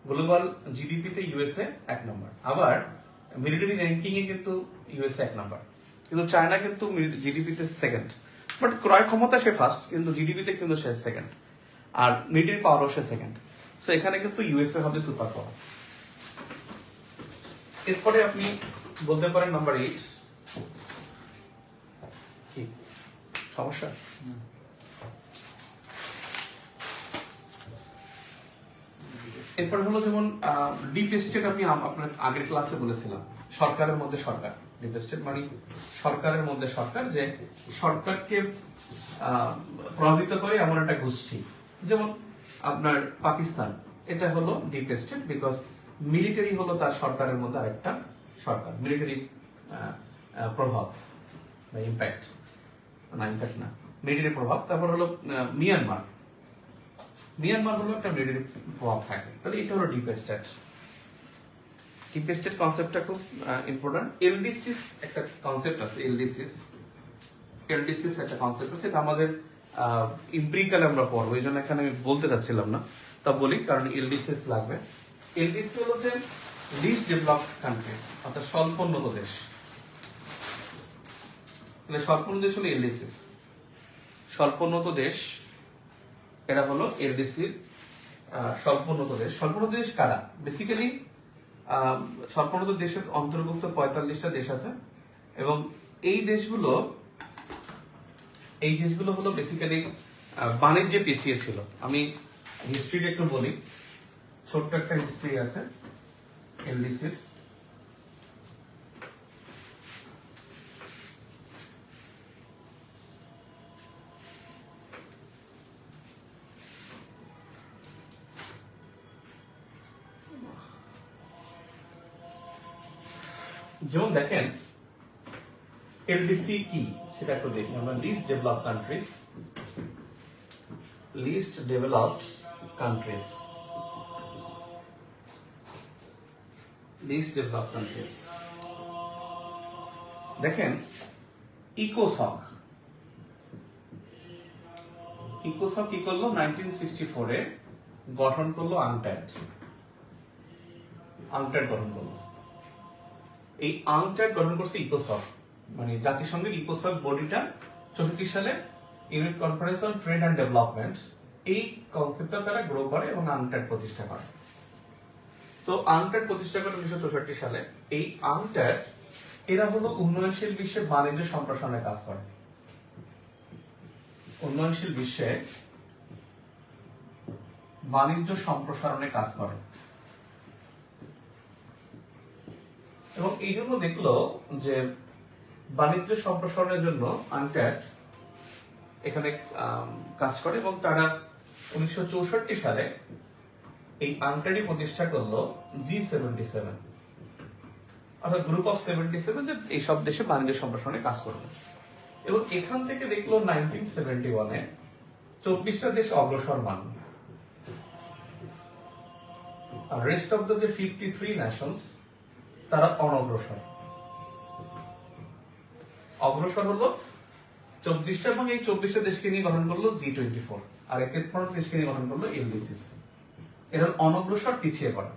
[SPEAKER 2] গ্লোবাল জিডিপিতে ইউএসএ 1 নম্বর। আবার মিলিটারি র্যাঙ্কিং এ কিন্তু ইউএসএ 1 নম্বর, কিন্তু চায়না কিন্তু জিডিপিতে সেকেন্ড। বাট ক্রয় ক্ষমতা সে ফার্স্ট, কিন্তু জিডিপিতে কিন্তু সে সেকেন্ড, আর মিলিটারি পাওয়ারও সে সেকেন্ড। সো এখানে কিন্তু ইউএসএ হবে সুপার পাওয়ার। এরপরে আপনি বলতে পারেন নাম্বার 8 কি সমস্যা? এরপরে হলো যেমন ডিপ স্টেট। আমি আপনার আগের ক্লাসে বলেছিলাম সরকারের মধ্যে সরকার। ডিপ স্টেট মানে সরকারের মধ্যে সরকার, যে সরকারকে প্রভাবিত করে এমন একটা গোষ্ঠী। যেমন আপনার পাকিস্তান, এটা হলো ডিপ স্টেট, বিকজ মিলিটারি হলো তার সরকারের মধ্যে আরেকটা সরকার, মিলিটারি প্রভাব বা ইম্প্যাক্ট, না ইম্প্যাক্ট না, মিলিটারি প্রভাব। তারপর হলো মিয়ানমার, মিয়ানমার হলো একটা মিলিটারি প্রভাব থাকে। তাহলে এটা হলো ডিপ স্টেট। ডিপ স্টেট কনসেপ্টটা খুব ইম্পর্টেন্ট। এলডিসিস একটা কনসেপ্ট আছে, এলডিসিস, এলডিসিস একটা কনসেপ্ট আছে, এটা আমাদের এমপিরিক্যাল আমরা পড়বো, এই জন্য এখানে আমি বলতে চাচ্ছিলাম না, তা বলি কারণ এলডিসিস লাগবে। এলডিসি হলো যে লিস্ট ডেভেলপড কান্ট্রিজ, অর্থাৎ স্বল্পোন্নত দেশ। তাহলে স্বল্পোন্নত দেশ হলো এলডিসিস, স্বল্পোন্নত দেশ, এরা হলো এলডিসির স্বল্পোন্নত দেশ। স্বল্পোন্নত দেশ কারা? বেসিক্যালি স্বল্পোন্নত দেশের অন্তর্ভুক্ত 45টা দেশ আছে, এবং এই দেশগুলো হলো বেসিক্যালি বাণিজ্যে পিছিয়ে ছিল। আমি হিস্ট্রিটা একটু বলি, ছোট্ট একটা হিস্ট্রি আছে এলডিসির। যেমন দেখেন এলডিসি কি সেটা একটু দেখি আমরা। List developed countries, list developed countries, list developed countries. দেখেন ইকোসক, ইকোসক কি করলো? 1964 এ গঠন করলো আংট্যাড, আংট্যাড গঠন করলো। এই আংট্যাড গঠন করছে ইকোসক, মানে জাতিসংঘের ইকোসক বডিটা 64 সালে unit conference on trade and development এই কনসেপ্টটা তারা গ্রো করে এবং আংট্যাড প্রতিষ্ঠা করে। তো আংট্যাড প্রতিষ্ঠা করে 1964 সালে। এই আংট্যাড এরা হলো উন্নয়নশীল বিশ্বে বাণিজ্য সম্প্রসারণে কাজ করে, উন্নয়নশীল বিশ্বে বাণিজ্য সম্প্রসারণে কাজ করে। এবং এই জন্য দেখলো যে বাণিজ্য সম্প্রসারণের জন্য আংট্যাড এখানে কাজ করে, এবং তারা 1964 সালে এই আংট্যাডই প্রতিষ্ঠা করলো G77, অর্থাৎ গ্রুপ অফ 77, যে এইসব দেশে বাণিজ্য সম্প্রসারণে কাজ করবে। এবং এখান থেকে দেখলো 1971 এ 24টা দেশ অগ্রসর মান, আর রেস্ট অফ দ্য যে 53 নেশনস তারা অনগ্রসর। অগ্রসর হলো 24টা, এবং এই 24টা দেশকে নিয়ে গঠন করলো G24, আর 51 দেশকে নিয়ে গঠন করলো এলডিসিস। এরা অনগ্রসর, পিছিয়ে পড়া,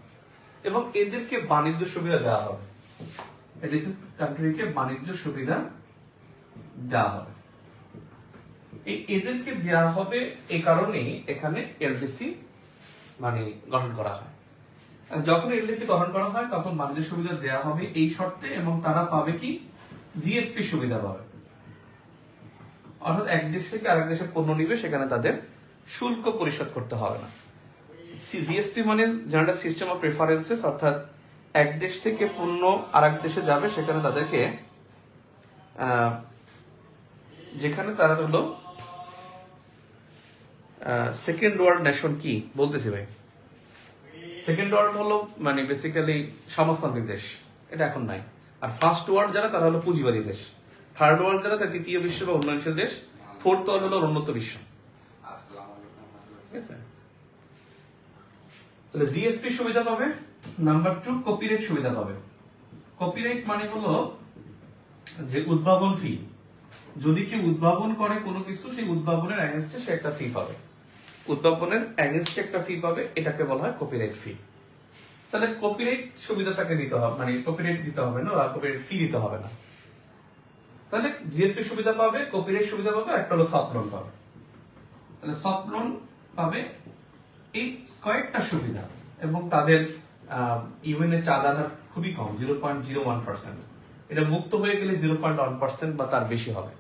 [SPEAKER 2] এবং এদেরকে বাণিজ্য সুবিধা দেওয়া হবে, এলডিসিস কান্ট্রিকে বাণিজ্য সুবিধা দেওয়া হবে। এই এদেরকে দেওয়া হবে এই কারণেই এখানে এলডিসি মানে গঠন করা হয়। যখন এলডিসি গঠন করা হয় তখন বাণিজ্য সুবিধা দেওয়া হবে এই শর্তে, এবং তারা পাবে কি? জিএসপি সুবিধা পাবে, অর্থাৎ এক দেশ থেকে আরেক দেশে পণ্য নিবে, সেখানে তাদের শুল্ক পরিশোধ করতে হবে না। জিএসটি মানে জেনারেল সিস্টেম অফ প্রেফারেন্সেস, অর্থাৎ এক দেশ থেকে পণ্য আরেক দেশে যাবে সেখানে তাদেরকে যেখানে তারা হলো সেকেন্ড ওয়ার্ল্ড নেশন কি বলতেছি ভাই, সেকেন্ড ওয়ার্ল্ড হলো মানে বেসিক্যালি সমাজতান্ত্রিক দেশ, এটা এখন নাই। আর ফার্স্ট ওয়ার্ল্ড যারা তারা হলো পুঁজিবাদী দেশ, থার্ড ওয়ার্ল্ড যারা তার তৃতীয় বিশ্ব বা উন্নয়নশীল দেশ, ফোর্থ ওয়ার্ল্ড হলো উন্নত বিশ্ব। ঠিক আছে, তাহলে জিএসপি সুবিধা পাবে। নাম্বার 2 কপিরাইট সুবিধা পাবে। কপিরাইট মানে হলো যে উদ্ভাবন ফি, যদি কেউ উদ্ভাবন করে কোনো কিছু সেই উদ্ভাবনের এগেইনস্টে সে একটা ফি পাবে, উদ্ভাবনের এগেইনস্টে একটা ফি পাবে, এটাকে বলা হয় কপিরাইট ফি। তাহলে কপিরাইট সুবিধা তাকে দিতে হবে, মানে কপিরাইট দিতে হবে না, কপিরাইট ফি দিতে হবে না। তাহলে জিএসপি সুবিধা পাবে, কপিরাইট সুবিধা পাবে, একটা হলো সফট লোন পাবে। তাহলে সফট লোন পাবে, এই কয়েকটা সুবিধা, এবং তাদের ইউএন এর চাঁদা হার খুবই কম, 0.01%। এটা মুক্ত হয়ে গেলে 0.1% বা তার বেশি হবে।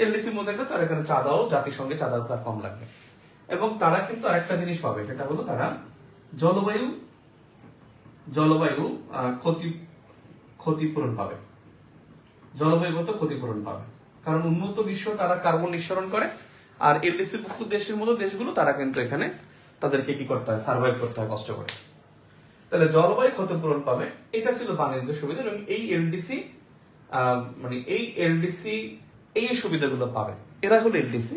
[SPEAKER 2] এলডিসির মধ্যে তার এখানে চাঁদাও জাতিসংঘে চাঁদাও তার কম লাগবে। এবং তারা কিন্তু আরেকটা জিনিস পাবে, সেটা হলো তারা জলবায়ু ক্ষতিপূরণ পাবে, জলবায়ুগত ক্ষতিপূরণ পাবে। কারণ উন্নত বিশ্ব তারা কার্বন নিঃসরণ করে, আর এলডিসি ভুক্ত দেশের মতো দেশগুলো তারা কিন্তু এখানে তাদেরকে কি করতে হয়, সার্ভাইভ করতে হয় কষ্ট করে। তাহলে জলবায়ু ক্ষতিপূরণ পাবে, এটা ছিল বাণিজ্য সুবিধা। এবং এই এলডিসি মানে এই এলডিসি এই সুবিধাগুলো পাবে, এরা হলো এলডিসি।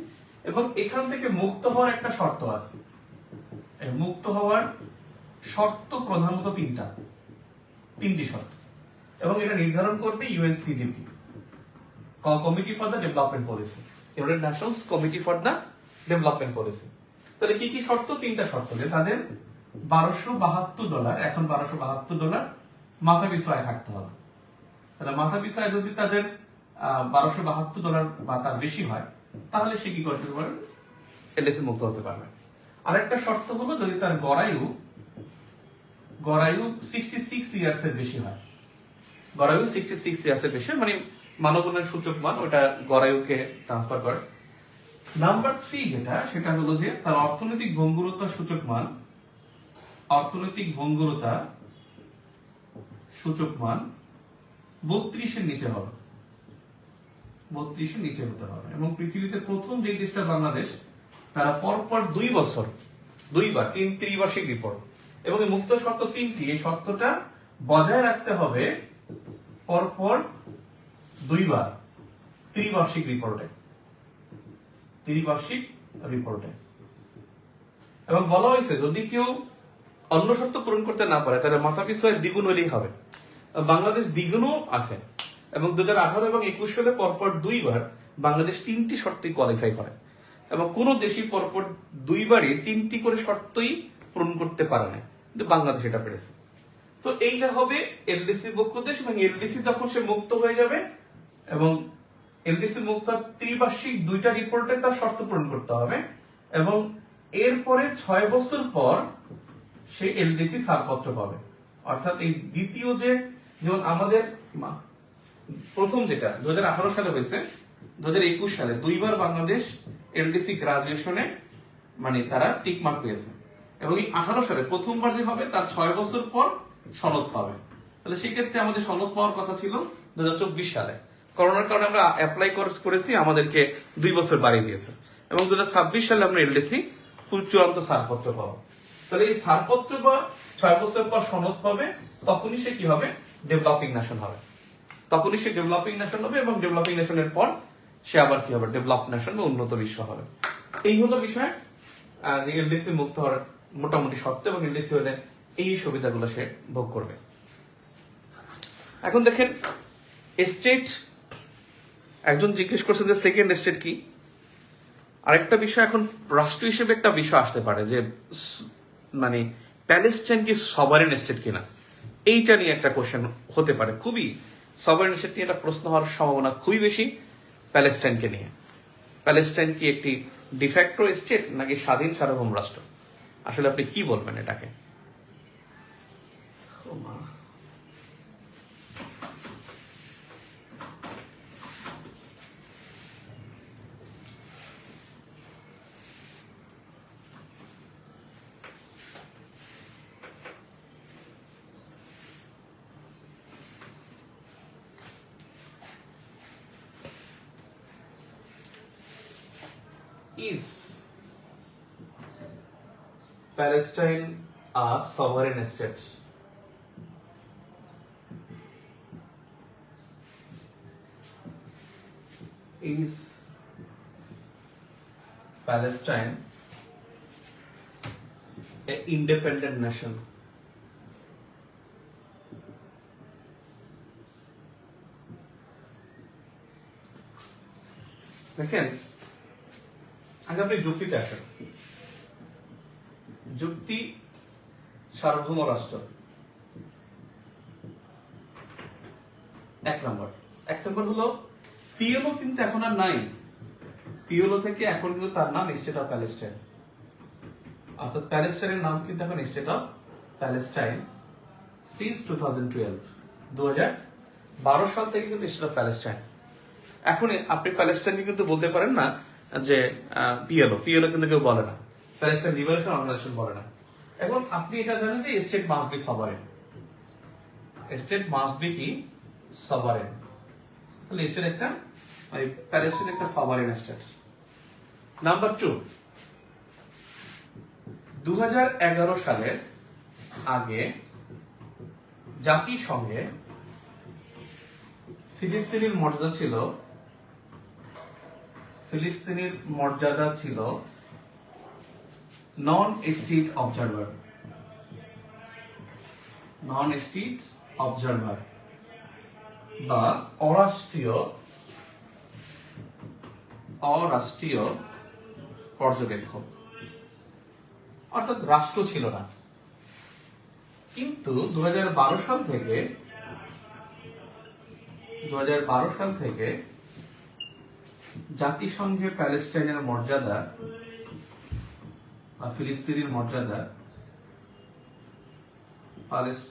[SPEAKER 2] এবং এখান থেকে মুক্ত হওয়ার একটা শর্ত আছে। মুক্ত হওয়ার শর্ত প্রধানত তিনটি শর্ত, এবং এটা নির্ধারণ করবে UNCDP, committee for the development policy, United Nations committee for the development policy. তাহলে কি কি শর্ত? তিনটা শর্ত, যে তাদের $1272, এখন $1272 মাথা পিছু আয় থাকতে হবে। তাহলে মাথা পিছু আয় যদি তাদের $1272 বা তার বেশি হয়, তাহলে সে কি করতে পারে, এলডিসি মুক্ত হতে পারবে। আরেকটা শর্ত হলো যদি তার গড়ায়ু 66 ইয়ার্স এর বেশি হয়, গড়ায়ু 66 ইয়ার্স এর বেশি, মানে মানব উন্নয়ন সূচক মান ওটা গড়ায়ুকে ট্রান্সফার করে। নাম্বার 3 যেটা, সেটা হলো যে তার অর্থনৈতিক ভঙ্গুরতা সূচক মান, অর্থনৈতিক ভঙ্গুরতা সূচক মান 32 এর নিচে হবে, 32 এর নিচে হতে হবে। এবং পৃথিবীতে প্রথম যে দেশটা বাংলাদেশ, তারা পরপর 2 বছর 2বার 3 ত্রিবার্ষিক রিপোর্ট, এবং এই মুক্ত শর্ত 3টি, এই শর্তটা বজায় রাখতে হবে পরপর 2বার ত্রিবার্ষিক রিপোর্টে, এবং বলা হয়েছে যদি কেউ অন্য শর্ত পূরণ করতে না পারে, তাহলে মাথা পিছু দ্বিগুণ হলেই হবে। বাংলাদেশ দ্বিগুণও আছে, এবং 2018 এবং 21 সালে পরপর 2বার বাংলাদেশ 3টি শর্তই কোয়ালিফাই করে, এবং কোন দেশই পরপর 2বারই 3টি করে শর্তই পূরণ করতে পারে না, কিন্তু বাংলাদেশ এটা পেরেছে। তো এইটা হবে এলডিসি মুক্ত দেশ, এবং এলডিসি যখন সে মুক্ত হয়ে যাবে, এবং এলডিসি মুক্ত ত্রিবার্ষিক 2টা রিপোর্টে তার শর্ত পূরণ করতে হবে, এবং এরপরে 6 বছর পর সে এলডিসি ছাড়পত্র পাবে। অর্থাৎ এই দ্বিতীয় যে, যেমন আমাদের প্রথম যেটা 2018 সালে হয়েছে, 2021 সালে 2বার বাংলাদেশ এলডিসি গ্রাজুয়েশনে মানে তারা টিক মার্ক পেয়েছে, এবং এই 18 সালে প্রথমবার যে হবে তার 6 বছর পর সনদ পাবে। তাহলে সেক্ষেত্রে আমাদের সনদ পাওয়ার কথা ছিল 2024 সালে, করোনার কারণে আমরা অ্যাপ্লাই করেছি, আমাদেরকে 2 বছর বাড়িয়ে দিয়েছে, এবং 2026 সালে আমরা এলডিসি চূড়ান্ত ছাড়পত্র পাবো। তাহলে এই ছাড়পত্র বা 6 বছর পর সনদ পাবে, তখনই সে কি হবে, ডেভেলপিং নেশন হবে, তখনই সে ডেভেলপিং নেশন হবে, এবং ডেভেলপিং নেশনের পর সে আবার কি হবে, ডেভেলপ নেশন বা উন্নত বিশ্ব হবে। এই হলো বিষয়, এলডিসি মুক্ত হওয়ার মোটামুটি শর্ত, এবং এলডিসি হলে এই সুবিধাগুলো সে ভোগ করবে। এখন দেখেন স্টেট, একজন জিজ্ঞেস করছেন যে সেকেন্ড স্টেট কি। আরেকটা বিষয়, এখন রাষ্ট্র হিসেবে একটা বিষয় আসতে পারে যে মানে প্যালেস্টাইন কি সভারেন স্টেট কিনা, এইটা নিয়ে একটা কোশ্চেন হতে পারে। খুবই সভারেন স্টেট নিয়ে একটা প্রশ্ন হওয়ার সম্ভাবনা খুবই বেশি প্যালেস্টাইনকে নিয়ে। প্যালেস্টাইন কি একটি ডিফ্যাক্টো স্টেট নাকি স্বাধীন সার্বভৌম রাষ্ট্র? আসলে আপনি কি বলবেন এটাকে? Is Palestine a sovereign state? Is Palestine an independent nation? দেখেন, আগে আপনি যুক্তিতে আসেন। যুক্তি সার্বভৌম রাষ্ট্র এক নম্বর হলো পিএলও কিন্তু এখন আর নাই। পিএলও থেকে এখন কিন্তু তার নাম স্টেট অফ প্যালেস্টাইন, অর্থাৎ প্যালেস্টাইনের নাম কিন্তু এখন স্টেট অফ প্যালেস্টাইন সিন্স 2012, 2012 সাল থেকে কিন্তু স্টেট অফ প্যালেস্টাইন। এখন আপনি প্যালেস্টাইনকে কিন্তু বলতে পারেন না যে পিএলও কিন্তু কেউ বলে না, প্যালেস্টাইন লিবারেশন অর্গানাইজেশন বলে না। এখন আপনি এটা জানেন যে state must be sovereign, state must be কি সভারেন। তাহলে স্টেট একটা প্যালেস্টাইন একটা সভারেন স্টেট। নাম্বার 2, 2011 সালের আগে জাতিসংঘে ফিলিস্তিনের মর্যাদা ছিল নন স্টেট অবজারভার বা অরাষ্ট্রীয় পর্যবেক্ষক, অর্থাৎ রাষ্ট্র ছিল না। কিন্তু 2012 সাল থেকে জাতিসংঘে প্যালেস্টাইনের মর্যাদা বা ফিলিস্তিনের মর্যাদা,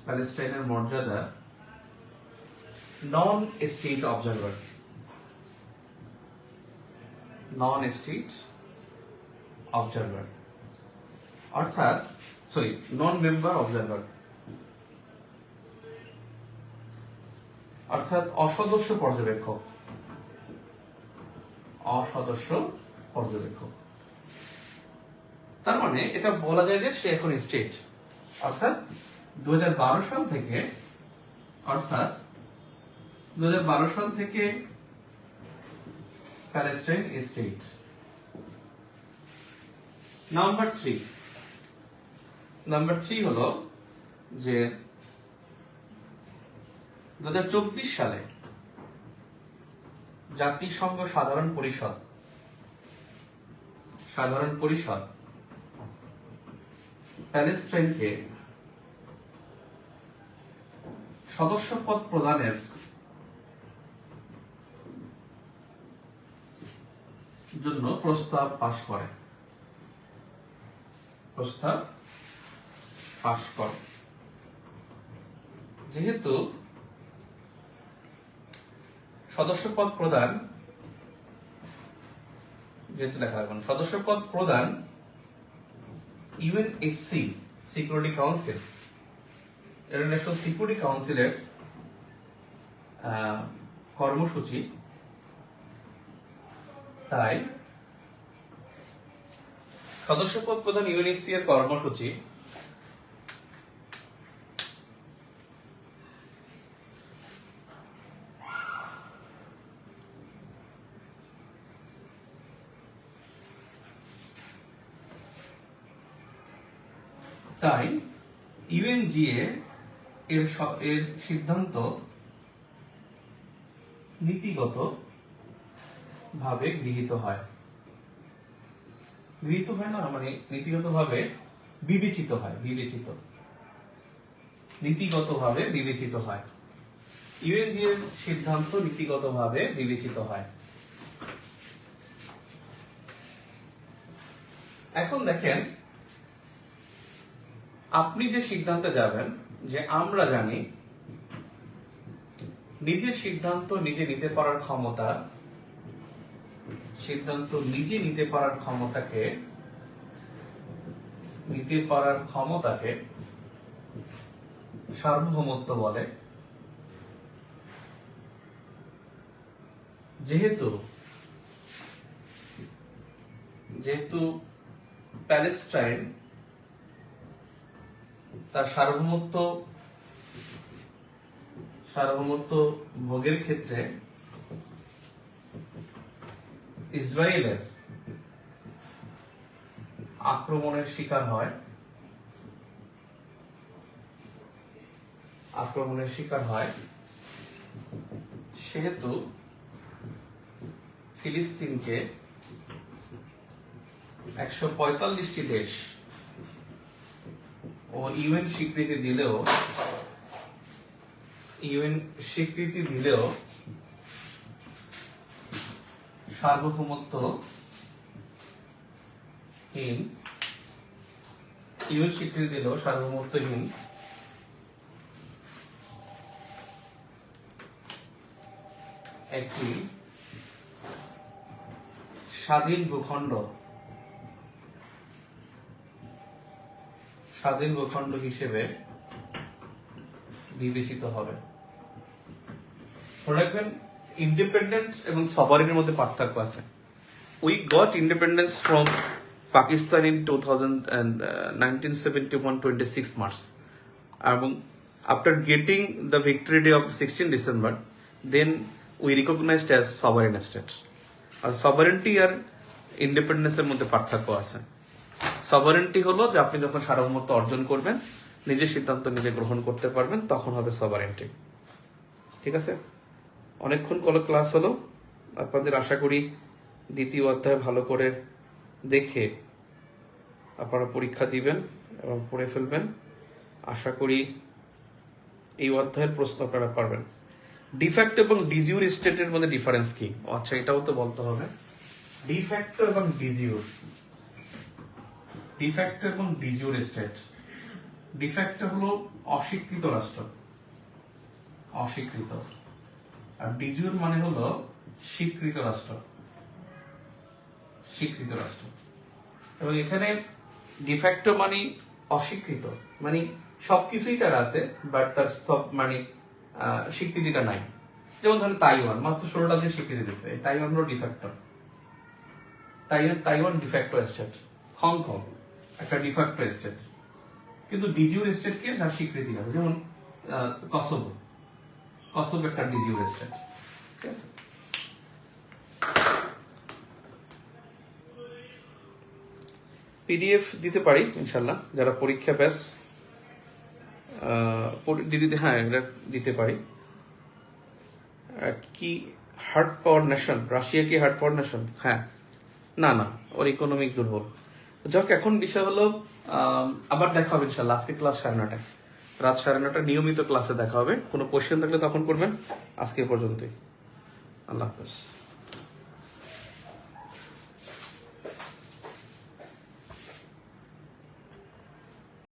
[SPEAKER 2] প্যালেস্টাইনের মর্যাদা নন স্টেট অবজারভার অর্থাৎ নন মেম্বার অবজারভার অর্থাৎ অসদস্য পর্যবেক্ষক। তার মানে এটা বলা যায় যে সে এখন স্টেট, অর্থাৎ 2012 সাল থেকে প্যালেস্টাইন স্টেট। নাম্বার 3 হলো যে 2024 সালে জাতিসংঘ সাধারণ পরিষদ প্যালেস্টাইনকে সদস্যপদ প্রদানের জন্য প্রস্তাব পাশ করে। যেহেতু সদস্যপদ প্রদান ইউএনএইচসি সিকিউরিটি কাউন্সিল, ইন্টারন্যাশনাল সিকিউরিটি কাউন্সিলের কর্মসূচি, তাই সদস্যপদ প্রদান ইউএনএইচসি এর কর্মসূচি তাই ইউএনজিএ এর সিদ্ধান্ত নীতিগত ভাবে গৃহীত হয় না, মানে নীতিগতভাবে বিবেচিত হয়। ইউএনজিএ এর সিদ্ধান্ত নীতিগতভাবে বিবেচিত হয়। এখন দেখেন, আপনি যে সিদ্ধান্তে যাবেন, যে আমরা জানি নিজের সিদ্ধান্ত নিজে নিতে পারার ক্ষমতাকে সার্বভৌমত্ব বলে। যেহেতু প্যালেস্টাইন তার সার্বভৌমত্ব ভোগের ক্ষেত্রে ইসরায়েলের আক্রমণের শিকার হয় সেহেতু ফিলিস্তিনকে 145টি দেশ ও ইউএন স্বীকৃতি দিলেও সার্বভৌমত্বহীন একটি স্বাধীন ভূখণ্ড হিসেবে বিবেচিত হবে। মনে রাখবেন, ইন্ডিপেন্ডেন্স এবং সভারেনের মধ্যে পার্থক্য আছে। We got independence from Pakistan in 1971 26 March, এবং after getting the victory day of 16 December, then we recognized as sovereign states. R sovereignty আর ইন্ডিপেন্ডেন্সের মধ্যে পার্থক্য আছে। সভারেন্টি হলো যে আপনি যখন সার্বভৌমত্ব অর্জন করবেন, নিজের সিদ্ধান্ত নিজে গ্রহণ করতে পারবেন, তখন হবে সভারেন্টি। ঠিক আছে, অনেকক্ষণ ক্লাস হলো। আপনাদের আশা করি দ্বিতীয় অধ্যায় ভালো করে দেখে আপনারা পরীক্ষা দিবেন এবং পড়ে ফেলবেন। আশা করি এই অধ্যায়ের প্রশ্ন আপনারা পারবেন। ডিফ্যাক্টো এবং ডিজিউর স্টেটের মধ্যে ডিফারেন্স কি? আচ্ছা, এটাও তো বলতে হবে। ডিফ্যাক্টো এবং ডিজিউর স্টেট। ডিফ্যাক্টো হলো অস্বীকৃত রাষ্ট্র, আর ডিজিউর মানে হলো স্বীকৃত রাষ্ট্র। এবং এখানে ডিফ্যাক্টো মানে অস্বীকৃত, মানে সবকিছুই তার আছে, বাট তার সব মানে স্বীকৃতিটা নাই। যেমন ধরেন তাইওয়ান মাত্র 16টা দিয়ে স্বীকৃতি দিচ্ছে, তাইওয়ান হলো de facto. Taiwan de facto state. Hong Kong একটা ডিফ্যাক্টো স্টেট, কিন্তু ডিজিউর স্টেট কে তার স্বীকৃতি আছে। যেমন কসোভো একটা ডিজিউর স্টেট। ঠিক আছে, পিডিএফ দিতে পারি ইনশাল্লাহ, যারা পরীক্ষা ব্যাস হ্যাঁ এটা দিতে পারি। কি হার্ড পাওয়ার নেশন? রাশিয়া কি হার্ড পাওয়ার নেশন? হ্যাঁ, না, ওর ইকোনমিক দুর্বল। যাক, এখন বিষয় হলো আবার দেখা হবে ইনশাল্লাহ। আজকে ক্লাস 9:30, রাত 9:30 নিয়মিত ক্লাসে দেখা হবে। কোনো কোশ্চেন থাকলে তখন করবেন। আজকে পর্যন্তই, আল্লাহ হাফেজ।